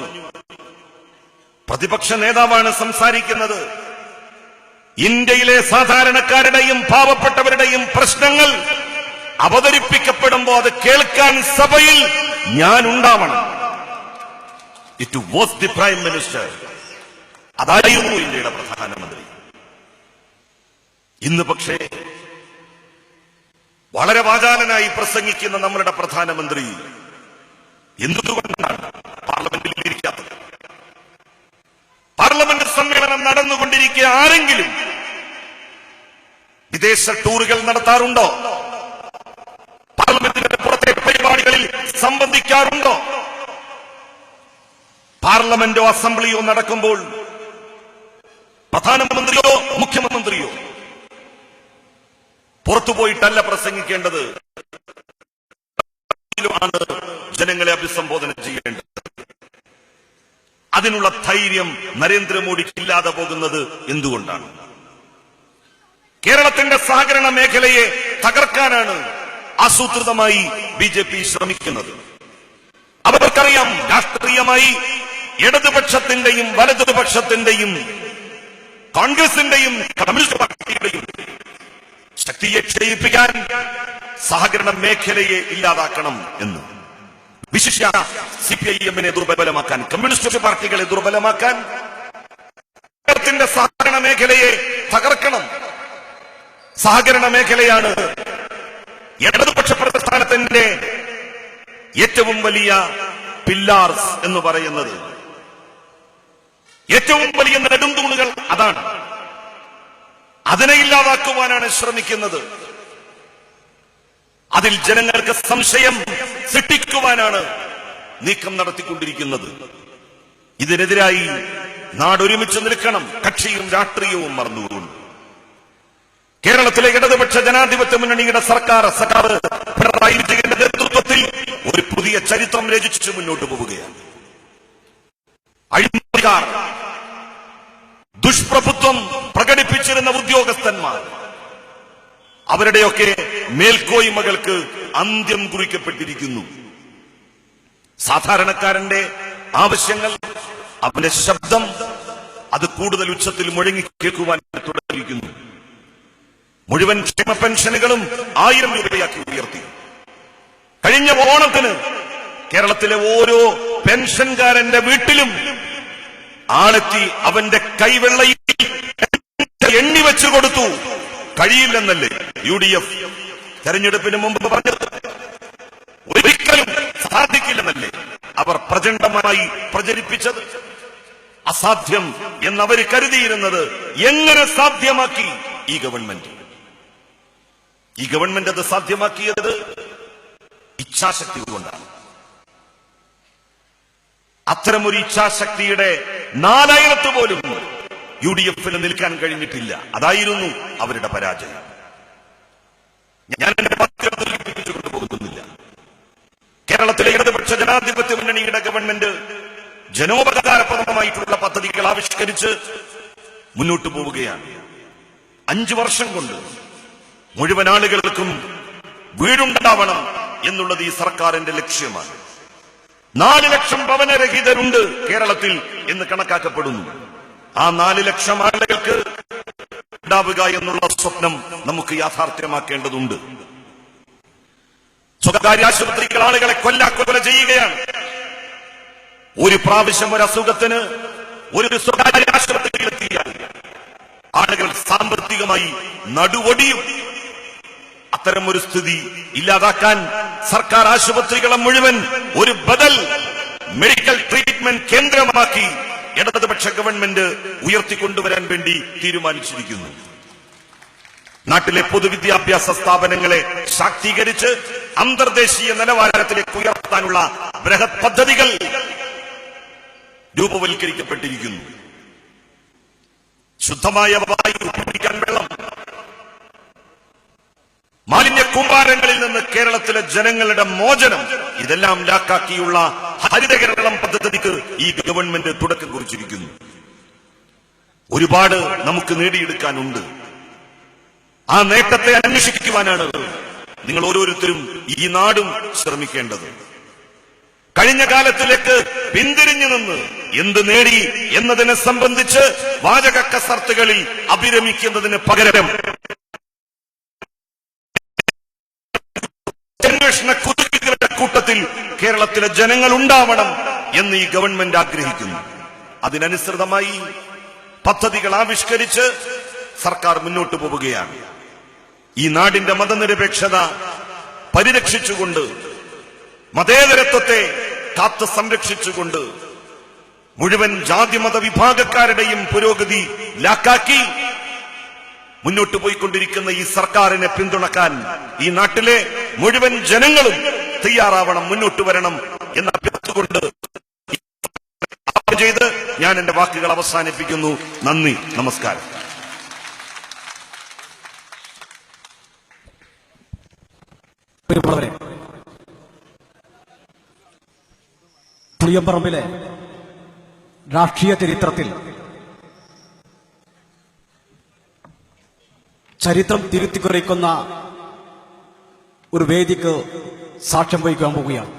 പ്രതിപക്ഷ നേതാവാണ് സംസാരിക്കുന്നത്. ഇന്ത്യയിലെ സാധാരണക്കാരുടെയും പാവപ്പെട്ടവരുടെയും പ്രശ്നങ്ങൾ അവതരിപ്പിക്കപ്പെടുമ്പോ അത് കേൾക്കാൻ സഭയിൽ ഞാൻ ഉണ്ടാവണം. It was the prime minister. അതായിരുന്നു ഇന്ത്യയുടെ പ്രധാനമന്ത്രി. ഇന്ന് പക്ഷേ വളരെ വാചാലനായി പ്രസംഗിക്കുന്ന നമ്മളുടെ പ്രധാനമന്ത്രി എന്തുകൊണ്ടാണ് പാർലമെന്റിൽ ഇരിക്കാത്തത്? പാർലമെന്റ് സമ്മേളനം നടന്നുകൊണ്ടിരിക്കെ ആരെങ്കിലും വിദേശ ടൂറുകൾ നടത്താറുണ്ടോ? പാർലമെന്റിന്റെ പുറത്തെ പരിപാടികളിൽ സംബന്ധിക്കാറുണ്ടോ? പാർലമെന്റോ അസംബ്ലിയോ നടക്കുമ്പോൾ പ്രധാനമന്ത്രിയോ മുഖ്യമന്ത്രിയോ പുറത്തുപോയിട്ടല്ല പ്രസംഗിക്കേണ്ടത്, ആണ് ജനങ്ങളെ അഭിസംബോധന ചെയ്യേണ്ടത്. അതിനുള്ള ധൈര്യം നരേന്ദ്രമോദിക്ക് ഇല്ലാതെ പോകുന്നത് എന്തുകൊണ്ടാണ്? കേരളത്തിന്റെ സഹകരണ മേഖലയെ തകർക്കാനാണ് ആസൂത്രിതമായി BJP ശ്രമിക്കുന്നത്. അവർക്കറിയാം, രാഷ്ട്രീയമായി ഇടതുപക്ഷത്തിന്റെയും വലതുപക്ഷത്തിന്റെയും കോൺഗ്രസിന്റെയും കമ്മ്യൂണിസ്റ്റ് പാർട്ടിയുടെയും ശക്തിയെ ക്ഷയിപ്പിക്കാൻ സഹകരണ മേഖലയെ ഇല്ലാതാക്കണം എന്ന്. വിശിഷ്യ CPIM-നെ ദുർബലമാക്കാൻ, കമ്മ്യൂണിസ്റ്റ് പാർട്ടികളെ ദുർബലമാക്കാൻ കേരളത്തിന്റെ സഹകരണ മേഖലയെ തകർക്കണം. സഹകരണ മേഖലയാണ് ഇടതുപക്ഷ പ്രസ്ഥാനത്തിന്റെ ഏറ്റവും വലിയ പില്ലാർസ് എന്ന് പറയുന്നത്. ഏറ്റവും വലിയ നെടുംതൂണുകൾ അതാണ്. അതിനെ ഇല്ലാതാക്കുവാനാണ് ശ്രമിക്കുന്നത്. അതിൽ ജനങ്ങൾക്ക് സംശയം സൃഷ്ടിക്കുവാനാണ് നീക്കം നടത്തിക്കൊണ്ടിരിക്കുന്നത്. ഇതിനെതിരായി നാടൊരുമിച്ച് നിൽക്കണം, കക്ഷിയും രാഷ്ട്രീയവും മറന്നുകൊണ്ട്. കേരളത്തിലെ ഇടതുപക്ഷ ജനാധിപത്യ മുന്നണിയുടെ സർക്കാർ പിണറായി വിജയന്റെ നേതൃത്വത്തിൽ ഒരു പുതിയ ചരിത്രം രചിച്ചു മുന്നോട്ട് പോവുകയാണ്. അഴിമതിക്കാർ, ദുഷ്പ്രഭുത്വം പ്രകടിപ്പിച്ചിരുന്ന ഉദ്യോഗസ്ഥന്മാർ, അവരുടെയൊക്കെ മേൽക്കോയ്മകൾക്ക് അന്ത്യം കുറിക്കപ്പെട്ടിരിക്കുന്നു. സാധാരണക്കാരന്റെ ആവശ്യങ്ങൾ, അവന്റെ ശബ്ദം അത് കൂടുതൽ ഉച്ചത്തിൽ മുഴങ്ങി കേൾക്കുവാൻ തുടങ്ങിയിരിക്കുന്നു. മുഴുവൻ ക്ഷേമ പെൻഷനുകളും 1000 രൂപയാക്കി ഉയർത്തി. കഴിഞ്ഞ ഓണത്തിന് കേരളത്തിലെ ഓരോ പെൻഷൻകാരന്റെ വീട്ടിലും ആളെത്തി അവന്റെ കൈവെള്ളയിൽ എണ്ണി വെച്ചു കൊടുത്തു. കഴിയില്ലെന്നല്ലേ UDF തെരഞ്ഞെടുപ്പിന് മുമ്പ് പറഞ്ഞത്? ഒരിക്കലും സാധിക്കില്ലെന്നല്ലേ അവർ പ്രചണ്ഡമായി പ്രചരിപ്പിച്ചത്? അസാധ്യം എന്നവർ കരുതിയിരുന്നത് എങ്ങനെ സാധ്യമാക്കി ഈ ഗവൺമെന്റ്? ഈ ഗവൺമെന്റ് അത് സാധ്യമാക്കിയത് ഇച്ഛാശക്തി കൊണ്ടാണ്. അത്തരമൊരു ഇച്ഛാശക്തിയുടെ 4 പോലും UDF-ന് നിൽക്കാൻ കഴിഞ്ഞിട്ടില്ല. അതായിരുന്നു അവരുടെ പരാജയം. ഞാൻ എന്റെ കൊണ്ടുപോകുന്നില്ല. കേരളത്തിലെ ഇടതുപക്ഷ ജനാധിപത്യ മുന്നണിയുടെ ഗവൺമെന്റ് ജനോപകാരപ്രദമായിട്ടുള്ള പദ്ധതികൾ ആവിഷ്കരിച്ച് മുന്നോട്ട് പോവുകയാണ്. 5 വർഷം കൊണ്ട് മുഴുവൻ ആളുകൾക്കും വീടുണ്ടാവണം എന്നുള്ളത് ഈ സർക്കാരിന്റെ ലക്ഷ്യമാണ്. 4 ലക്ഷം ഭവനരഹിതരുണ്ട് കേരളത്തിൽ എന്ന് കണക്കാക്കപ്പെടുന്നു. ആ 4 ലക്ഷം ആളുകൾക്ക് ഉണ്ടാവുക എന്നുള്ള സ്വപ്നം നമുക്ക് യാഥാർത്ഥ്യമാക്കേണ്ടതുണ്ട്. സ്വകാര്യ ആശുപത്രികൾ ആളുകളെ കൊല്ലാക്കൊല ചെയ്യുകയാണ്. ഒരു പ്രാവശ്യം ഒരു അസുഖത്തിന് ഒരു സ്വകാര്യ ആശുപത്രിയിലെത്തിയാൽ ആളുകൾ സാമ്പത്തികമായി നടുവൊടിയും. അത്തരം ഒരു സ്ഥിതി ഇല്ലാതാക്കാൻ സർക്കാർ ആശുപത്രികളെ മുഴുവൻ ഒരു ബദൽ മെഡിക്കൽ ട്രീറ്റ്മെന്റ് കേന്ദ്രമാക്കി ഇടതുപക്ഷ ഗവൺമെന്റ് ഉയർത്തിക്കൊണ്ടുവരാൻ വേണ്ടി തീരുമാനിച്ചിരിക്കുന്നു. നാട്ടിലെ പൊതുവിദ്യാഭ്യാസ സ്ഥാപനങ്ങളെ ശാക്തീകരിച്ച് അന്തർദേശീയ നിലവാരത്തിലേക്ക് ഉയർത്താനുള്ള ബൃഹത് പദ്ധതികൾ രൂപവൽക്കരിക്കപ്പെട്ടിരിക്കുന്നു. ശുദ്ധമായ വായു, കുടിക്കാൻ വെള്ളം, മാലിന്യ കൂമ്പാരങ്ങളിൽ നിന്ന് കേരളത്തിലെ ജനങ്ങളുടെ മോചനം, ഇതെല്ലാം ലാക്കാക്കിയുള്ള ഹരിത കേരളം പദ്ധതിക്ക് ഈ ഗവൺമെന്റ് തുടക്കം കുറിച്ചിരിക്കുന്നു. ഒരുപാട് നമുക്ക് നേടിയെടുക്കാനുണ്ട്. ആ നേട്ടത്തെ അന്വേഷിക്കുവാനാണ് നിങ്ങൾ ഓരോരുത്തരും ഈ നാടും ശ്രമിക്കേണ്ടത്. കഴിഞ്ഞ കാലത്തിലേക്ക് പിന്തിരിഞ്ഞു നിന്ന് എന്ത് നേടി എന്നതിനെ സംബന്ധിച്ച് വാചക കസർത്തുകളിൽ അഭിരമിക്കുന്നതിന് പകരം അന്വേഷണ കുതുക്കുകളുടെ കൂട്ടത്തിൽ കേരളത്തിലെ ജനങ്ങൾ ഉണ്ടാവണം എന്ന് ഈ ഗവൺമെന്റ് ആഗ്രഹിക്കുന്നു. അതിനനുസൃതമായി പദ്ധതികൾ ആവിഷ്കരിച്ച് സർക്കാർ മുന്നോട്ട് പോവുകയാണ്. ഈ നാടിന്റെ മതനിരപേക്ഷത പരിരക്ഷിച്ചുകൊണ്ട്, മതേതരത്വത്തെ കാത്തു സംരക്ഷിച്ചുകൊണ്ട്, മുഴുവൻ ജാതിമത വിഭാഗക്കാരുടെയും പുരോഗതി ലാക്കാക്കി മുന്നോട്ട് പോയിക്കൊണ്ടിരിക്കുന്ന ഈ സർക്കാരിനെ പിന്തുണക്കാൻ ഈ നാട്ടിലെ മുഴുവൻ ജനങ്ങളും തയ്യാറാവണം, മുന്നോട്ട് വരണം എന്ന് അഭ്യർത്ഥിച്ചുകൊണ്ട് ചെയ്ത് ഞാൻ എന്റെ വാക്കുകൾ അവസാനിപ്പിക്കുന്നു. നന്ദി, നമസ്കാരം. പുളിയമ്പറമ്പിലെ രാഷ്ട്രീയ ചരിത്രത്തിൽ ചരിത്രം തിരുത്തിക്കുറിക്കുന്ന ഒരു വേദിക്ക് സാക്ഷ്യം വഹിക്കാൻ പോവുകയാണ്.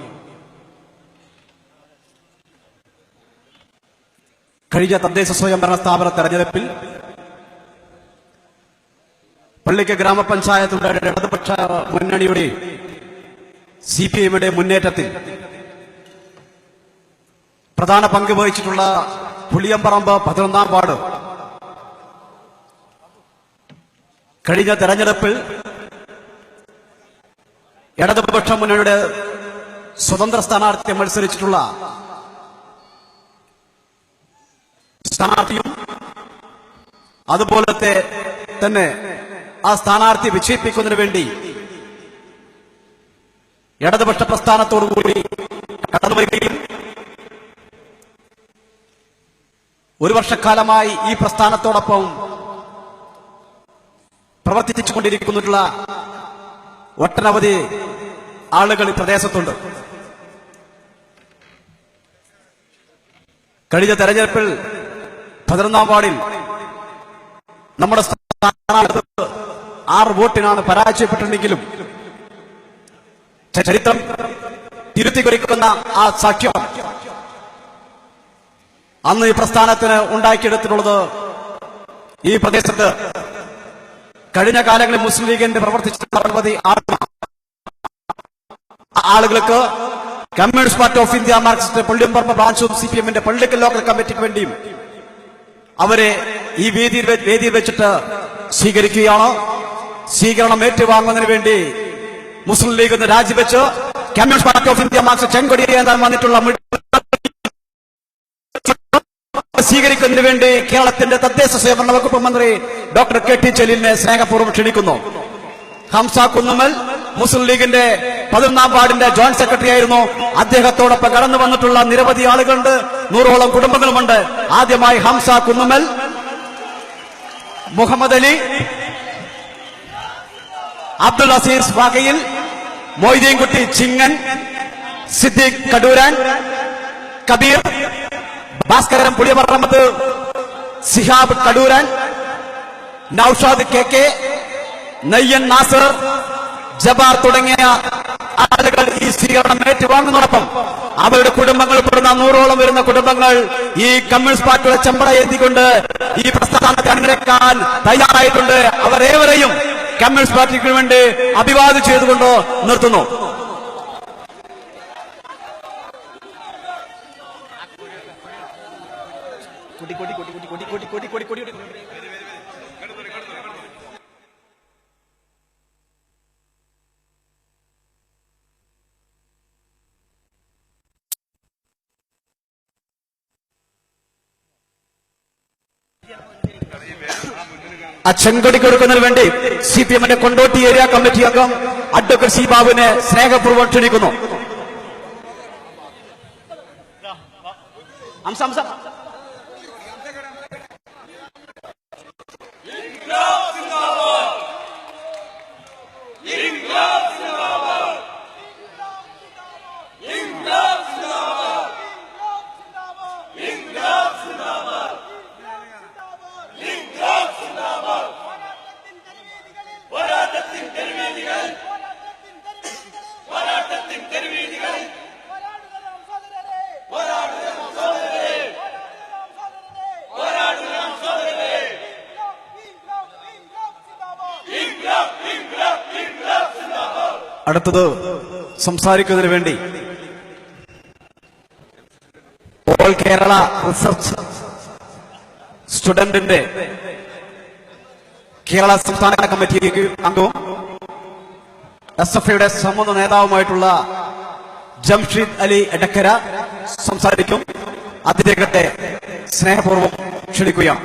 കഴിഞ്ഞ തദ്ദേശ സ്വയംഭരണ സ്ഥാപന തെരഞ്ഞെടുപ്പിൽ പള്ളിക്ക് ഗ്രാമപഞ്ചായത്തുടെ ഇടതുപക്ഷ മുന്നണിയുടെ CPIയുടെ മുന്നേറ്റത്തിൽ പ്രധാന പങ്ക് വഹിച്ചിട്ടുള്ള പുളിയമ്പറമ്പ് 11-ാം വാർഡ് കഴിഞ്ഞ തെരഞ്ഞെടുപ്പിൽ ഇടതുപക്ഷ മുന്നണിയുടെ സ്വതന്ത്ര സ്ഥാനാർത്ഥി മത്സരിച്ചിട്ടുള്ള സ്ഥാനാർത്ഥിയും അതുപോലത്തെ തന്നെ ആ സ്ഥാനാർത്ഥി വിജയിപ്പിക്കുന്നതിന് വേണ്ടി ഇടതുപക്ഷ പ്രസ്ഥാനത്തോടുകൂടി കടന്നു വരികയും ഒരു വർഷക്കാലമായി ഈ പ്രസ്ഥാനത്തോടൊപ്പം പ്രവർത്തിച്ചുകൊണ്ടിരിക്കുന്നുള്ള ഒട്ടനവധി ആളുകൾ ഈ പ്രദേശത്തുണ്ട്. കഴിഞ്ഞ തെരഞ്ഞെടുപ്പിൽ 11-ാം വാർഡിൽ നമ്മുടെ സ്ഥാനാർത്ഥി 6 വോട്ടിനാണ് പരാജയപ്പെട്ടിട്ടുണ്ടെങ്കിലും ചരിത്രം തിരുത്തിക്കുറിക്കുന്ന ആ സാക്ഷ്യം അന്ന് ഈ പ്രസ്ഥാനത്തിന് ഉണ്ടാക്കിയെടുത്തിട്ടുള്ളത് ഈ പ്രദേശത്ത് കഴിഞ്ഞ കാലങ്ങളിൽ മുസ്ലിം ലീഗിന്റെ പ്രവർത്തിച്ചിട്ടുള്ള നിരവധി ആളുകൾക്ക് കമ്മ്യൂണിസ്റ്റ് പാർട്ടി ഓഫ് ഇന്ത്യ മാർക്സിസ്റ്റ് പുളിയമ്പറമ്പ് ബ്രാഞ്ചും CPMന്റെ പൊളിറ്റിക്കൽ ലോക്കൽ കമ്മിറ്റിക്ക് വേണ്ടിയും അവരെ ഈ വേദിയിൽ വെച്ചിട്ട് സ്വീകരിക്കുകയാണ്. സ്വീകരണം ഏറ്റുവാങ്ങുന്നതിന് വേണ്ടി മുസ്ലിം ലീഗ് എന്ന് രാജിവെച്ച് കമ്മ്യൂണിസ്റ്റ് പാർട്ടി ഓഫ് ഇന്ത്യ മാർക്സിസ്റ്റ് ചെങ്കൊടിയേന്താൻ വന്നിട്ടുള്ള സ്വീകരിക്കുന്നതിന് വേണ്ടി കേരളത്തിന്റെ തദ്ദേശ സ്വയംഭരണ വകുപ്പ് മന്ത്രി ഡോക്ടർ KT ജലീലിനെ സ്നേഹപൂർവ്വം ക്ഷണിക്കുന്നു. ഹംസ കുന്നുമ്മൽ മുസ്ലിം ലീഗിന്റെ 11-ാം വാർഡിന്റെ ജോയിന്റ് സെക്രട്ടറി ആയിരുന്നു. അദ്ദേഹത്തോടൊപ്പം കടന്നു വന്നിട്ടുള്ള നിരവധി ആളുകളുണ്ട്, 100ഓളം കുടുംബങ്ങളുമുണ്ട്. ആദ്യമായി ഹംസ കുന്നുമ്മൽ, മുഹമ്മദ് അലി, അബ്ദുൽ അസീസ് വാകയിൽ, മൊയ്തീൻകുട്ടി ചിങ്ങൻ, സിദ്ദീഖ് കടൂരാൻ, കബീർ, ഭാസ്കരൻ പുളിയമ്പറമ്പ്, സിഹാബ് കടൂരാൻ, നൌഷാദ് KK, നയ്യൻ നാസർ, ജബാർ തുടങ്ങിയ ആളുകൾ ഈ സ്വീകരണം ഏറ്റുവാങ്ങുന്നതോടൊപ്പം അവരുടെ കുടുംബങ്ങൾ പെടുന്ന 100ഓളം വരുന്ന കുടുംബങ്ങൾ ഈ കമ്മ്യൂണിസ്റ്റ് പാർട്ടിയുടെ ചെമ്പട എത്തിക്കൊണ്ട് ഈ പ്രസ്ഥാനത്തെ അണിനിരക്കാൻ തയ്യാറായിട്ടുണ്ട്. അവരേവരെയും കമ്മ്യൂണിസ്റ്റ് പാർട്ടിക്ക് വേണ്ടി അഭിവാദ്യം ചെയ്തുകൊണ്ട് നിർത്തുന്നു. ആ ചെങ്കൊടി കൊടുക്കുന്നതിന് വേണ്ടി CPMന്റെ കൊണ്ടോട്ടി ഏരിയ കമ്മിറ്റി അംഗം അഡ്വക്കേറ്റ് C ബാബുവിനെ സ്നേഹപൂർവ്വം ക്ഷണിക്കുന്നു. അടുത്തത് സംസാരിക്കുന്നതിന് വേണ്ടി ഓൾ കേരള റിസർച്ച് സ്റ്റുഡന്റിന്റെ കേരള സംസ്ഥാന കമ്മിറ്റി അംഗവും SFIയുടെ സമ്മത നേതാവുമായിട്ടുള്ള ജംഷീദ് അലി എടക്കര സംസാരിക്കും. അദ്ദേഹത്തെ സ്നേഹപൂർവ്വം ക്ഷണിക്കുകയാണ്.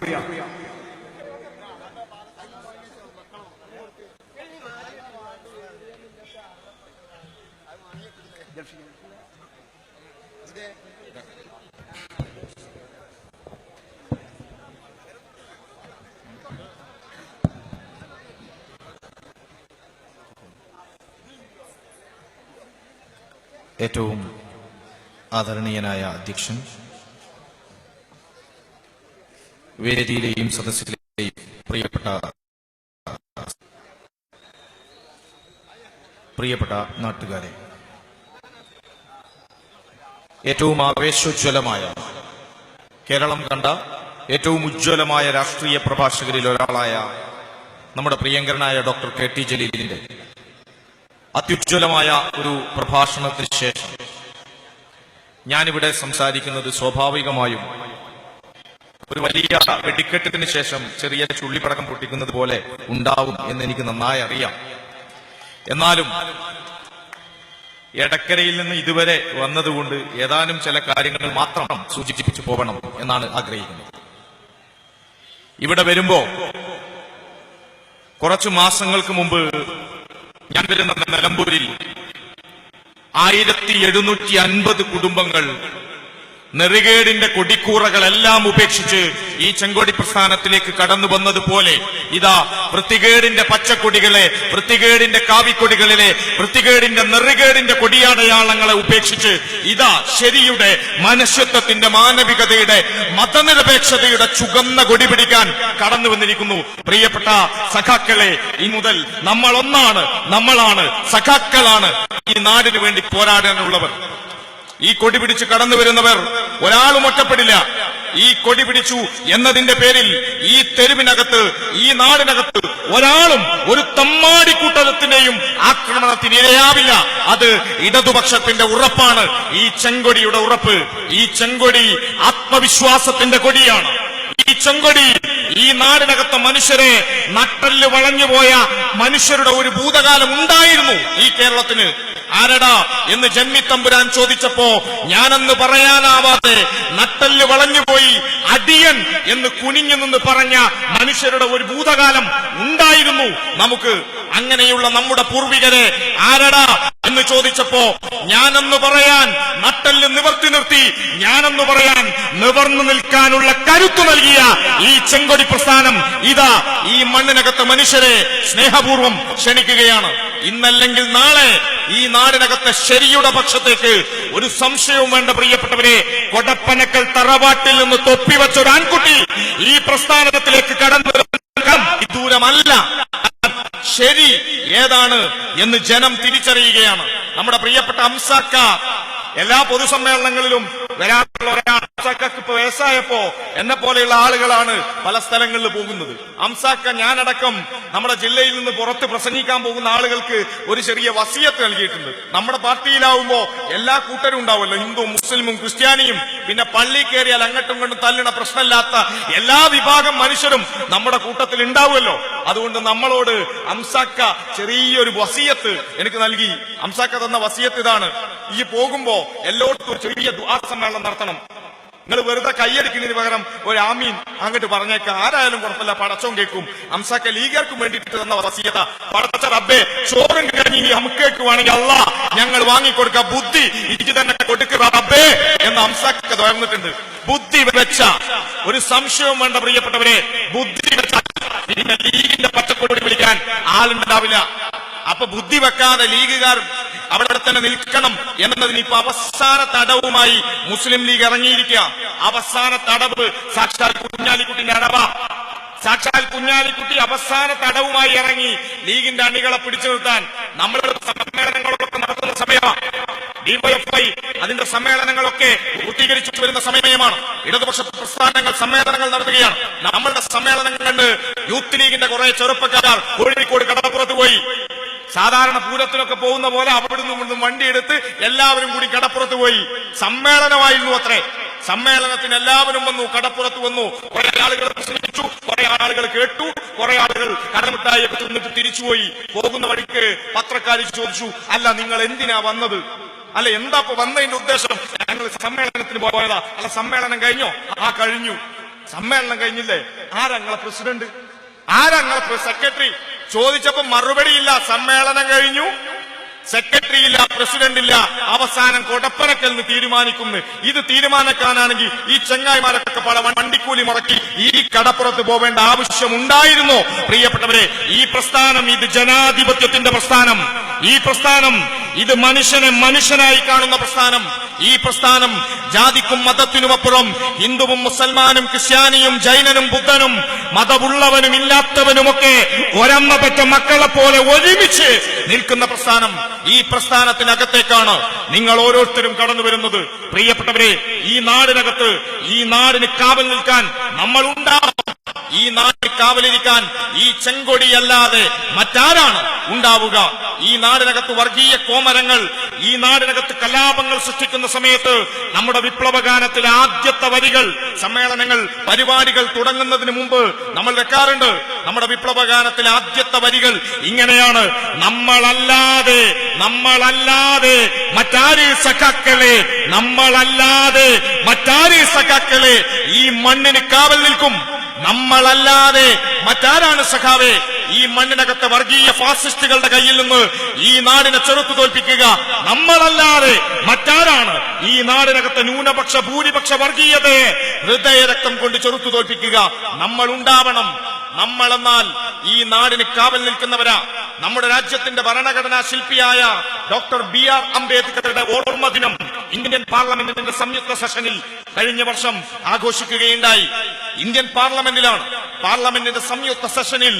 ഏറ്റവും ആദരണീയനായ അധ്യക്ഷൻ, വേദിയിലെയും സദസ്സിലെയും പ്രിയപ്പെട്ട നാട്ടുകാരെ, ഏറ്റവും ആവേശോജ്വലമായ, കേരളം കണ്ട ഏറ്റവും ഉജ്ജ്വലമായ രാഷ്ട്രീയ പ്രഭാഷകരിൽ ഒരാളായ നമ്മുടെ പ്രിയങ്കരനായ ഡോക്ടർ KT ജലീലിന്റെ അത്യുജ്വലമായ ഒരു പ്രഭാഷണത്തിന് ശേഷം ഞാനിവിടെ സംസാരിക്കുന്നത് സ്വാഭാവികമായും ഒരു വലിയ വെടിക്കെട്ടിന് ശേഷം ചെറിയ ചുള്ളിപ്പടക്കം പൊട്ടിക്കുന്നത് പോലെ ഉണ്ടാവും എന്ന് എനിക്ക് നന്നായി അറിയാം. എന്നാലും എടക്കരയിൽ നിന്ന് ഇതുവരെ വന്നതുകൊണ്ട് ഏതാനും ചില കാര്യങ്ങൾ മാത്രം സൂചിപ്പിച്ചു പോകണം എന്നാണ് ആഗ്രഹിക്കുന്നത്. ഇവിടെ വരുമ്പോ കുറച്ചു മാസങ്ങൾക്ക് മുമ്പ് ഞാൻ വരുന്ന നിലമ്പൂരിൽ 1750 കുടുംബങ്ങൾ നെറികേടിന്റെ കൊടിക്കൂറകളെല്ലാം ഉപേക്ഷിച്ച് ഈ ചെങ്കൊടി പ്രസ്ഥാനത്തിലേക്ക് കടന്നു വന്നതുപോലെ ഇതാ വൃത്തികേടിന്റെ പച്ചക്കൊടികളെ, വൃത്തികേടിന്റെ കാവിക്കൊടികളിലെ വൃത്തികേടിന്റെ നെറികേടിന്റെ കൊടിയാടയാളങ്ങളെ ഉപേക്ഷിച്ച് ഇതാ ശരിയുടെ, മനുഷ്യത്വത്തിന്റെ, മാനവികതയുടെ, മതനിരപേക്ഷതയുടെ ചുവന്ന കൊടി പിടിക്കാൻ കടന്നു വന്നിരിക്കുന്നു. പ്രിയപ്പെട്ട സഖാക്കളെ, ഇനി മുതൽ നമ്മൾ ഒന്നാണ്, നമ്മളാണ്, സഖാക്കളാണ് ഈ നാടിനു വേണ്ടി പോരാടാനുള്ളവർ. ഈ കൊടി പിടിച്ച് കടന്നു വരുന്നവർ ഒരാളും ഒറ്റപ്പെടില്ല. ഈ കൊടി പിടിച്ചു എന്നതിന്റെ പേരിൽ ഈ തെരുവിനകത്ത്, ഈ നാടിനകത്ത് ഒരാളും ഒരു തമ്മാടിക്കൂട്ടത്തിന്റെയും ആക്രമണത്തിന് ഇരയാവില്ല. അത് ഇടതുപക്ഷത്തിന്റെ ഉറപ്പാണ്. ഈ ചെങ്കൊടിയുടെ ഉറപ്പ്, ഈ ചെങ്കൊടി ആത്മവിശ്വാസത്തിന്റെ കൊടിയാണ്. ഈ ചെങ്കൊടി ഈ നാടിനകത്തെ മനുഷ്യരെ, നട്ടല് വളഞ്ഞുപോയ മനുഷ്യരുടെ ഒരു ഭൂതകാലം ഉണ്ടായിരുന്നു ഈ കേരളത്തിന്. ആരടാ എന്ന് ജന്മിത്തമ്പുരാൻ ചോദിച്ചപ്പോ ഞാനെന്ന് പറയാനാവാതെ നട്ടല് വളഞ്ഞുപോയി അടിയൻ എന്ന് കുനിഞ്ഞു നിന്ന് പറഞ്ഞ മനുഷ്യരുടെ ഒരു ഭൂതകാലം ഉണ്ടായിരുന്നു നമുക്ക്. അങ്ങനെയുള്ള നമ്മുടെ പൂർവികരെ ആരടാ എന്ന് ചോദിച്ചപ്പോ ഞാനെന്ന് പറയാൻ നട്ടല് നിവർത്തി നിർത്തി, ഞാനെന്ന് പറയാൻ നിവർന്നു നിൽക്കാനുള്ള കരുത്തു നൽകിയ ഈ ചെങ്കൊടി പ്രസ്ഥാനം ഇതാ ഈ മണ്ണിനകത്തെ മനുഷ്യരെ സ്നേഹപൂർവ്വം ക്ഷണിക്കുകയാണ്. ഇന്നല്ലെങ്കിൽ നാളെ ഈ നാടിനകത്തെ ശരിയുടെ പക്ഷത്തേക്ക് ഒരു സംശയവും വേണ്ട. പ്രിയപ്പെട്ടവരെ, കൊടപ്പനക്കൽ തറവാട്ടിൽ നിന്ന് തൊപ്പിവെച്ച ഒരു ആൺകുട്ടി ഈ പ്രസ്ഥാനത്തിലേക്ക് കടന്നു ദൂരമല്ല. ശരി ഏതാണ് എന്ന് ജനം തിരിച്ചറിയുകയാണ്. നമ്മുടെ പ്രിയപ്പെട്ട അംസാക്ക എല്ലാ പൊതുസമ്മേളനങ്ങളിലും വരാനുള്ള ഒരാൾ. അംസാക്കക്ക് ഇപ്പൊ വയസ്സായപ്പോ എന്നെ പോലെയുള്ള ആളുകളാണ് പല സ്ഥലങ്ങളിൽ പോകുന്നത്. അംസാക്ക ഞാനടക്കം നമ്മുടെ ജില്ലയിൽ നിന്ന് പുറത്ത് പ്രസംഗിക്കാൻ പോകുന്ന ആളുകൾക്ക് ഒരു ചെറിയ വസിയത്ത് നൽകിയിട്ടുണ്ട്. നമ്മുടെ പാർട്ടിയിലാവുമ്പോ എല്ലാ കൂട്ടരും ഉണ്ടാവുമല്ലോ, ഹിന്ദു, മുസ്ലിമും ക്രിസ്ത്യാനിയും, പിന്നെ പള്ളി കയറിയാൽ അങ്ങോട്ടും ഇങ്ങോട്ടും തല്ലുന്ന പ്രശ്നമില്ലാത്ത എല്ലാ വിഭാഗം മനുഷ്യരും നമ്മുടെ കൂട്ടത്തിൽ ഉണ്ടാവുമല്ലോ. അതുകൊണ്ട് നമ്മളോട് അംസാക്ക ചെറിയൊരു വസിയത്ത് എനിക്ക് നൽകി. അംസാക്ക തന്ന വസിയത്ത് ഇതാണ്: ഈ പോകുമ്പോ എല്ലായിടത്തും ചെറിയ ദുആ സമ്മേളനം നടത്തണം. നിങ്ങൾ വെറുതെ കൈയടിക്കുന്നതിന് പകരം ഒരു ആമീൻ അങ്ങോട്ട് പറഞ്ഞേക്കാം. ആരായാലും കുഴപ്പമില്ല, പടച്ചോൻ കേൾക്കും. അംസാക്ക ലീഗർക്കും വേണ്ടിയിട്ട് തന്ന വസിയത. പടച്ച റബ്ബേ, ചോറും കഴിഞ്ഞ് നമുക്കേക്ക് വേണമെങ്കിൽ അല്ലാ ഞങ്ങൾ വാങ്ങിക്കൊടുക്ക ബുദ്ധി ഇരിക്കു തന്നെ കൊടുക്കുക റബ്ബേ എന്ന് അംസാക്ക തുറന്നിട്ടുണ്ട്. ബുദ്ധി വെച്ച ഒരു സംശയവും വേണ്ട പ്രിയപ്പെട്ടവരെ, ബുദ്ധി വെച്ച പിന്നെ ലീഗിന്റെ പച്ചക്കൊടി വിളിക്കാൻ ആളുണ്ടാവില്ല. അപ്പൊ ബുദ്ധി വെക്കാതെ ലീഗുകാർ അവിടെ തന്നെ നിൽക്കണം എന്നതിന് ഇപ്പൊ അവസാന തടവുമായി മുസ്ലിം ലീഗ് ഇറങ്ങിയിരിക്കുക. അവസാന തടവ് സാക്ഷാൽ കുഞ്ഞാലിക്കുട്ടിന്റെ അടവ. സാക്ഷാൽ കുഞ്ഞാലിക്കുട്ടി അവസാന തടവുമായി ഇറങ്ങി ലീഗിന്റെ അണികളെ പിടിച്ചു നിർത്താൻ. നമ്മളുടെ സമ്മേളനങ്ങളൊക്കെ നടത്തുന്ന സമയമാണ്. ഡിവൈഎഫ്ഐ അതിന്റെ സമ്മേളനങ്ങളൊക്കെ പൂർത്തീകരിച്ചു വരുന്ന സമയമാണ്. ഇടതുപക്ഷ പ്രസ്ഥാനങ്ങൾ സമ്മേളനങ്ങൾ നടത്തുകയാണ്. നമ്മളുടെ സമ്മേളനങ്ങൾ കണ്ട് യൂത്ത് ലീഗിന്റെ കുറെ ചെറുപ്പക്കാർ കോഴിക്കോട് കടപ്പുറത്ത് പോയി. സാധാരണ പൂരത്തിനൊക്കെ പോകുന്ന പോലെ അവിടുന്ന് ഇവിടുന്ന് വണ്ടിയെടുത്ത് എല്ലാവരും കൂടി കടപ്പുറത്ത് പോയി. സമ്മേളനമായിരുന്നു അത്രേ. സമ്മേളനത്തിന് എല്ലാവരും വന്നു, കടപ്പുറത്ത് വന്നു. കുറെ ആളുകൾ പ്രസംഗിച്ചു, കുറെ ആളുകൾ കേട്ടു, കുറെ ആളുകൾ കടമിട്ടായി തിന്നിട്ട് തിരിച്ചുപോയി. പോകുന്ന വഴിക്ക് പത്രക്കാർ ചോദിച്ചു, അല്ല നിങ്ങൾ എന്തിനാ വന്നത്? അല്ല എന്താ ഇപ്പൊ വന്നതിന്റെ ഉദ്ദേശം? ഞങ്ങൾ സമ്മേളനത്തിന് പോയതാ. അല്ല സമ്മേളനം കഴിഞ്ഞോ? കഴിഞ്ഞു. സമ്മേളനം കഴിഞ്ഞില്ലേ? ആരങ്ങളെ പ്രസിഡന്റ്, ആരങ്ങളെ സെക്രട്ടറി? ചോദിച്ചപ്പോ മറുപടിയില്ല. സമ്മേളനം കഴിഞ്ഞു, സെക്രട്ടറി ഇല്ല, പ്രസിഡന്റ് ഇല്ല. അവസാനം കൊടപ്പനക്കൽ നിന്ന് തീരുമാനിക്കുന്നു. ഇത് തീരുമാനിക്കാനാണെങ്കിൽ ഈ ചെങ്ങായിമാരൊക്കെ പല വണ്ടിക്കൂലി മുടക്കി ഈ കടപ്പുറത്ത് പോവേണ്ട ആവശ്യമുണ്ടായിരുന്നോ? പ്രിയപ്പെട്ടവരെ, ഈ പ്രസ്ഥാനം ഇത് ജനാധിപത്യത്തിന്റെ പ്രസ്ഥാനം. ഈ പ്രസ്ഥാനം ഇത് മനുഷ്യനെ മനുഷ്യനായി കാണുന്ന പ്രസ്ഥാനം. ഈ പ്രസ്ഥാനം ജാതിക്കും മതത്തിനുമപ്പുറം ഹിന്ദുവും മുസൽമാനും ക്രിസ്ത്യാനിയും ജൈനനും ബുദ്ധനും മതമുള്ളവനും ഇല്ലാത്തവനുമൊക്കെ ഒരമ്മ പെറ്റ മക്കളെ പോലെ ഒരുമിച്ച് നിൽക്കുന്ന പ്രസ്ഥാനം. ഈ പ്രസ്ഥാനത്തിനകത്തേക്കാണ് നിങ്ങൾ ഓരോരുത്തരും കടന്നു വരുന്നത്. പ്രിയപ്പെട്ടവരെ, ഈ നാടിനകത്ത് ഈ നാടിന് കാവൽ നിൽക്കാൻ നമ്മൾ ഉണ്ടാവും. ഈ നാടിന് കാവലിരിക്കാൻ ഈ ചെങ്കൊടിയല്ലാതെ മറ്റാരാണ് ഉണ്ടാവുക? ഈ നാടിനകത്ത് വർഗീയ കോമരങ്ങൾ, ഈ നാടിനകത്ത് കലാപങ്ങൾ സൃഷ്ടിക്കുന്ന സമയത്ത് നമ്മുടെ വിപ്ലവഗാനത്തിലെ ആദ്യത്തെ വരികൾ, സമ്മേളനങ്ങൾ പരിപാടികൾ തുടങ്ങുന്നതിന് മുമ്പ് നമ്മൾ വെക്കാറുണ്ട്. നമ്മുടെ വിപ്ലവഗാനത്തിലെ ആദ്യത്തെ വരികൾ ഇങ്ങനെയാണ്: നമ്മളല്ലാതെ നമ്മളല്ലാതെ മറ്റാര് സഖാക്കളെ, നമ്മളല്ലാതെ മറ്റാര് സഖാക്കളെ ഈ മണ്ണിന് കാവൽ നിൽക്കും? നമ്മളല്ലാതെ മറ്റാരാണ് സഖാവേ ഈ മണ്ണിനകത്തെ വർഗീയ ഫാസിസ്റ്റുകളുടെ കയ്യിൽ നിന്ന് ഈ നാടിനെ ചെറുത്തു തോൽപ്പിക്കുക? നമ്മളല്ലാതെ മറ്റാരാണ് ഈ നാടിനകത്തെ ന്യൂനപക്ഷ ഭൂരിപക്ഷ വർഗീയതയെ ഹൃദയരക്തം കൊണ്ട് ചെറുത്തു തോൽപ്പിക്കുക? നമ്മൾ ഉണ്ടാവണം. നമ്മളെന്നാൽ ഈ നാടിന് കാവൽ നിൽക്കുന്നവരാ. നമ്മുടെ രാജ്യത്തിന്റെ ഭരണഘടനാ ശില്പിയായ ഡോക്ടർ BR അംബേദ്കറുടെ ഓർമ്മ ദിനം ഇന്ത്യൻ പാർലമെന്റിന്റെ സംയുക്ത സെഷനിൽ കഴിഞ്ഞ വർഷം ആഘോഷിക്കുകയുണ്ടായി. ഇന്ത്യൻ പാർലമെന്റിലാണ്. പാർലമെന്റിന്റെ സംയുക്ത സെഷനിൽ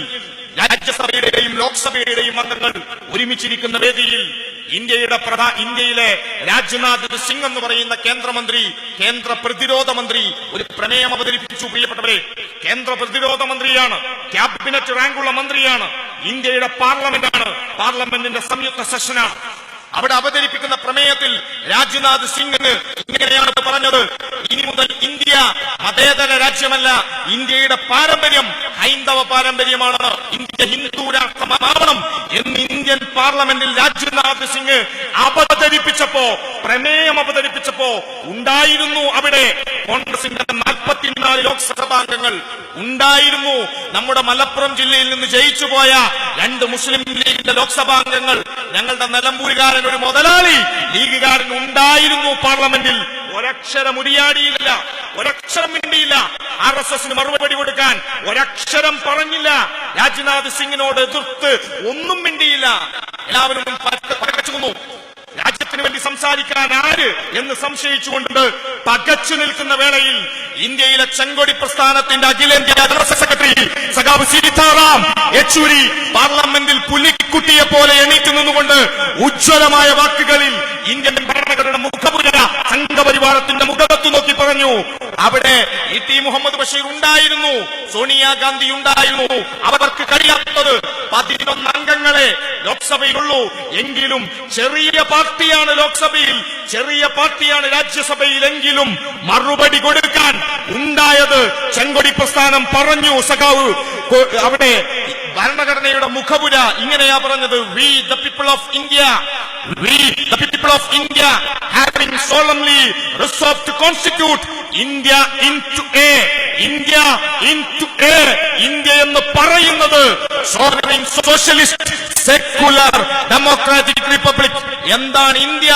രാജ്യസഭയുടെയും ലോക്സഭയുടെയും അംഗങ്ങൾ ഒരുമിച്ചിരിക്കുന്ന വേദിയിൽ ഇന്ത്യയിലെ രാജ്നാഥ് സിംഗ് എന്ന് പറയുന്ന കേന്ദ്രമന്ത്രി, കേന്ദ്ര പ്രതിരോധ മന്ത്രി ഒരു പ്രമേയം അവതരിപ്പിച്ചു. പ്രിയപ്പെട്ടവരെ, കേന്ദ്ര പ്രതിരോധ മന്ത്രിയാണ്, ക്യാബിനറ്റ് റാങ്കുള്ള മന്ത്രിയാണ്, ഇന്ത്യയുടെ പാർലമെന്റാണ്, പാർലമെന്റിന്റെ സംയുക്ത സെഷനാണ്. അവിടെ അവതരിപ്പിക്കുന്ന പ്രമേയത്തിൽ രാജ്നാഥ് സിംഗ് ഇങ്ങനെയാണ് പറഞ്ഞത്: ഇനി മുതൽ ഇന്ത്യ മതേതര രാജ്യമല്ല, ഇന്ത്യയുടെ പാരമ്പര്യം ഹൈന്ദവ പാരമ്പര്യമാണ്, ഇന്ത്യ ഹിന്ദു രാഷ്ട്രമാവണം എന്ന് ഇന്ത്യൻ പാർലമെന്റിൽ രാജ്നാഥ് സിംഗ് പ്രമേയം അവതരിപ്പിച്ചപ്പോ ഉണ്ടായിരുന്നു അവിടെ കോൺഗ്രസിന്റെ 44 ലോക്സഭാംഗങ്ങൾ ഉണ്ടായിരുന്നു. നമ്മുടെ മലപ്പുറം ജില്ലയിൽ നിന്ന് ജയിച്ചു പോയ 2 മുസ്ലിം ലീഗിന്റെ ലോക്സഭാംഗങ്ങൾ, ഞങ്ങളുടെ നിലമ്പൂരുകാരൻ ഒരു മുതലാളി ലീഗുകാരൻ ഉണ്ടായിരുന്നു പാർലമെന്റിൽ. ഒരക്ഷരം ഉരിയാടിയില്ല, ഒരക്ഷരം മിണ്ടിയില്ല. RSSന് മറുപടി കൊടുക്കാൻ ഒരക്ഷരം പറഞ്ഞില്ല. രാജ്നാഥ് സിംഗിനോട് എതിർത്ത് ഒന്നും മിണ്ടിയില്ല. എല്ലാവരും പകച്ചു. രാജ്യത്തിന് വേണ്ടി സംസാരിക്കാൻ ആര് എന്ന് സംശയിച്ചുകൊണ്ട് പകച്ചു നിൽക്കുന്ന വേളയിൽ ഇന്ത്യയിലെ ചെങ്കൊടി പ്രസ്ഥാനത്തിന്റെ അഖിലേന്ത്യാ ജനറൽ സെക്രട്ടറി സഖാവ് സീതാറാം യെച്ചൂരി പാർലമെന്റിൽ പുലിക്കുട്ടിയെ പോലെ എണീറ്റ് നിന്നുകൊണ്ട് ഉജ്ജ്വലമായ വാക്കുകളിൽ ഇന്ത്യൻ ഭരണഘടന മുഖപുര സംഘപരിവാരത്തിന്റെ മുഖത്ത് നോക്കി പറഞ്ഞു. അവിടെ ET മുഹമ്മദ് ബഷീർ ഉണ്ടായിരുന്നു, സോണിയാഗാന്ധി ഉണ്ടായിരുന്നു. അവർക്ക് കഴിയാത്തത് 11 അംഗങ്ങളെ ലോക്സഭയിലുള്ളൂ. എങ്കിലും ചെറിയ പാർട്ടിയാണ് ലോക്സഭയിൽ, ചെറിയ പാർട്ടിയാണ് രാജ്യസഭയിൽ. എങ്കിലും മറുപടി കൊടുക്കാൻ ഉണ്ടായത് ചെങ്കൊടി പ്രസ്ഥാനം പറഞ്ഞു. സഖാവ് അവിടെ ഭരണഘടനയുടെ മുഖപുര ഇങ്ങനെയാ പറഞ്ഞത്: We the people of India, we the people of India having solemnly resolved to constitute India into a, India into a, India എന്ന് പറയുന്നത് sovereign socialist secular democratic republic. എന്താണ് ഇന്ത്യ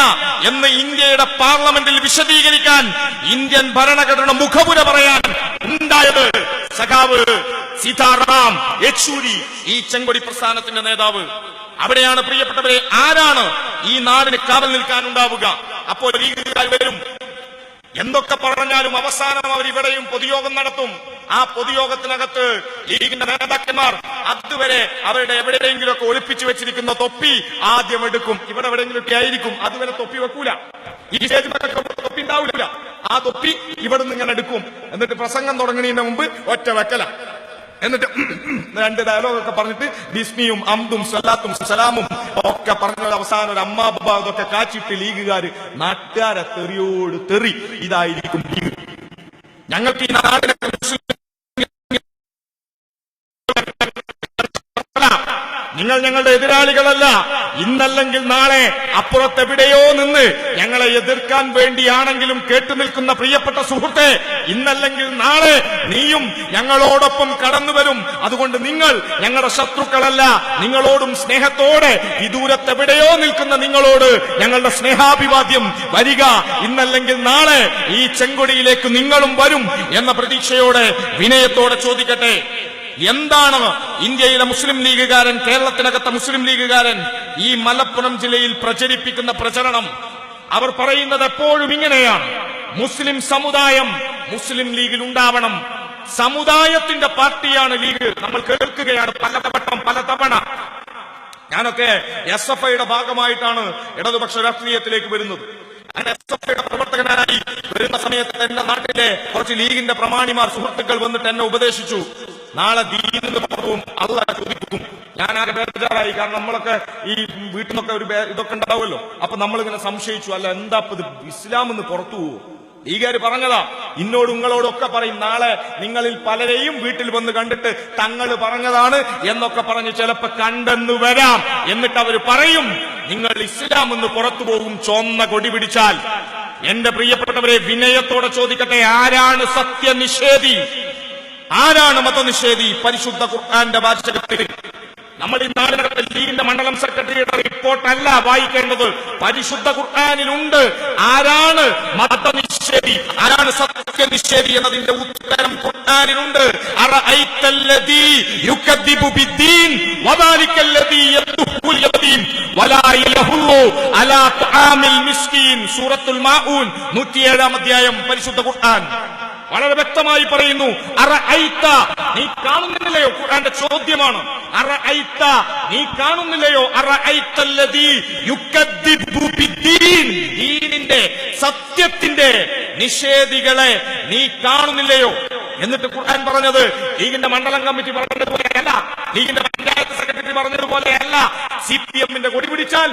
എന്ന് ഇന്ത്യയുടെ പാർലമെന്റിൽ വിശദീകരിക്കാൻ, ഇന്ത്യൻ ഭരണഘടന മുഖപുര പറയാൻ ഉണ്ടായത് സഖാവ് സീതാറാം യെച്ചൂരി, ഈ ചെങ്കൊടി പ്രസ്ഥാനത്തിന്റെ നേതാവ്. അവിടെയാണ് പ്രിയപ്പെട്ടവരെ ആരാണ് ഈ നാടിന് കാവൽ നിൽക്കാനുണ്ടാവുക? അപ്പോൾ ലീഗുകാർ വരും. എന്തൊക്കെ പറഞ്ഞാലും അവസാനം അവർ ഇവിടെയും പൊതുയോഗം നടത്തും. ആ പൊതുയോഗത്തിനകത്ത് ലീഗിന്റെ നേതാക്കന്മാർ അതുവരെ അവരുടെ എവിടെയെങ്കിലുമൊക്കെ ഒളിപ്പിച്ചു വെച്ചിരിക്കുന്ന തൊപ്പി ആദ്യം എടുക്കും. ഇവിടെ എവിടെയെങ്കിലുമൊക്കെ ആയിരിക്കും. അതുവരെ തൊപ്പി വെക്കൂല. ഈ സ്റ്റേജിലൊക്കെ തൊപ്പി ഉണ്ടാവില്ല. ആ തൊപ്പി ഇവിടെ നിന്ന് ഇങ്ങനെ എടുക്കും. എന്നിട്ട് പ്രസംഗം തുടങ്ങുന്നതിന് മുമ്പ് ഒറ്റ വെക്കല. എന്നിട്ട് 2 ഡയലോഗൊക്കെ പറഞ്ഞിട്ട് ബിസ്മിയും അംദും സലാത്തും സലാമും ഒക്കെ പറഞ്ഞ അവസാനം ഒരു അമ്മാ ബബ്ബ ഇതൊക്കെ കാച്ചിട്ട് ലീഗുകാര് നാട്ടുകാരെ തെറിയോട് തെറി. ഇതായിരിക്കും ലീഗ്. ഞങ്ങൾക്ക് ഈ നാടിനെ നിങ്ങൾ ഞങ്ങളുടെ എതിരാളികളല്ല. ഇന്നല്ലെങ്കിൽ നാളെ അപ്പുറത്തെവിടെയോ നിന്ന് ഞങ്ങളെ എതിർക്കാൻ വേണ്ടിയാണെങ്കിലും കേട്ടുനിൽക്കുന്ന പ്രിയപ്പെട്ട സുഹൃത്തെ, ഇന്നല്ലെങ്കിൽ നാളെ നീയും ഞങ്ങളോടൊപ്പം കടന്നുവരും. അതുകൊണ്ട് നിങ്ങൾ ഞങ്ങളുടെ ശത്രുക്കളല്ല. നിങ്ങളോടും സ്നേഹത്തോടെ വിദൂരത്തെവിടെയോ നിൽക്കുന്ന നിങ്ങളോട് ഞങ്ങളുടെ സ്നേഹാഭിവാദ്യം. വരിക, ഇന്നല്ലെങ്കിൽ നാളെ ഈ ചെങ്കൊടിയിലേക്ക് നിങ്ങളും വരും എന്ന പ്രതീക്ഷയോടെ വിനയത്തോടെ ചോദിക്കട്ടെ, എന്താണ് ഇന്ത്യയിലെ മുസ്ലിം ലീഗുകാരൻ, കേരളത്തിനകത്തെ മുസ്ലിം ലീഗുകാരൻ ഈ മലപ്പുറം ജില്ലയിൽ പ്രചരിപ്പിക്കുന്ന പ്രചരണം? അവർ പറയുന്നത് എപ്പോഴും ഇങ്ങനെയാണ്: മുസ്ലിം സമുദായം മുസ്ലിം ലീഗിൽ ഉണ്ടാവണം, സമുദായത്തിന്റെ പാർട്ടിയാണ് ലീഗ്. നമ്മൾ കേൾക്കുകയാണ് പലതവണ. ഞാനൊക്കെ SFIയുടെ ഭാഗമായിട്ടാണ് ഇടതുപക്ഷ രാഷ്ട്രീയത്തിലേക്ക് വരുന്നത്. SFIയുടെ പ്രവർത്തകനായി വരുന്ന സമയത്ത് എന്റെ നാട്ടിലെ കുറച്ച് ലീഗിന്റെ പ്രമാണിമാർ സുഹൃത്തുക്കൾ വന്നിട്ട് എന്നെ ഉപദേശിച്ചു, നാളെ ദീനിന് പുറവും അള്ളാഹ് ചോദിക്കും. ഞാൻ ആകെ ബേജാറായി. കാരണം നമ്മളൊക്കെ ഈ വീട്ടിൽ നിന്നൊക്കെ ഒരു ഇതൊക്കെ ഉണ്ടാവുമല്ലോ. അപ്പൊ നമ്മളിങ്ങനെ സംശയിച്ചു, അല്ല എന്താ ഇത് ഇസ്ലാം എന്ന് പുറത്തു പോവോ? ലീഗുകാർ പറഞ്ഞതാ. ഇന്നോടും നിങ്ങളോടൊക്കെ പറയും, നാളെ നിങ്ങളിൽ പലരെയും വീട്ടിൽ വന്ന് കണ്ടിട്ട് തങ്ങൾ പറഞ്ഞതാണ് എന്നൊക്കെ പറഞ്ഞ് ചിലപ്പോ കണ്ടെന്നു വരാം. എന്നിട്ട് അവർ പറയും നിങ്ങൾ ഇസ്ലാം എന്ന് പുറത്തു പോകും ചുവന്ന കൊടി പിടിച്ചാൽ. എന്റെ പ്രിയപ്പെട്ടവരെ, വിനയത്തോടെ ചോദിക്കട്ടെ, ആരാണ് സത്യനിഷേധി? ആരാണ് മതനിഷേധി? പരിശുദ്ധ ഖുർആന്റെ വാചകത്തിൽ നമ്മൾ ഈ നാടിനകത്ത് ലീഗിന്റെ മണ്ഡലം സെക്രട്ടറിയുടെ റിപ്പോർട്ടല്ല വായിക്കേണ്ടത്, പരിശുദ്ധ ഖുർആനിലുണ്ട്. ആരാണ് മതനിഷേധി, ആരാണ് സത്യനിഷേധി എന്നതിന്റെ ഉത്തരം ഖുർആനിലുണ്ട്. അറഅയ്തല്ലദീ യുകദ്ദിബു ബിദ്ദീൻ വദാലിക്കല്ലദീ യദ്ഉൽ യതീം വലാ യഹുല്ലു അലാ തുആമിൽ മിസ്കീൻ. സൂറത്തുൽ മാഊൻ 107 അധ്യായം പരിശുദ്ധ ഖുർആൻ വളരെ വ്യക്തമായി പറയുന്നു. അറഅയ്ത, നീ കാണുന്നില്ലയോ? ഖുർആന്റെ ചോദ്യമാണ്. അറഅയ്ത, നീ കാണുന്നില്ലയോ? അറഅയ്തല്ലദീ യുകദ്ദിബു ബിദ്ദീൻ, ദീനിന്റെ സത്യത്തിന്റെ നിഷേധികളെ നീ കാണുന്നില്ലയോ? എന്നിട്ട് ഖുർആൻ പറഞ്ഞത് ലീഗിന്റെ മണ്ഡലം കമ്മിറ്റി പറഞ്ഞതുപോലെയല്ല, ലീഗിന്റെ പഞ്ചായത്ത് സെക്രട്ടറി പറഞ്ഞതുപോലെയല്ല. CPMന്റെ കൊടി പിടിച്ചാൽ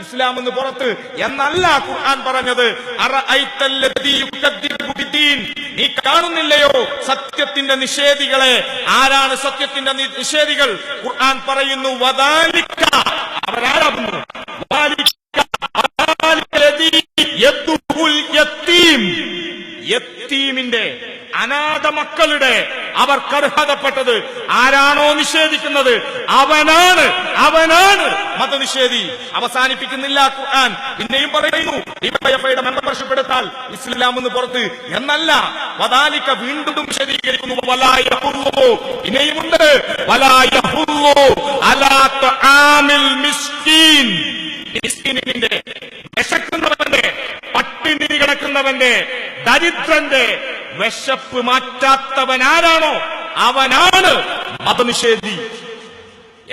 ഇസ്ലാം എന്ന് പുറത്ത് എന്നല്ല ഖുർആൻ പറഞ്ഞത്. അറഅയ്തല്ലദീ യുകദ്ദിബു ബിദ്ദീൻ, നീ കാണുന്നില്ലയോ സത്യത്തിന്റെ നിഷേധികളെ? ആരാണ് സത്യത്തിന്റെ നിഷേധികൾ? ഖുർആൻ പറയുന്നു, വദാലിക, അവരാരാകുന്നു? യത്തീമിന്റെ, അനാഥ മക്കളുടെ അവർക്കർഹതപ്പെട്ടത് ആരാണോ നിഷേധിക്കുന്നത് അവനാണ് മതനിഷേധി. അവസാനിപ്പിക്കുന്നില്ല ഖുർആൻ, പിന്നെയും പറയുന്നു ഡിവൈഎഫ്ഐയുടെ മെമ്പർഷിപ്പ് എടുത്താൽ ഇസ്ലാം എന്ന് പുറത്ത് എന്നല്ല. വദാലിക വീണ്ടും വിശദീകരിക്കുന്നു. വലാ യഹുല്ലു, പിന്നെയുമുണ്ട് വലാ യഹുല്ലു അലാ തുആമിൽ മിസ്കീൻ, മിസ്കീനിന്റെ, വിശക്കുന്നവന്റെ, പട്ടിണി കിടക്കുന്നവന്റെ, ദരിദ്രന്റെ വിശപ്പ് മാറ്റാത്തവനാരാണോ അവനാണ് മതനിഷേധി.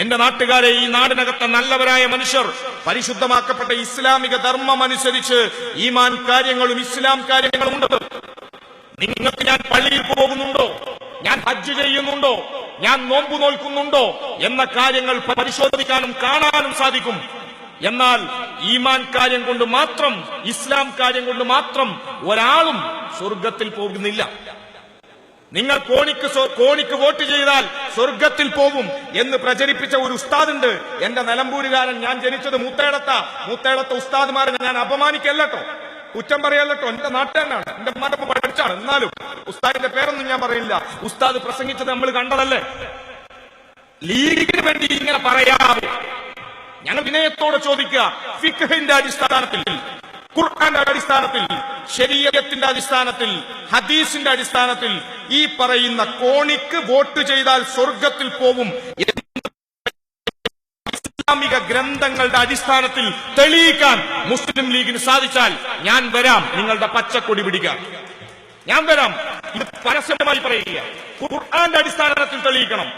എന്റെ നാട്ടുകാരെ, ഈ നാടിനകത്തെ നല്ലവരായ മനുഷ്യർ പരിശുദ്ധമാക്കപ്പെട്ട ഇസ്ലാമിക ധർമ്മം അനുസരിച്ച് ഈമാൻ കാര്യങ്ങളും ഇസ്ലാം കാര്യങ്ങളും ഉണ്ട്. നിങ്ങൾക്ക് ഞാൻ പള്ളിയിൽ പോകുന്നുണ്ടോ, ഞാൻ ഹജ്ജ് ചെയ്യുന്നുണ്ടോ, ഞാൻ നോമ്പ് നോൽക്കുന്നുണ്ടോ എന്ന കാര്യങ്ങൾ പരിശോധിക്കാനും കാണാനും സാധിക്കും. എന്നാൽ ഈമാൻ കാര്യം കൊണ്ട് മാത്രം, ഇസ്ലാം കാര്യം കൊണ്ട് മാത്രം ഒരാളും സ്വർഗത്തിൽ പോകുന്നില്ല. നിങ്ങൾ കോണിക്ക് വോട്ട് ചെയ്താൽ സ്വർഗത്തിൽ പോകും എന്ന് പ്രചരിപ്പിച്ച ഒരു ഉസ്താദുണ്ട്. എന്റെ നിലമ്പൂരുകാരൻ. ഞാൻ ജനിച്ചത് മൂത്തേടത്ത ഉസ്താദ്മാരെ ഞാൻ അപമാനിക്കല്ലോ, കുറ്റം പറയല്ലോ. എന്റെ നാട്ടുകാരനാണ്, എന്റെ ഉമ്മാനൊപ്പം പഠിച്ചാണ്. എന്നാലും ഉസ്താദിന്റെ പേരൊന്നും ഞാൻ പറയില്ല. ഉസ്താദ് പ്രസംഗിച്ചത് നമ്മൾ കണ്ടതല്ലേ. ലീഗിന് വേണ്ടി ഇങ്ങനെ പറയാതെ ഞങ്ങൾ വിനയത്തോടെ ചോദിക്കുക, ഫിഖ്ഹിന്റെ അടിസ്ഥാനത്തിൽ, ഖുർആന്റെ അടിസ്ഥാനത്തിൽ, ശരീഅത്തിന്റെ അടിസ്ഥാനത്തിൽ, ഹദീസിന്റെ അടിസ്ഥാനത്തിൽ ഈ പറയുന്ന കോണിക്ക് വോട്ട് ചെയ്താൽ സ്വർഗത്തിൽ പോവും ഇസ്ലാമിക ഗ്രന്ഥങ്ങളുടെ അടിസ്ഥാനത്തിൽ തെളിയിക്കാൻ മുസ്ലിം ലീഗിന് സാധിച്ചാൽ ഞാൻ വരാം നിങ്ങളുടെ പച്ചക്കൊടി പിടിക്കാൻ. ഞാൻ വരാം. ഇത് പരസ്യമായി പറയുക. ഖുർആന്റെ അടിസ്ഥാനത്തിൽ തെളിയിക്കണം.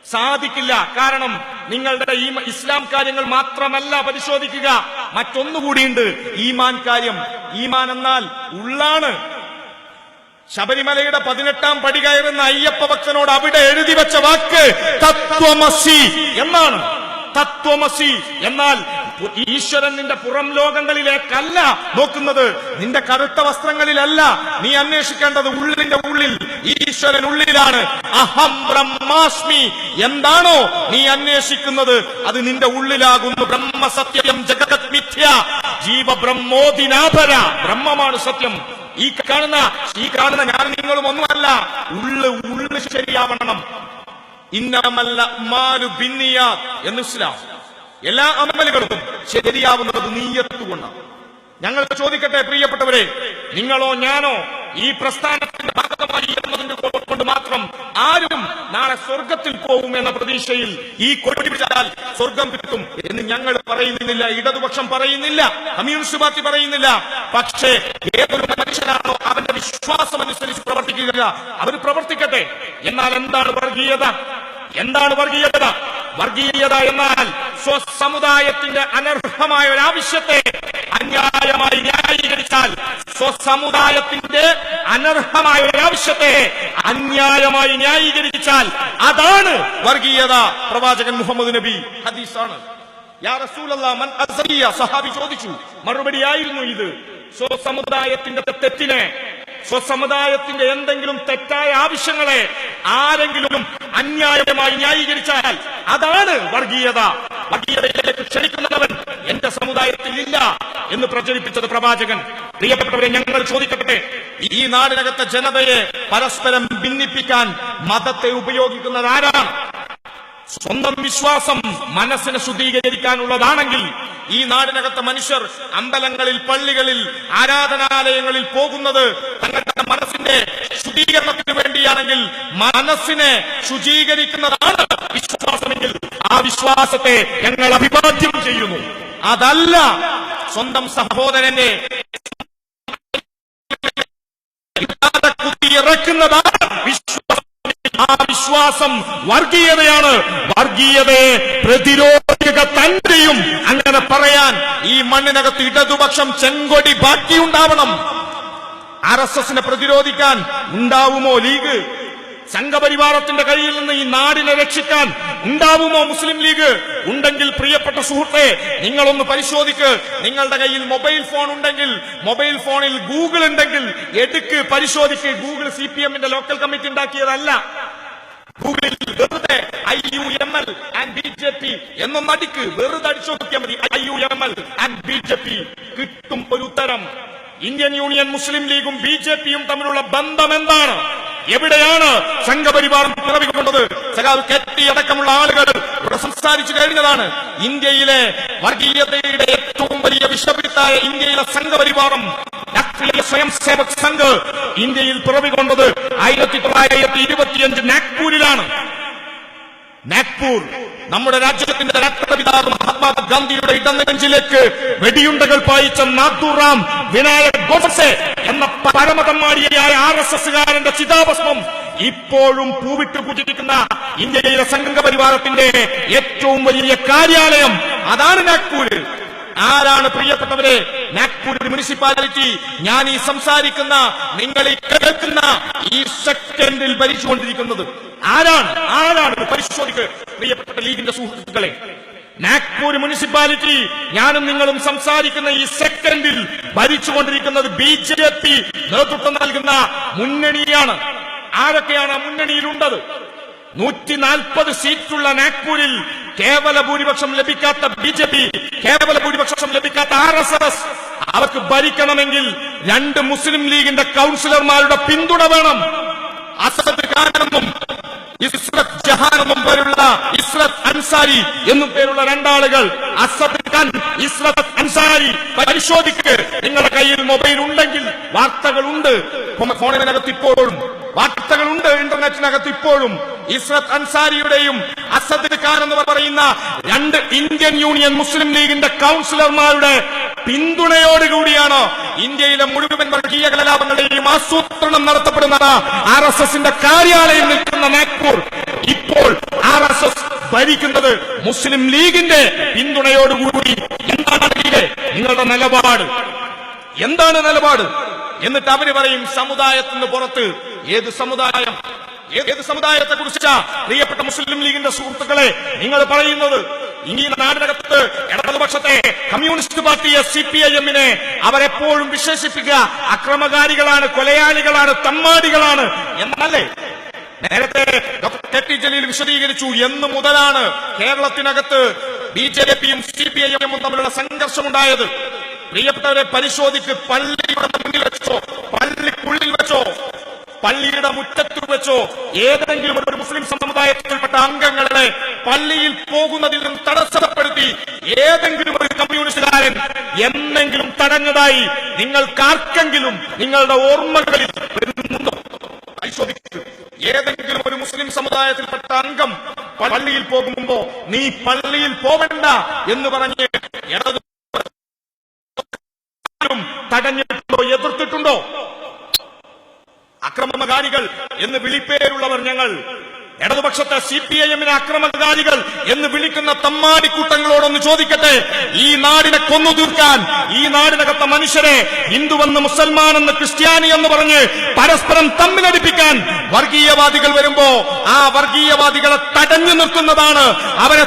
സാധിക്കില്ല. കാരണം നിങ്ങളുടെ ഈ ഇസ്ലാം കാര്യങ്ങൾ മാത്രമല്ല പരിശോധിക്കുക, മറ്റൊന്നുകൂടിയുണ്ട്. ഈമാൻ കാര്യം. ഈമാൻ എന്നാൽ ഉള്ളാണ്. ശബരിമലയുടെ 18-ാം പടി കയറുന്ന അയ്യപ്പ ഭക്തനോട് അവിടെ എഴുതി വെച്ച വാക്ക് തത്വമസി എന്നാണ്. തത്വമസി എന്നാൽ ഈശ്വരൻ നിന്റെ പുറം ലോകങ്ങളിലേക്കല്ല നോക്കുന്നത്, നിന്റെ കറുത്ത വസ്ത്രങ്ങളിലല്ല നീ അന്വേഷിക്കേണ്ടത്, ഉള്ളിന്റെ ഉള്ളിൽ ഈശ്വരൻ ഉള്ളിലാണ്. അഹം ബ്രഹ്മാസ്മി എന്താണോ നീ അന്വേഷിക്കുന്നത് അത് നിന്റെ ഉള്ളിലാകുന്നു. ബ്രഹ്മസത്യം ജഗത് മിഥ്യ ജീവ ബ്രഹ്മോദിനാഭര. ബ്രഹ്മമാണ് സത്യം. ഈ കാണുന്ന ഞാൻ നിങ്ങളും ഒന്നുമല്ല. ഉള്ളു ശരിയാവണം. ഇന്നമല്ല മാലു ബിന്നിയ എന്ന് ഇസ്ലാം. എല്ലാ അമലുകളും ശരിയാവുന്നത് നീയത്ത് കൊണ്ടാണ്. ഞങ്ങൾ ചോദിക്കട്ടെ പ്രിയപ്പെട്ടവരെ, നിങ്ങളോ ഞാനോ ഈ പ്രസ്ഥാനത്തിന്റെ ഭാഗമായി എന്നതിന്റെ കൊണ്ട് മാത്രം ആരും നാളെ സ്വർഗത്തിൽ പോകും എന്ന പ്രതീക്ഷയിൽ ഈ കൊടി പിടിച്ചാൽ സ്വർഗം കിട്ടും എന്ന് ഞങ്ങൾ പറയുന്നില്ല, ഇടതുപക്ഷം പറയുന്നില്ല, കമ്മ്യൂണിസ്റ്റ് പാർട്ടി പറയുന്നില്ല. പക്ഷേ ഏതൊരു മനുഷ്യനാണോ അവന്റെ വിശ്വാസം അനുസരിച്ച് പ്രവർത്തിക്കുക, അവർ പ്രവർത്തിക്കട്ടെ. എന്നാൽ എന്താണ് വർഗീയത? എന്താണ് വർഗീയത? വർഗീയത എന്നാൽ സ്വസമുദായത്തിന്റെ അനർഹമായ ഒരു ആവശ്യത്തെ അന്യായമായി ന്യായീകരിച്ചാൽ, സ്വസമുദായത്തിന്റെ അനർഹമായ ഒരു ആവശ്യത്തെ അന്യായമായി ന്യായീകരിച്ചാൽ അതാണ് വർഗീയത. പ്രവാചകൻ മുഹമ്മദ് നബി ഹദീസാണ്. യാ റസൂലല്ലാഹ് മൻ അസ്രിയ, സഹാബി ചോദിച്ചു. മറുപടിയായിരുന്നു ഇത്. സ്വസമുദായത്തിന്റെ തെറ്റിനെ, സ്വസമുദായത്തിന്റെ എന്തെങ്കിലും തെറ്റായ ആവശ്യങ്ങളെ ആരെങ്കിലും അന്യായമായി ന്യായീകരിച്ചാൽ അതാണ് വർഗീയത. വർഗീയതയിലേക്ക് ക്ഷണിക്കുന്നവൻ എന്റെ സമുദായത്തിൽ ഇല്ല എന്ന് പ്രചരിപ്പിച്ചത് പ്രവാചകൻ. പ്രിയപ്പെട്ടവരെ, ഞങ്ങൾ ചോദിക്കട്ടെ, ഈ നാടിനകത്തെ ജനതയെ പരസ്പരം ഭിന്നിപ്പിക്കാൻ മതത്തെ ഉപയോഗിക്കുന്നത് ആരാണ്? സ്വന്തം വിശ്വാസം മനസ്സിനെ ശുദ്ധീകരിക്കാനുള്ളതാണെങ്കിൽ ഈ നാടിനകത്തെ മനുഷ്യർ അമ്പലങ്ങളിൽ, പള്ളികളിൽ, ആരാധനാലയങ്ങളിൽ പോകുന്നത് തങ്ങളുടെ മനസ്സിന്റെ ശുദ്ധീകരണത്തിന് വേണ്ടിയാണെങ്കിൽ മനസ്സിനെ ശുചീകരിക്കുന്നതാണ് വിശ്വാസമെങ്കിൽ ആ വിശ്വാസത്തെ ഞങ്ങൾ അഭിവാദ്യം ചെയ്യുന്നു. അതല്ല സ്വന്തം സഹോദരനെ കുത്തിയിറക്കുന്നതാണ് വിശ്വാസം. ആ വിശ്വാസം വർഗീയതയാണ്. വർഗീയതയെ പ്രതിരോധിക്കുക തന്നെയും. അങ്ങനെ പറയാൻ ഈ മണ്ണിനകത്ത് ഇടതുപക്ഷം ചെങ്കൊടി ബാക്കിയുണ്ടാവണം. RSSനെ പ്രതിരോധിക്കാൻ ഉണ്ടാവുമോ ലീഗ്? സംഘപരിവാരത്തിന്റെ കയ്യിൽ നിന്ന് ഈ നാടിനെ രക്ഷിക്കാൻ ഉണ്ടാവുമോ മുസ്ലിം ലീഗ്? ഉണ്ടെങ്കിൽ പ്രിയപ്പെട്ട സുഹൃത്തെ, നിങ്ങളൊന്ന് പരിശോധിക്ക്. നിങ്ങളുടെ കയ്യിൽ മൊബൈൽ ഫോൺ ഉണ്ടെങ്കിൽ, മൊബൈൽ ഫോണിൽ ഗൂഗിൾ ഉണ്ടെങ്കിൽ എടുക്ക്, പരിശോധിക്ക്. ഗൂഗിൾ CPM-ന്റെ ലോക്കൽ കമ്മിറ്റി ഉണ്ടാക്കിയതല്ല. ഗൂഗിളിൽ വെറുതെ IUML and BJP എന്നൊന്ന് അടിക്ക്, വെറുതെ അടിച്ചു നോക്കിയാൽ മതി. IUML and BJP കിട്ടും ഒരു ഉത്തരം. ഇന്ത്യൻ യൂണിയൻ മുസ്ലിം ലീഗും BJP-യും തമ്മിലുള്ള ബന്ധം എന്താണ്? എവിടെയാണ് സംഘപരിവാരം പിറവിക്കൊണ്ടത്? സഖാവ് KT അടക്കമുള്ള ആളുകൾ ഇവിടെ സംസാരിച്ചു കഴിഞ്ഞതാണ്. ഇന്ത്യയിലെ വർഗീയതയുടെ ഏറ്റവും വലിയ വിഷപിടുത്തായ ഇന്ത്യയിലെ സംഘപരിവാരം, രാഷ്ട്രീയ സ്വയം സേവക് സംഘ് ഇന്ത്യയിൽ പിറവികൊണ്ടത് 1925 നാഗ്പൂരിലാണ്. നാഗ്പൂർ നമ്മുടെ രാജ്യത്തിന്റെ രാഷ്ട്രപിതാവ് മഹാത്മാഗാന്ധിയുടെ ഇടനെഞ്ചിലേക്ക് വെടിയുണ്ടകൾ പായിച്ച നാഥുറാം വിനായക് ഗോഡ്സെ എന്ന പരമതമ്മാടിയായ RSSകാരന്റെ ചിതാഭസ്മം ഇപ്പോഴും പൂവിട്ട് പൂജിക്കുന്ന ഇന്ത്യയിലെ സംഘപരിവാരത്തിന്റെ ഏറ്റവും വലിയ കാര്യാലയം അതാണ് നാഗ്പൂര്. ആരാണ് പ്രിയപ്പെട്ടവരെ നാഗ്പൂർ മുനിസിപ്പാലിറ്റി ഞാൻ ഈ സംസാരിക്കുന്ന, നിങ്ങൾ ഈ കേൾക്കുന്ന ഈ സെക്കൻഡിൽ ഭരിച്ചുകൊണ്ടിരിക്കുന്നത്? ആരാണ് പരിശോധിക്കുക പ്രിയപ്പെട്ട ലീഗിന്റെ സുഹൃത്തുക്കളെ. നാഗ്പൂർ മുനിസിപ്പാലിറ്റി ഞാനും നിങ്ങളും സംസാരിക്കുന്ന ഈ സെക്കൻഡിൽ ഭരിച്ചുകൊണ്ടിരിക്കുന്നത് BJP നേതൃത്വം നൽകുന്ന മുന്നണിയാണ്. ആരൊക്കെയാണ് ആ മുന്നണിയിലുള്ളത്? 140 സീറ്റുള്ള നാഗ്പൂരിൽ കേവല ഭൂരിപക്ഷം ലഭിക്കാത്ത BJP, കേവല ഭൂരിപക്ഷം ലഭിക്കാത്ത RSS, അവർക്ക് ഭരിക്കണമെങ്കിൽ 2 മുസ്ലിം ലീഗിന്റെ കൗൺസിലർമാരുടെ പിന്തുണ വേണം. അസദ് ഖാനെന്നും ഇസ്രത്ത് ജഹാൻ എന്നും പേരുള്ള ഇസ്രത്ത് അൻസാരി എന്നും പേരുള്ള 2 ആളുകൾ, അസദ് ഖാൻ, ഇസ്രത്ത് അൻസാരി. പരിശോധിക്ക്. നിങ്ങളുടെ കയ്യിൽ മൊബൈൽ ഉണ്ടെങ്കിൽ വാർത്തകളുണ്ട്, ഫോണിനകത്ത് ഇപ്പോഴും വാർത്തകളുണ്ട്, ഇന്റർനെറ്റിനകത്ത് ഇപ്പോഴും. ഇസ്രത്ത് അൻസാരിയുടെയും അസദ് ഖാൻ എന്ന് പറയുന്ന 2 ഇന്ത്യൻ യൂണിയൻ മുസ്ലിം ലീഗിന്റെ കൗൺസിലർമാരുടെ പിന്തുണയോടുകൂടിയാണ് ഇന്ത്യയിലെ മുഴുവൻ വർഗീയ കലാപങ്ങളുടെയും ആസൂത്രണം നടത്തപ്പെടുന്ന RSSന്റെ കാര്യാലയം നിൽക്കുന്ന നാഗ്പൂർ ഇപ്പോൾ RSS ഭരിക്കുന്നത് മുസ്ലിം ലീഗിന്റെ പിന്തുണയോടുകൂടി. എന്താണ് ലീഗ്? നിങ്ങളുടെ നിലപാട് എന്താണ്? എന്നിട്ട് അവര് പറയും സമുദായത്തിന് പുറത്ത്. ഏത് സമുദായം? ഏത് സമുദായത്തെ കുറിച്ചാ പ്രിയപ്പെട്ട മുസ്ലിം ലീഗിന്റെ സുഹൃത്തുക്കളെ നിങ്ങൾ പറയുന്നത്? ഈ നാടിനകത്ത് ഇടതുപക്ഷത്തെ കമ്മ്യൂണിസ്റ്റ് പാർട്ടിയെ CPIM-നെ അവരെപ്പോഴും വിശേഷിപ്പിക്കുക അക്രമകാരികളാണ്, കൊലയാളികളാണ്, തമ്മാടികളാണ് എന്നല്ലേ? നേരത്തെ ഡോക്ടർ KT ജലീൽ വിശദീകരിച്ചു എന്ന് മുതലാണ് കേരളത്തിനകത്ത് BJP-യും CPIM-ഉം തമ്മിലുള്ള സംഘർഷമുണ്ടായത്. പ്രിയപ്പെട്ടവരെ പരിശോധിക്ക്. പള്ളിയുടെ മുന്നിൽ വെച്ചോ, പള്ളിക്കുള്ളിൽ വെച്ചോ, പള്ളിയുടെ മുറ്റത്ത് വെച്ചോ ഏതെങ്കിലും ഒരു മുസ്ലിം സമുദായത്തിൽപ്പെട്ട അംഗങ്ങളെ പള്ളിയിൽ പോകുന്നതിൽ നിന്ന് തടസ്സപ്പെടുത്തി ഏതെങ്കിലും ഒരു കമ്മ്യൂണിസ്റ്റുകാരൻ എന്നെങ്കിലും തടഞ്ഞതായി നിങ്ങൾക്കാർക്കെങ്കിലും നിങ്ങളുടെ ഓർമ്മകളിൽ വരുന്നുണ്ടോ? പരിശോധിക്കൂ. ഏതെങ്കിലും ഒരു മുസ്ലിം സമുദായത്തിൽപ്പെട്ട അംഗം പള്ളിയിൽ പോകുമ്പോ നീ പള്ളിയിൽ പോവണ്ട എന്ന് പറഞ്ഞ് തടഞ്ഞിട്ടുണ്ടോ? എതിർത്തിട്ടുണ്ടോ? അക്രമകാരികൾ എന്ന് വിളിപ്പേരുള്ളവർ ഞങ്ങൾ. ഇടതുപക്ഷത്തെ CPIM-നെ അക്രമകാരികൾ എന്ന് വിളിക്കുന്ന തമ്മാടിക്കൂട്ടങ്ങളോടൊന്ന് ചോദിക്കട്ടെ, ഈ നാടിനെ കൊന്നു തീർക്കാൻ, ഈ നാടിനകത്ത മനുഷ്യരെ ഹിന്ദുവെന്ന് മുസൽമാനെന്ന് ക്രിസ്ത്യാനി എന്ന് പറഞ്ഞ് പരസ്പരം തമ്മിലടിപ്പിക്കാൻ വർഗീയവാദികൾ വരുമ്പോ ആ വർഗീയവാദികളെ തടഞ്ഞു നിർത്തുന്നതാണ്, അവരെ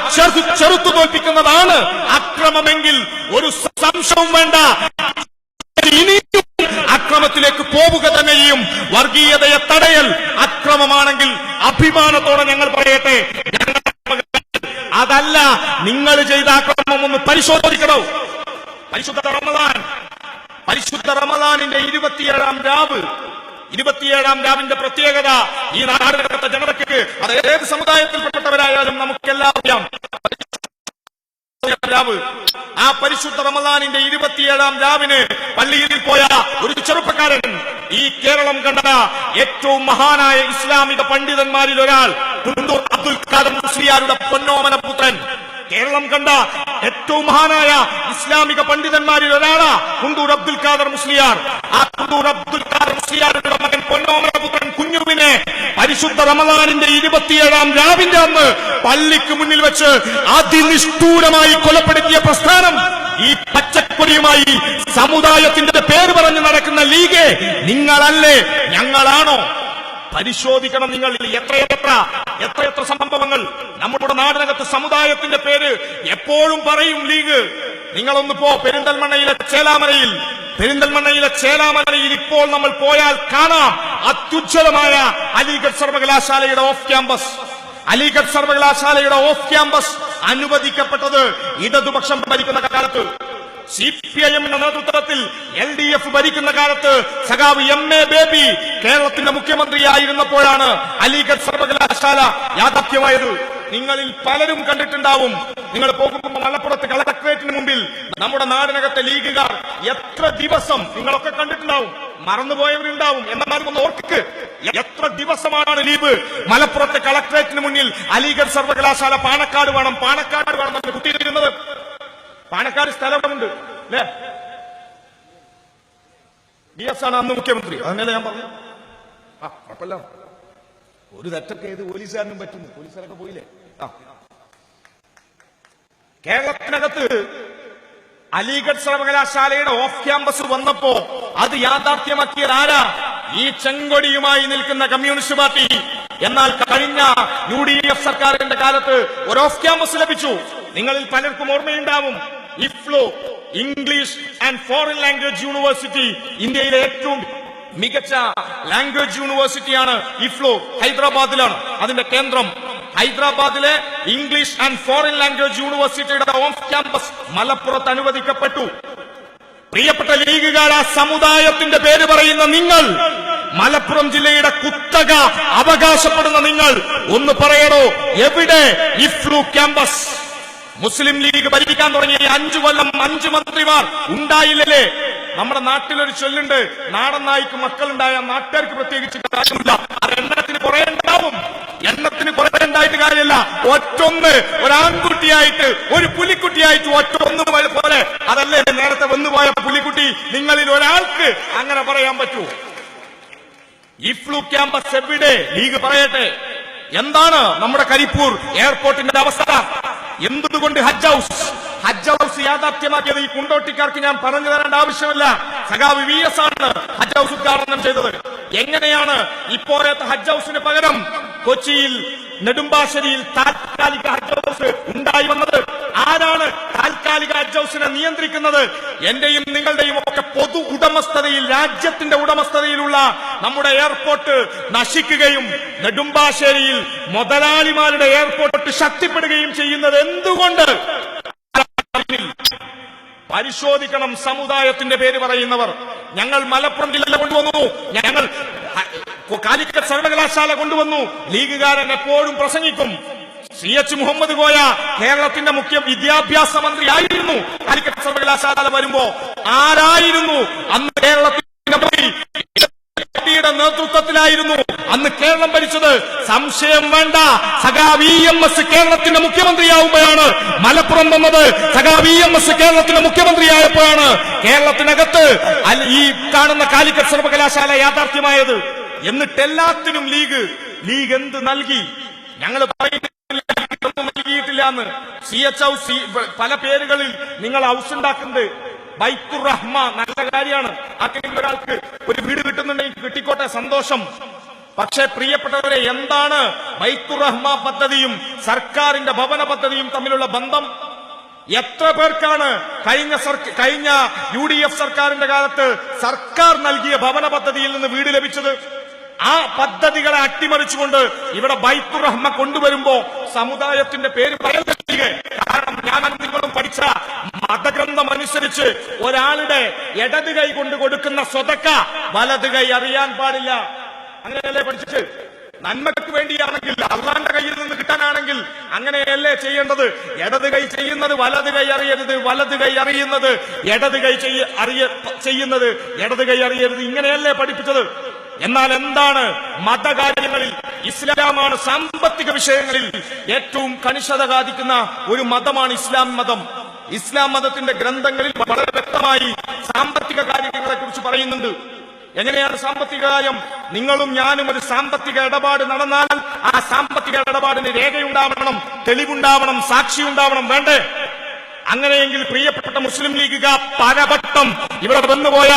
ചെറുത്തു തോൽപ്പിക്കുന്നതാണ് അക്രമമെങ്കിൽ ഒരു സംശയവും വേണ്ട. ഇനിയും അക്രമത്തിലേക്ക് പോവുക തന്നെ ചെയ്യും. വർഗീയതയെ തടയൽ അക്രമമാണെങ്കിൽ അഭിമാനത്തോടെ ഞങ്ങൾ പറയട്ടെ, അതല്ല നിങ്ങൾ ചെയ്ത അക്രമം ഒന്ന് പരിശോധിക്കണോ? പരിശുദ്ധ റമദാനിന്റെ 27-ാം രാവ്, 27-ാം രാവിന്റെ പ്രത്യേകത ഈ നാടിനകത്തെ ജനതയ്ക്ക് അത് ഏത് സമുദായത്തിൽപ്പെട്ടവരായാലും നമുക്കെല്ലാം അറിയാം. ആ പരിശുദ്ധ റമദാനിന്റെ 27-ാം രാവിന് പള്ളിയിൽ പോയ ഒരു ചെറുപ്പക്കാരൻ ഈ കേരളം കണ്ട ഏറ്റവും മഹാനായ ഇസ്ലാമിക പണ്ഡിതന്മാരിൽ ഒരാൾ കുണ്ടൂർ അബ്ദുൽ ഖാദർ മുസ്ലിയാരുടെ പൊന്നോമന പുത്രൻ. കേരളം കണ്ട ഏറ്റവും മഹാനായ ഇസ്ലാമിക പണ്ഡിതന്മാരിൽ ഒരാളാ കുണ്ടൂർ അബ്ദുൽ ഖാദർ മുസ്ലിയാർ. ആ കുണ്ടൂർ അബ്ദുൽ ഖാദർ മുസ്ലിയാരുടെ മകൻ പൊന്നോമന പുത്രൻ കുഞ്ഞുവിനെ പരിശുദ്ധ റമദാനിന്റെ 27-ാം രാവിന്റെ അന്ന് പള്ളിക്ക് മുന്നിൽ വെച്ച് അതിനിഷ്ഠൂരമായി കൊലപ്പെടുത്തിയ പ്രസ്ഥാനം ഈ പച്ചക്കൊടിയുമായി സമുദായത്തിന്റെ പേര് പറഞ്ഞ് നടക്കുന്ന ലീഗ് നിങ്ങളല്ലേ, ഞങ്ങളാണോ? പരിശോധിക്കണം നിങ്ങൾ. എത്രയെത്ര സംഭവങ്ങൾ നമ്മുടെ നാടിനകത്ത് സമുദായത്തിന്റെ പേര് എപ്പോഴും പറയും ലീഗ്. നിങ്ങളൊന്ന് പോ പെരിന്തൽമണ്ണയിലെ ചേലാമലയിൽ ഇപ്പോൾ നമ്മൾ പോയാൽ കാണാം അത്യുജ്വലമായ അലിഗഡ് സർവകലാശാലയുടെ ഓഫ് ക്യാമ്പസ് അനുവദിക്കപ്പെട്ടത് ഇടതുപക്ഷം ഭരിക്കുന്ന കാലത്ത്. CPIM-ന്റെ നേതൃത്വത്തിൽ LDF ഭരിക്കുന്ന കാലത്ത് സഖാവ് MA ബേബി കേരളത്തിന്റെ മുഖ്യമന്ത്രിയായിരുന്നപ്പോഴാണ് അലിഗഡ് സർവകലാശാല യാഥാർത്ഥ്യമായത്. നിങ്ങളിൽ പലരും കണ്ടിട്ടുണ്ടാവും. നിങ്ങൾ പോകുമ്പോൾ മലപ്പുറത്ത് കളക്ടറേറ്റിന് മുമ്പിൽ നമ്മുടെ നാടിനകത്തെ ലീഗുകാർ എത്ര ദിവസം നിങ്ങളൊക്കെ കണ്ടിട്ടുണ്ടാവും. മറന്നുപോയവരുണ്ടാവും, എന്നാലും ഒന്ന് ഓർക്ക്. എത്ര ദിവസമാണ് ലീഗ് മലപ്പുറത്തെ കളക്ടറേറ്റിന് മുന്നിൽ അലിഗഡ് സർവകലാശാല പാണക്കാട് വേണം എന്ന് കുത്തിയിരുന്നത്? പാണക്കാട് സ്ഥലമുണ്ട് അല്ലേ? DS ആണ് അന്ന് മുഖ്യമന്ത്രി. അതന്നെയല്ലേ ഞാൻ പറഞ്ഞു. കുഴപ്പമില്ല, ഒരു തെറ്റൊക്കെ ഏത് പോലീസുകാരനും പറ്റുന്നു. പോലീസുകാരൊക്കെ പോയില്ലേ? കേരളത്തിനകത്ത് അലിഗഡ് സർവകലാശാലയുടെ ഓഫ് ക്യാമ്പസ് വന്നപ്പോ അത് യാഥാർത്ഥ്യമാക്കിയത് ആരാ? ഈ ചെങ്കൊടിയുമായി നിൽക്കുന്ന കമ്മ്യൂണിസ്റ്റ് പാർട്ടി. എന്നാൽ കഴിഞ്ഞ UDF സർക്കാരിന്റെ കാലത്ത് ഒരു ഓഫ് ക്യാമ്പസ് ലഭിച്ചു. നിങ്ങളിൽ പലർക്കും ഓർമ്മയുണ്ടാവും. IFLO, English and foreign language university. ഇന്ത്യയിലെ ഏറ്റവും മികച്ച ലാംഗ്വേജ് യൂണിവേഴ്സിറ്റിയാണ് IFLO. ഹൈദരാബാദിലാണ് അതിന്റെ കേന്ദ്രം. ഹൈദരാബാദിലെ ഇംഗ്ലീഷ് ആൻഡ് ഫോറിൻ ലാംഗ്വേജ് യൂണിവേഴ്സിറ്റിയുടെ ഓഫ് ക്യാമ്പസ് മലപ്പുറത്ത് അനുവദിക്കപ്പെട്ടു. പ്രിയപ്പെട്ട ലീഗുകാർ, ആ സമുദായത്തിന്റെ പേര് പറയുന്ന നിങ്ങൾ, മലപ്പുറം ജില്ലയുടെ കുത്തക അവകാശപ്പെടുന്ന നിങ്ങൾ ഒന്ന് പറയണോ, എവിടെ IFLO ക്യാമ്പസ്? മുസ്ലിം ലീഗ് ഭരിക്കാൻ തുടങ്ങി 5 കൊല്ലം 5 മന്ത്രിമാർ ഉണ്ടായില്ലേ? നമ്മുടെ നാട്ടിലൊരു ചൊല്ലുണ്ട്, നാടൻ നായ്ക്ക് മക്കളുണ്ടായ നാട്ടുകാർക്ക് പ്രത്യേകിച്ച് കാര്യമില്ല. അത് എണ്ണത്തിന് കുറെ ഉണ്ടാവും. എണ്ണത്തിന് കുറെ ഉണ്ടായിട്ട് കാര്യമില്ല. ഒറ്റൊന്ന് ഒരാൺകുട്ടിയായിട്ട് ഒരു പുലിക്കുട്ടിയായിട്ട് ഒറ്റൊന്ന് പോലെ അതല്ലേ നേരത്തെ വന്നുപോയ പുലിക്കുട്ടി. നിങ്ങളിൽ ഒരാൾക്ക് അങ്ങനെ പറയാൻ പറ്റൂ? IFLO ക്യാമ്പസ് എവിടെ? ലീഗ് പറയട്ടെ. എന്താണ് നമ്മുടെ കരിപ്പൂർ എയർപോർട്ടിന്റെ അവസ്ഥ? എന്തുകൊണ്ട് ഹജ്ജ് ഹൗസ് യാഥാർത്ഥ്യമാക്കിയത് ഈ കുണ്ടോട്ടിക്കാർക്ക് ഞാൻ പറഞ്ഞു തരേണ്ട ആവശ്യമില്ല. സഖാവ് VS ആണ് ഹജ്ജ് ഹൗസ് ഉദ്ഘാടനം ചെയ്തത്. എങ്ങനെയാണ് ഇപ്പോഴത്തെ ഹജ്ജ് ഹൗസിന് പകരം കൊച്ചിയിൽ നെടുമ്പാശ്ശേരിയിൽ താൽക്കാലിക ഹജ്ജ് ഹൗസ് ഉണ്ടായി വന്നത്? ആരാണ് താൽക്കാലിക ഹജ്ജ് ഹൗസിനെ നിയന്ത്രിക്കുന്നത്? എന്റെയും നിങ്ങളുടെയും ഒക്കെ പൊതു ഉടമസ്ഥതയിൽ, രാജ്യത്തിന്റെ ഉടമസ്ഥതയിലുള്ള നമ്മുടെ എയർപോർട്ട് നശിക്കുകയും നെടുമ്പാശ്ശേരിയിൽ മുതലാളിമാരുടെ എയർപോർട്ട് ശക്തിപ്പെടുകയും ചെയ്യുന്നത് എന്തുകൊണ്ട്? പരിശോധിക്കണം. സമുദായത്തിന്റെ പേര് പറയുന്നവർ. ഞങ്ങൾ മലപ്പുറം ജില്ല കൊണ്ടുവന്നു, ഞങ്ങൾ കാലിക്കറ്റ് സർവകലാശാല കൊണ്ടുവന്നു. ലീഗുകാരൻ എപ്പോഴും പ്രസംഗിക്കും. CH മുഹമ്മദ് കോയ കേരളത്തിന്റെ മുഖ്യ വിദ്യാഭ്യാസ മന്ത്രി ആയിരുന്നു. കാലിക്കറ്റ് സർവകലാശാല വരുമ്പോ ആരായിരുന്നു അന്ന് കേരളത്തിന്റെ നേതൃത്വത്തിലായിരുന്നു അന്ന് കേരളം ഭരിച്ചത്? സംശയം വേണ്ട. സഖാവ് EMS കേരളത്തിന്റെ മുഖ്യമന്ത്രിയാവുമ്പോഴാണ് മലപ്പുറം വന്നത്. സഖാവ് EMS കേരളത്തിന്റെ മുഖ്യമന്ത്രിയായപ്പോഴാണ് കേരളത്തിനകത്ത് ഈ കാണുന്ന കാലിക്കറ്റ് സർവകലാശാല യാഥാർത്ഥ്യമായത്. എന്നിട്ട് എല്ലാത്തിനും ലീഗ് എന്ത് നൽകി? ഞങ്ങൾ നൽകിയിട്ടില്ല എന്ന്. CH ഹൗസ് പല പേരുകളിൽ നിങ്ങൾ ഹൗസ് ഉണ്ടാക്കുന്നത്. ബൈത്തുർ റഹ്മ നല്ല കാര്യമാണ്. ആർക്കെങ്കിലും ഒരാൾക്ക് ഒരു വീട് കിട്ടുന്നുണ്ടെങ്കിൽ കിട്ടിക്കോട്ടെ, സന്തോഷം. പക്ഷേ പ്രിയപ്പെട്ടവരെ, എന്താണ് ബൈത്തുർ റഹ്മ പദ്ധതിയും സർക്കാരിന്റെ ഭവന പദ്ധതിയും തമ്മിലുള്ള ബന്ധം? എത്ര പേർക്കാണ് കഴിഞ്ഞ UDF സർക്കാരിന്റെ കാലത്ത് സർക്കാർ നൽകിയ ഭവന പദ്ധതിയിൽ നിന്ന് വീട് ലഭിച്ചത്? ആ പദ്ധതികളെ അട്ടിമറിച്ചുകൊണ്ട് ഇവിടെ ബൈത്തുർ റഹ്മ കൊണ്ടുവരുമ്പോ സമുദായത്തിന്റെ പേര് പറയുക. കാരണം ഞാനും നിങ്ങളും പഠിച്ച മതഗ്രന്ഥം അനുസരിച്ച് ഒരാളുടെ ഇടത് കൈ കൊണ്ട് കൊടുക്കുന്ന സ്വതക്ക വലത് കൈ അറിയാൻ പാടില്ല. അങ്ങനെയല്ലേ പഠിച്ചിട്ട്? നന്മയ്ക്ക് വേണ്ടിയാണെങ്കിൽ, അള്ളാന്റെ കയ്യിൽ നിന്ന് കിട്ടാനാണെങ്കിൽ അങ്ങനെയല്ലേ ചെയ്യേണ്ടത്? ഇടത് കൈ ചെയ്യുന്നത് വലത് കൈ അറിയരുത്, വലത് കൈ അറിയുന്നത് ഇടത് കൈ ചെയ്യുന്നത് ഇടത് കൈ അറിയരുത്. ഇങ്ങനെയല്ലേ പഠിപ്പിച്ചത്? എന്നാൽ എന്താണ് മതകാര്യങ്ങളിൽ ഇസ്ലാമാണ് സാമ്പത്തിക വിഷയങ്ങളിൽ ഏറ്റവും കണിശത കാണിക്കുന്ന ഒരു മതമാണ് ഇസ്ലാം മതം. ഇസ്ലാം മതത്തിന്റെ ഗ്രന്ഥങ്ങളിൽ വളരെ വ്യക്തമായി സാമ്പത്തിക കാര്യങ്ങളെ കുറിച്ച് പറയുന്നുണ്ട്. എങ്ങനെയാണ് സാമ്പത്തിക കാര്യം? നിങ്ങളും ഞാനും ഒരു സാമ്പത്തിക ഇടപാട് നടന്നാൽ ആ സാമ്പത്തിക ഇടപാടിന് രേഖയുണ്ടാവണം, തെളിവുണ്ടാവണം, സാക്ഷി ഉണ്ടാവണം, വേണ്ടേ? അങ്ങനെയെങ്കിൽ പ്രിയപ്പെട്ട മുസ്ലിം ലീഗുകാർ പലവട്ടം ഇവിടെ വന്നുപോയ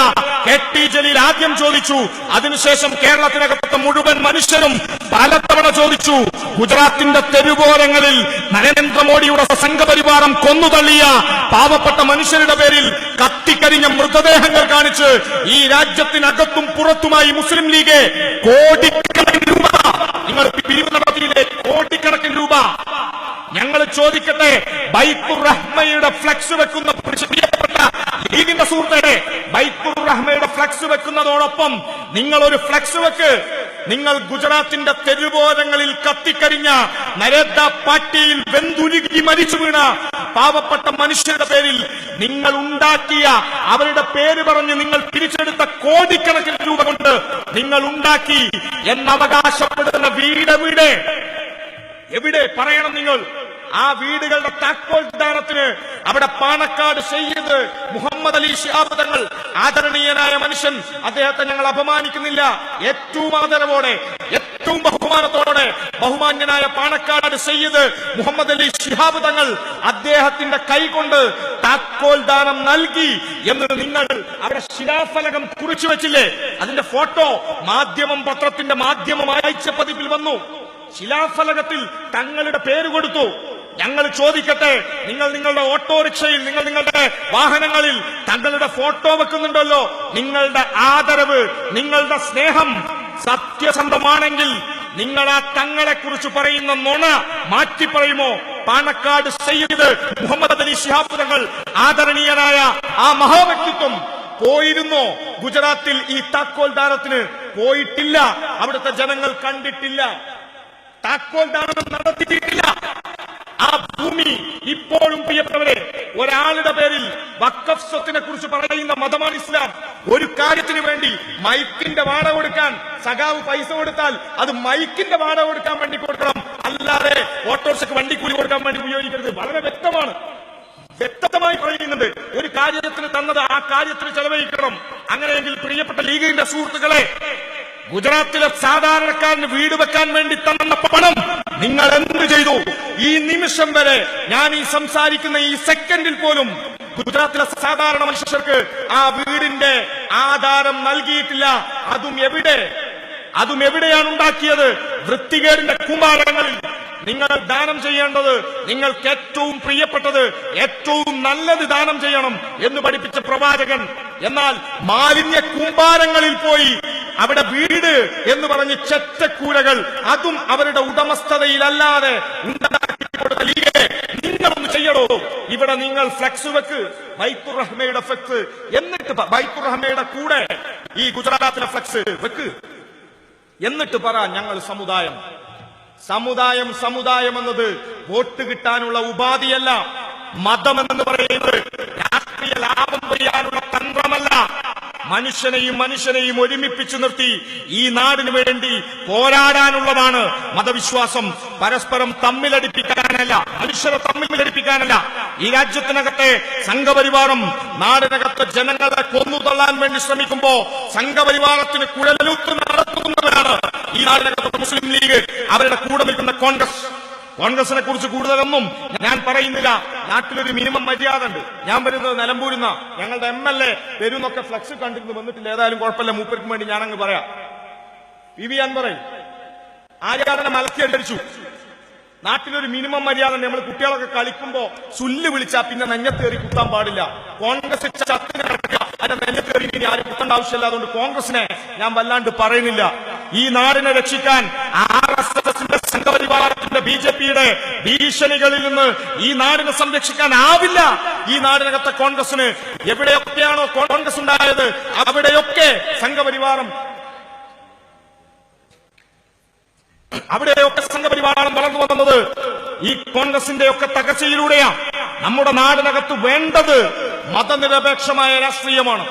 KT ജലീൽ ആദ്യം ചോദിച്ചു, അതിനുശേഷം കേരളത്തിനകത്തെ മുഴുവൻ മനുഷ്യരും പലതവണ ചോദിച്ചു. ഗുജറാത്തിന്റെ തെരുവോരങ്ങളിൽ നരേന്ദ്രമോദിയുടെ സംഘപരിവാരം കൊന്നുതള്ളിയ പാവപ്പെട്ട മനുഷ്യരുടെ പേരിൽ കത്തിക്കരിഞ്ഞ മൃതദേഹങ്ങൾ കാണിച്ച് ഈ രാജ്യത്തിനകത്തും പുറത്തുമായി മുസ്ലിം ലീഗ് കോടിക്കണക്കിന് രൂപ നിങ്ങൾ പിരിവ് നടത്തിയില്ലേ? കോടിക്കണക്കിന് രൂപ. ഞങ്ങൾ ചോദിക്കട്ടെ, ബൈത്തുർ റഹ്മയുടെ ഫ്ലക്സ് വെക്കുന്ന പ്രിയപ്പെട്ട ലീഗിന്റെ സുഹൃത്തുക്കളെ, ബൈത്തുർ റഹ്മയുടെ ഫ്ലക്സ് വെക്കുന്നതോടൊപ്പം നിങ്ങൾ ഒരു ഫ്ലക്സ് വെക്ക്. നിങ്ങൾ ഗുജറാത്തിന്റെ തെരുവോരങ്ങളിൽ കത്തിക്കരിഞ്ഞ നരേന്ദ്ര പാട്ടീൽ വെന്തുരുകി മരിച്ചു വീണ പാവപ്പെട്ട മനുഷ്യരുടെ പേരിൽ നിങ്ങൾ ഉണ്ടാക്കിയ, അവരുടെ പേര് പറഞ്ഞ് നിങ്ങൾ പിരിച്ചെടുത്ത കോടിക്കണക്കിന് രൂപ കൊണ്ട് നിങ്ങൾ ഉണ്ടാക്കി എന്നവകാശപ്പെടുന്ന വീട് എവിടെ പറയണം നിങ്ങൾ? ആ വീടുകളുടെ താക്കോൽ ദാനത്തിന് അവിടെ പാണക്കാട് സയ്യിദ് മുഹമ്മദ് അലി ശിഹാബ് തങ്ങൾ, ആദരണീയനായ മനുഷ്യൻ, അദ്ദേഹത്തെ ഞങ്ങൾ അപമാനിക്കുന്നില്ല. ഏറ്റവും ആദരവോടെ, ഏറ്റവും ബഹുമാനത്തോടെ ബഹുമാന്യനായ പാണക്കാട് സയ്യിദ് മുഹമ്മദ് അലി ശിഹാബ് തങ്ങൾ അദ്ദേഹത്തിന്റെ കൈകൊണ്ട് താക്കോൽ ദാനം നൽകി എന്ന് നിങ്ങൾ അവിടെ ശിലാഫലകം കുറിച്ചു വെച്ചില്ലേ? അതിന്റെ ഫോട്ടോ പത്രത്തിന്റെ മാധ്യമം ആഴ്ച പതിപ്പിൽ വന്നു. ശിലാഫലകത്തിൽ തങ്ങളുടെ പേര് കൊടുത്തു. ഞങ്ങൾ ചോദിക്കട്ടെ, നിങ്ങൾ നിങ്ങളുടെ ഓട്ടോറിക്ഷയിൽ, നിങ്ങൾ നിങ്ങളുടെ വാഹനങ്ങളിൽ തങ്ങളുടെ ഫോട്ടോ വെക്കുന്നുണ്ടല്ലോ. നിങ്ങളുടെ ആദരവ്, നിങ്ങളുടെ സ്നേഹം സത്യസന്ധമാണെങ്കിൽ നിങ്ങൾ ആ തങ്ങളെ കുറിച്ച് പറയുന്ന നുണ മാറ്റി പറയുമോ? പാണക്കാട് സയ്യിദ് മുഹമ്മദ് അലി ശിഹാബ് തങ്ങൾ, ആദരണീയനായ ആ മഹാവ്യക്തിത്വം പോയിരുന്നോ ഗുജറാത്തിൽ? ഈ താക്കോൽ ദാനത്തിന് പോയിട്ടില്ല. അവിടുത്തെ ജനങ്ങൾ കണ്ടിട്ടില്ല. താക്കോൽ ദാനം നടത്തിയിട്ടില്ല. ആ ഭൂമി ഇപ്പോഴും പ്രിയപ്പെട്ടവരെ ഒരാളുടെ പേരിൽ വഖഫ് സ്വത്തിനെ കുറിച്ച് പറയുന്ന മതമാണ് ഇസ്ലാം. ഒരു കാര്യത്തിന് വേണ്ടി മൈക്കിന്റെ വാടക കൊടുക്കാൻ സഖാവ് പൈസ കൊടുത്താൽ അത് മൈക്കിന്റെ വാടക കൊടുക്കാൻ വേണ്ടി കൊടുക്കണം, അല്ലാതെ ഓട്ടോറിക്ഷയ്ക്ക് വണ്ടിക്കൂലി കൊടുക്കാൻ വേണ്ടി ഉപയോഗിക്കരുത്. വളരെ വ്യക്തമായി പറയുന്നുണ്ട്. ഒരു കാര്യത്തിന് തന്നത് ആ കാര്യത്തിന് ചെലവഴിക്കണം. അങ്ങനെയെങ്കിൽ പ്രിയപ്പെട്ട ലീഗിന്റെ സുഹൃത്തുക്കളെ, ഗുജറാത്തിലെ സാധാരണക്കാരന് വീട് വെക്കാൻ വേണ്ടി തന്ന പണം നിങ്ങൾ എന്ത് ചെയ്തു? ഈ നിമിഷം വരെ ഞാൻ ഈ സംസാരിക്കുന്ന ഈ സെക്കൻഡിൽ പോലും ഗുജറാത്തിലെ സാധാരണ മനുഷ്യർക്ക് ആ വീടിന്റെ ആധാരം നൽകിയിട്ടില്ല. അതും എവിടെയാണ് ഉണ്ടാക്കിയത്? വൃത്തികേടിന്റെ കൂമ്പാരങ്ങളിൽ. നിങ്ങൾ ദാനം ചെയ്യേണ്ടത് നിങ്ങൾക്ക് ഏറ്റവും പ്രിയപ്പെട്ടത്, ഏറ്റവും നല്ലത് ദാനം ചെയ്യണം എന്ന് പഠിപ്പിച്ച പ്രവാചകൻ. എന്നാൽ മാലിന്യ കൂമ്പാരങ്ങളിൽ പോയി അവിടെ വീട് എന്ന് പറഞ്ഞ് ചെറ്റക്കൂരകൾ, അതും അവരുടെ ഉടമസ്ഥതയിലല്ലാതെ ഉണ്ടാക്കി കൊടുത്ത ലീഗേ, നിങ്ങളൊന്ന് ചെയ്യണോ? ഇവിടെ നിങ്ങൾ ഫ്ലെക്സ് വെക്ക്, ബൈത്തുർ റഹ്മയുടെ ഫ്ലെക്സ്, എന്നിട്ട് ബൈത്തുർ റഹ്മയുടെ കൂടെ ഈ ഗുജറാത്തിലെ ഫ്ലെക്സ് വെക്ക്, എന്നിട്ട് പറ ഞങ്ങൾ സമുദായം. സമുദായം എന്നത് വോട്ട് കിട്ടാനുള്ള ഉപാധിയല്ല. മതം എന്ന് പറയുന്നത് രാഷ്ട്രീയ ലാഭം ചെയ്യാനുള്ള തന്ത്രമല്ല. മനുഷ്യനെയും ഒരുമിപ്പിച്ചു നിർത്തി ഈ നാടിനു വേണ്ടി പോരാടാനുള്ളതാണ് മതവിശ്വാസം. പരസ്പരം തമ്മിലടിപ്പിക്കാനല്ല, മനുഷ്യരെ തമ്മിലടിപ്പിക്കാനല്ല. ഈ രാജ്യത്തിനകത്തെ സംഘപരിവാരം നാടിനകത്തെ ജനങ്ങളെ കൊന്നുതള്ളാൻ വേണ്ടി ശ്രമിക്കുമ്പോ സംഘപരിവാരത്തിന് കുഴലൂത്ത് നടത്തുന്നവരാണ് ഈ നാടിനകത്തെ മുസ്ലിം ലീഗ്, അവരുടെ കൂടെ നിൽക്കുന്ന കോൺഗ്രസിനെ കുറിച്ച് കൂടുതലൊന്നും ഞാൻ പറയുന്നില്ല. നാട്ടിലൊരു മിനിമം മര്യാദ ഉണ്ട്. ഞാൻ വരുന്നത് നിലമ്പൂരിന്ന, ഞങ്ങളുടെ MLA വരുന്നൊക്കെ ഫ്ലക്സ് കണ്ടിരുന്നു, വന്നിട്ടില്ല. ഏതായാലും കുഴപ്പമില്ല, മൂപ്പർക്കും വേണ്ടി ഞാനങ്ങ് പറയാം. PV പറയും ആര്യാടനെ മലത്തിയടിച്ചു. നാട്ടിലൊരു മിനിമം മര്യാദ. നമ്മൾ കുട്ടികളൊക്കെ കളിക്കുമ്പോ സുല്ല് വിളിച്ചാൽ പിന്നെ നെഞ്ഞത്തേറി കുത്താൻ പാടില്ല. കോൺഗ്രസ് ചത്തിന് കിടക്കുക, അതിന്റെ നെഞ്ഞത്തേറി ഇനി ആരും കുത്തേണ്ട ആവശ്യമില്ല. അതുകൊണ്ട് കോൺഗ്രസിനെ ഞാൻ വല്ലാണ്ട് പറയുന്നില്ല. ഈ നാടിനെ രക്ഷിക്കാൻ RSSന്റെ സംഘപരിവാരത്തിന്റെ BJPയുടെ ഭീഷണികളിൽ നിന്ന് ഈ നാടിനെ സംരക്ഷിക്കാനാവില്ല. ഈ നാടിനകത്തെ കോൺഗ്രസിന് എവിടെയൊക്കെയാണോ കോൺഗ്രസ് ഉണ്ടായത് അവിടെയൊക്കെ സംഘപരിവാരം വളർന്നു വന്നത് ഈ കോൺഗ്രസിന്റെ ഒക്കെ തകർച്ചയിലൂടെയാണ്. നമ്മുടെ നാടിനകത്ത് വേണ്ടത് മതനിരപേക്ഷമായ രാഷ്ട്രീയമാണ്.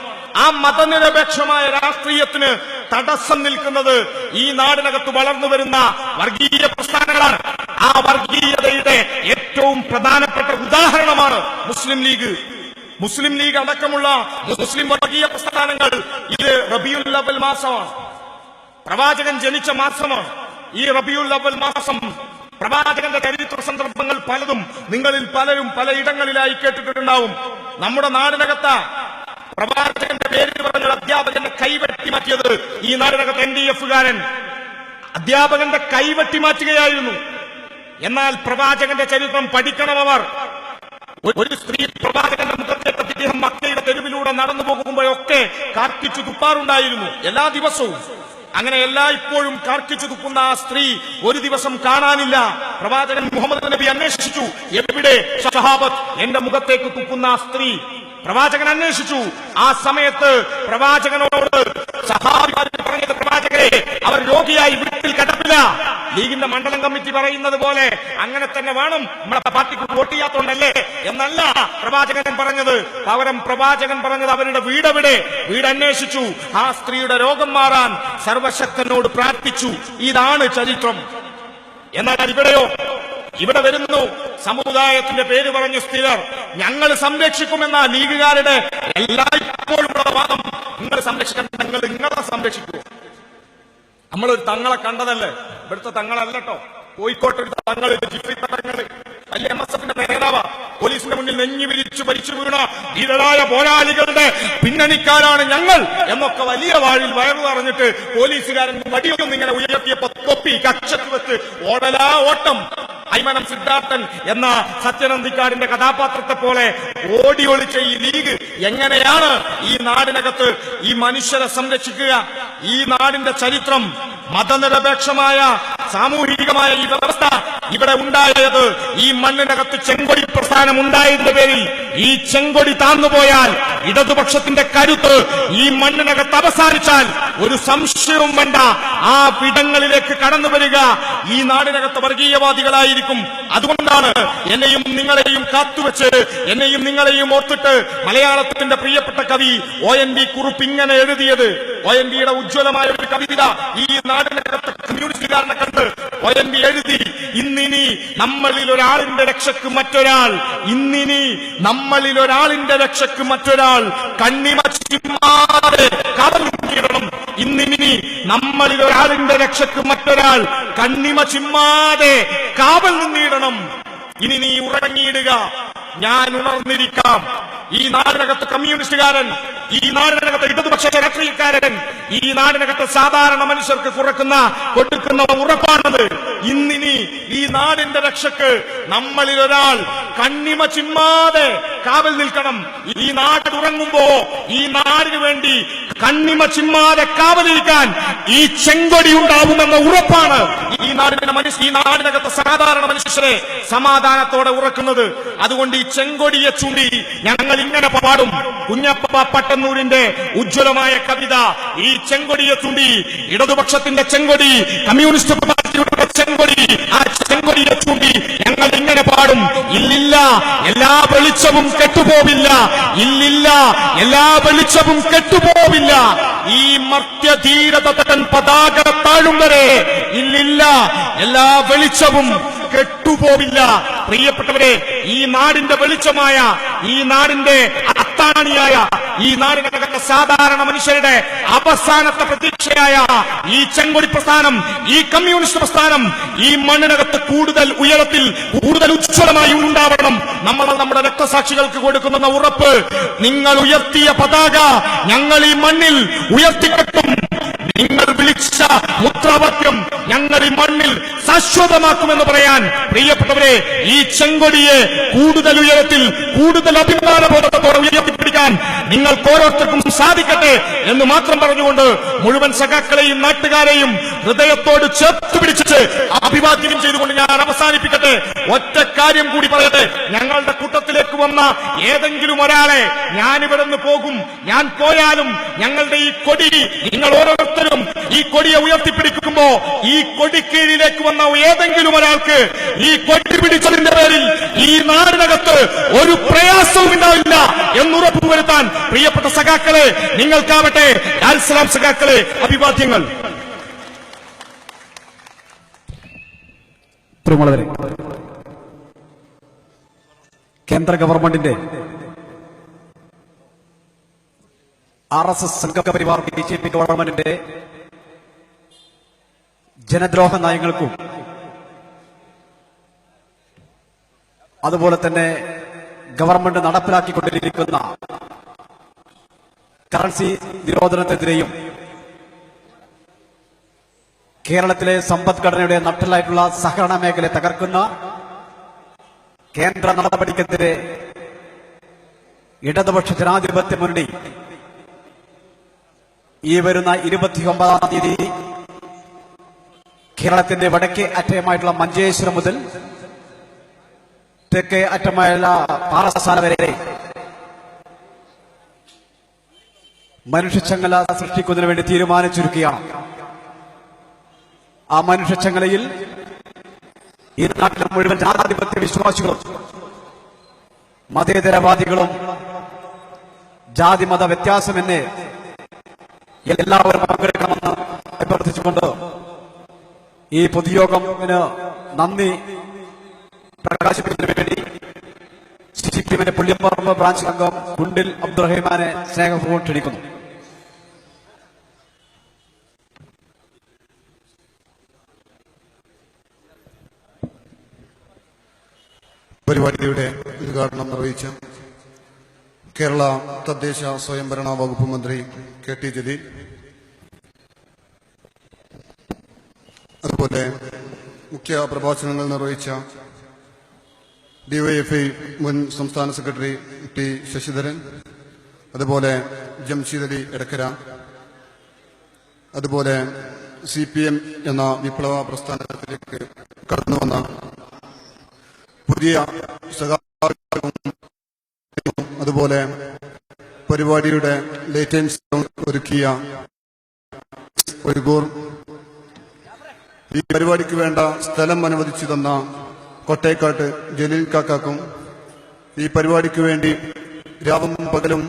ആ മതനിരപേക്ഷമായ രാഷ്ട്രീയത്തിന് തടസ്സം നിൽക്കുന്നത് ഈ നാടിനകത്ത് വളർന്നു വരുന്ന വർഗീയ പ്രസ്ഥാനങ്ങളാണ്. ആ വർഗീയതയുടെ ഏറ്റവും പ്രധാനപ്പെട്ട ഉദാഹരണമാണ് മുസ്ലിം ലീഗ് അടക്കമുള്ള മുസ്ലിം വർഗീയ പ്രസ്ഥാനങ്ങൾ. ഇത് റബീഉൽ അവ്വൽ മാസമാണ്, പ്രവാചകൻ ജനിച്ച മാസമാണ്. ഈ റബീഉൽ അവ്വൽ മാസം പ്രവാചകന്റെ ചരിത്ര സന്ദർഭങ്ങൾ പലതും നിങ്ങളിൽ പലരും പലയിടങ്ങളിലായി കേട്ടിട്ടുണ്ടാവും. നമ്മുടെ നാടിനകത്ത് പ്രവാചകന്റെ പേര് പറഞ്ഞ അധ്യാപകന്റെ കൈവെട്ടി മാറ്റിയത് ഈ നാടിനകത്ത് NDF-കാരൻ അധ്യാപകന്റെ കൈവെട്ടി മാറ്റുകയായിരുന്നു. എന്നാൽ പ്രവാചകന്റെ ചരിത്രം പഠിക്കണം അവർ. ഒരു സ്ത്രീ പ്രവാചകന്റെ മുഖത്തേക്ക് അദ്ദേഹം മക്കയുടെ തെരുവിലൂടെ നടന്നു പോകുമ്പോഴൊക്കെ കാർക്കിച്ചു തുപ്പാറുണ്ടായിരുന്നു, എല്ലാ ദിവസവും. അങ്ങനെ ഇപ്പോഴും കാർക്കിച്ചു തുപ്പുന്ന ആ സ്ത്രീ ഒരു ദിവസം കാണാനില്ല. പ്രവാചകൻ മുഹമ്മദ് നബി അന്വേഷിച്ചു, എവിടെ സഹാബത്ത് എന്റെ മുഖത്തേക്ക് തുപ്പുന്ന ആ സ്ത്രീ? പ്രവാചകൻ അന്വേഷിച്ചു. ആ സമയത്ത് പ്രവാചകനോട് സഹാബിമാർ പറഞ്ഞത്, പ്രവാചകരെ അവർ രോഗിയായി വീട്ടിൽ കിടപ്പില്ല. ലീഗിന്റെ മണ്ഡലം കമ്മിറ്റി പറയുന്നത് പോലെ അങ്ങനെ തന്നെ വേണം, നമ്മുടെ പാർട്ടിക്ക് വോട്ട് ചെയ്യാത്തോണ്ടല്ലേ എന്നല്ല പ്രവാചകൻ പറഞ്ഞത്. പകരം പ്രവാചകൻ പറഞ്ഞത് അവരുടെ വീട് അന്വേഷിച്ചു. ആ സ്ത്രീയുടെ രോഗം മാറാൻ സർവശക്തനോട് പ്രാർത്ഥിച്ചു. ഇതാണ് ചരിത്രം. എന്നാൽ ഇവിടെ വരുന്നു സമുദായത്തിന്റെ പേര് പറഞ്ഞു സ്ഥിരർ. ഞങ്ങൾ സംരക്ഷിക്കുമെന്ന ലീഗുകാരുടെ എല്ലായ്പ്പോഴുമുള്ള വാദം, നിങ്ങൾ സംരക്ഷിക്കാൻ, നിങ്ങളെ സംരക്ഷിക്കൂ. നമ്മളൊരു തങ്ങളെ കണ്ടതല്ലേ, ഇവിടുത്തെ തങ്ങളല്ലോ, കോഴിക്കോട്ടൊരു തങ്ങൾ, ജിഫ്രി തങ്ങൾ, വലിയ MSFന്റെ നേതാവ്, പോലീസിന്റെ മുന്നിൽ നെഞ്ഞു വിരിച്ചു ഭരിച്ചു വീണ ധീരരായ പോരാളികളുടെ പിന്നണിക്കാരാണ് ഞങ്ങൾ എന്നൊക്കെ വലിയ വാഴിൽ വയറു പറഞ്ഞിട്ട് പോലീസുകാരൻ വടിയൊന്നും ഇങ്ങനെ ഉയർത്തിയപ്പോ തൊപ്പി കക്ഷത്ത് വെച്ച് ഓട്ടം. അയ്മനം സിദ്ധാർത്ഥൻ എന്ന സത്യനന്ദിക്കാടിന്റെ കഥാപാത്രത്തെ പോലെ ഓടി ഒളിച്ച ഈ ലീഗ് എങ്ങനെയാണ് ഈ നാടിനകത്ത് ഈ മനുഷ്യരെ സംരക്ഷിക്കുക? ഈ നാടിന്റെ ചരിത്രം, മതനിരപേക്ഷമായ സാമൂഹികമായ ഈ വ്യവസ്ഥ ഇവിടെ ഉണ്ടായത് ഈ മണ്ണിനകത്ത് ചെങ്കൊടി പ്രസ്ഥാനം ഉണ്ടായതിന്റെ പേരിൽ. ഈ ചെങ്കൊടി താന്നുപോയാൽ, ഇടതുപക്ഷത്തിന്റെ കരുത്ത് ഈ മണ്ണിനകത്ത് അവസാനിച്ചാൽ ഒരു സംശയവും വേണ്ട, ആ പിടങ്ങളിലേക്ക് കടന്നു വരിക ഈ നാടിനകത്ത് വർഗീയവാദികളായിരിക്കും. അതുകൊണ്ടാണ് എന്നെയും നിങ്ങളെയും കാത്തുവെച്ച്, എന്നെയും നിങ്ങളെയും ഓർത്തിട്ട് മലയാളത്തിന്റെ പ്രിയപ്പെട്ട കവി ONV കുറുപ്പ് ഇങ്ങനെ എഴുതിയത്. ONVയുടെ ഉജ്ജ്വലമായ ഒരു കവിത ഈ നാടിനകത്ത് കമ്മ്യൂണിസ്റ്റുകാരനെ കണ്ട് ONV എഴുതി, ഇന്നിനി നമ്മളിൽ ഒരാളിന്റെ രക്ഷക്ക് മറ്റൊരാൾ, ഇന്നിനി നമ്മളിൽ ഒരാളിന്റെ രക്ഷക്ക് മറ്റൊരാൾ കണ്ണിമച്ചിമാരെ കാവലിടണം ഇന്നിനി നമ്മളിൽ ഒരാളിന്റെ രക്ഷക്ക് മറ്റൊരാൾ കണ്ണിമ ചിമ്മാതെ കാവൽ നിന്നിടണം. ഇനി നീ ഉറങ്ങിയിടുക, ഞാൻ ഉണർന്നിരിക്കാം. ഈ നാടിനകത്ത് കമ്മ്യൂണിസ്റ്റുകാരൻ, ഈ നാടിനകത്ത് ഇടതുപക്ഷ രാഷ്ട്രീയക്കാരൻ, ഈ നാടിനകത്ത് സാധാരണ മനുഷ്യർക്ക് കൊടുക്കുന്ന ഉറപ്പാണത്. ഇന്നിനി ഈ നാടിന്റെ രക്ഷക്ക് നമ്മളിൽ ഒരാൾ കണ്ണിമ ചിമ്മാതെ കാവൽ നിൽക്കണം. ഈ നാട് ഉറങ്ങുമ്പോ ഈ നാടിനു വേണ്ടി കണ്ണിമ ചിമ്മാതെ കാവലിരിക്കാൻ ഈ ചെങ്കൊടി ഉണ്ടാവുമെന്ന ഉറപ്പാണ് ഈ നാടിനകത്ത് സാധാരണ മനുഷ്യരെ സമാധാനത്തോടെ ഉറക്കുന്നത്. അതുകൊണ്ട് ഈ ചെങ്കൊടിയെ ചൂണ്ടി ഞങ്ങൾ ഇങ്ങനെ പാടും. കുഞ്ഞപ്പ പട്ടന്നൂരിന്റെ ഉജ്ജ്വലമായ കവിത. ഈ ചെങ്കൊടിയെ ചൂണ്ടി, ഇടതുപക്ഷത്തിന്റെ ചെങ്കൊടി, കമ്മ്യൂണിസ്റ്റ് പാർട്ടിയുടെ ചെങ്കൊടി, ആ ചെങ്കൊടിയെ ചൂണ്ടി ഞങ്ങൾ ഇങ്ങനെ പാടും. ഇല്ലില്ല, എല്ലാ വെളിച്ചവും കെട്ടുപോവില്ല. ഇല്ലില്ല, എല്ലാ വെളിച്ചവും കെട്ടുപോവില്ല. ഈ മർത്യധീരതൻ പതാക താഴും വരെ ഇല്ലില്ല, എല്ലാ വെളിച്ചവും കെട്ടുപോവില്ല. പ്രിയപ്പെട്ടവരെ, ഈ നാടിന്റെ വെളിച്ചമായ, ഈ നാടിന്റെ അത്താണിയായ, ഈ നാടിനകത്തെ സാധാരണ മനുഷ്യരുടെ അവസാനത്തെ പ്രതീക്ഷയായ ഈ ചെങ്കൊടി പ്രസ്ഥാനം, ഈ കമ്മ്യൂണിസ്റ്റ് പ്രസ്ഥാനം ഈ മണ്ണിനകത്ത് കൂടുതൽ ഉയരത്തിൽ, കൂടുതൽ ഉജ്ജ്വലമായി ഉണ്ടാവണം. നമ്മൾ നമ്മുടെ രക്തസാക്ഷികൾക്ക് കൊടുക്കുന്ന ഉറപ്പ്, നിങ്ങൾ ഉയർത്തിയ പതാക ഞങ്ങൾ ഈ മണ്ണിൽ ഉയർത്തിക്കെട്ടും. നിങ്ങൾ വിളിച്ച മുദ്രാവാക്യം ഞങ്ങൾ ഈ മണ്ണിൽ ശാശ്വതമാക്കുമെന്ന് പറയാൻ പ്രിയപ്പെട്ടവരെ, ഈ ചെങ്കൊടിയെ കൂടുതൽ ഉയരത്തിൽ, കൂടുതൽ അഭിമാനബോധത്തോടെ ഉയർത്തിപ്പിടിക്കാൻ നിങ്ങൾക്ക് ഓരോരുത്തർക്കും സാധിക്കട്ടെ എന്ന് മാത്രം പറഞ്ഞുകൊണ്ട് മുഴുവൻ സഖാക്കളെയും നാട്ടുകാരെയും ഹൃദയത്തോട് ചേർത്ത് പിടിച്ചിട്ട് അഭിവാദ്യം ചെയ്തുകൊണ്ട് ഞാൻ അവസാനിപ്പിക്കട്ടെ. ഒറ്റ കാര്യം കൂടി പറയട്ടെ. ഞങ്ങളുടെ കൂട്ടത്തിലേക്ക് വന്ന ഏതെങ്കിലും ഒരാളെ ഞാനിവിടെ നിന്ന് പോകും, ഞാൻ പോയാലും ഞങ്ങളുടെ ഈ കൊടി, നിങ്ങൾ ഓരോരുത്തരും ഈ കൊടിയെ ഉയർത്തിപ്പിടിക്കുമ്പോ ഈ കൊടിക്കീഴിലേക്ക് വന്ന ഏതെങ്കിലും ഒരാൾക്ക് ഈ കൊടി പിടിച്ചതിന്റെ പേരിൽ ഈ നാടിനകത്ത് ഒരു പ്രയാസവും ഉണ്ടാവില്ല എന്നുറപ്പുവരുത്താൻ പ്രിയപ്പെട്ട സഖാക്കളെ, നിങ്ങൾക്കാവട്ടെ അൽസലാം സഖാക്കളെ അഭിവാദ്യങ്ങൾ. പ്രിയമുള്ളവരെ, കേന്ദ്ര ഗവൺമെന്റിന്റെ RSS സംഘപരിവാർ BJP ഗവൺമെന്റിന്റെ ജനദ്രോഹ നയങ്ങൾക്കും അതുപോലെ തന്നെ ഗവൺമെന്റ് നടപ്പിലാക്കിക്കൊണ്ടിരിക്കുന്ന കറൻസി നിരോധനത്തിനെതിരെയും കേരളത്തിലെ സമ്പദ്ഘടനയുടെ നട്ടലായിട്ടുള്ള സഹകരണ മേഖലയെ തകർക്കുന്ന കേന്ദ്ര നടപടിക്കെതിരെ ഇടതുപക്ഷ ജനാധിപത്യ മുന്നണി ഈ വരുന്ന 29-ാം തീയതി കേരളത്തിന്റെ വടക്കേ അറ്റമായിട്ടുള്ള മഞ്ചേശ്വരം മുതൽ തെക്കേ അറ്റമായുള്ള പാറശാല വരെ മനുഷ്യച്ചങ്ങല സൃഷ്ടിക്കുന്നതിന് വേണ്ടി തീരുമാനിച്ചിരിക്കുകയാണ്. ആ മനുഷ്യച്ചങ്ങലയിൽ ഈ നാട്ടിലെ മുഴുവൻ ജനാധിപത്യ വിശ്വാസികളും മതേതരവാദികളും ജാതിമത വ്യത്യാസമെന്നെ എല്ലാവരും പങ്കെടുക്കണമെന്ന് അഭ്യർത്ഥിച്ചുകൊണ്ട് ഈ പൊതുയോഗത്തിന് നന്ദി പ്രകാശിപ്പിക്കുന്നതിന് വേണ്ടി CPM-ന്റെ പുള്ളിയമ്പറമ്പ് ബ്രാഞ്ച് അംഗം കുണ്ടിൽ അബ്ദുറഹിമാനെ സ്നേഹപൂർവ്വം ക്ഷണിക്കുന്നു. പരിപാടിയുടെ ഉദ്ഘാടനം നിർവഹിച്ച കേരള തദ്ദേശ സ്വയംഭരണ വകുപ്പ് മന്ത്രി KT ജലീൽ, അതുപോലെ മുഖ്യ പ്രഭാഷണങ്ങൾ നിർവഹിച്ച DYFI മുൻ സംസ്ഥാന സെക്രട്ടറി T ശശിധരൻ, അതുപോലെ ജംഷീദ് അലി എടക്കര, അതുപോലെ CPM എന്ന വിപ്ലവ പ്രസ്ഥാനത്തിലേക്ക് കടന്നുവന്ന പുതിയ സഖാക്കളും, അതുപോലെ പരിപാടിയുടെ ലേറ്റ് ആൻഡ് സൗണ്ട് ഒരുക്കിയ ഒരു ഈ പരിപാടിക്ക് വേണ്ട സ്ഥലം അനുവദിച്ചു തന്ന കൊട്ടേക്കാട്ട് ജലീൽ കാക്കാക്കും, ഈ പരിപാടിക്ക് വേണ്ടി രാവും പകലും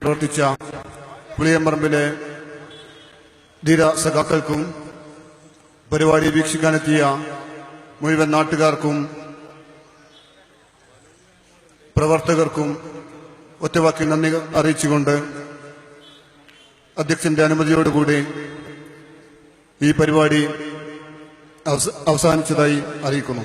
പ്രവർത്തിച്ച പുളിയമ്പറമ്പിലെ ധീര സഖാക്കൾക്കും, പരിപാടി വീക്ഷിക്കാനെത്തിയ മുഴുവൻ നാട്ടുകാർക്കും പ്രവർത്തകർക്കും ഒറ്റവാക്കിൽ നന്ദി അറിയിച്ചുകൊണ്ട് അധ്യക്ഷന്റെ അനുമതിയോടുകൂടി ഈ പരിപാടി അവസാനിച്ചതായി അറിയിക്കുന്നു.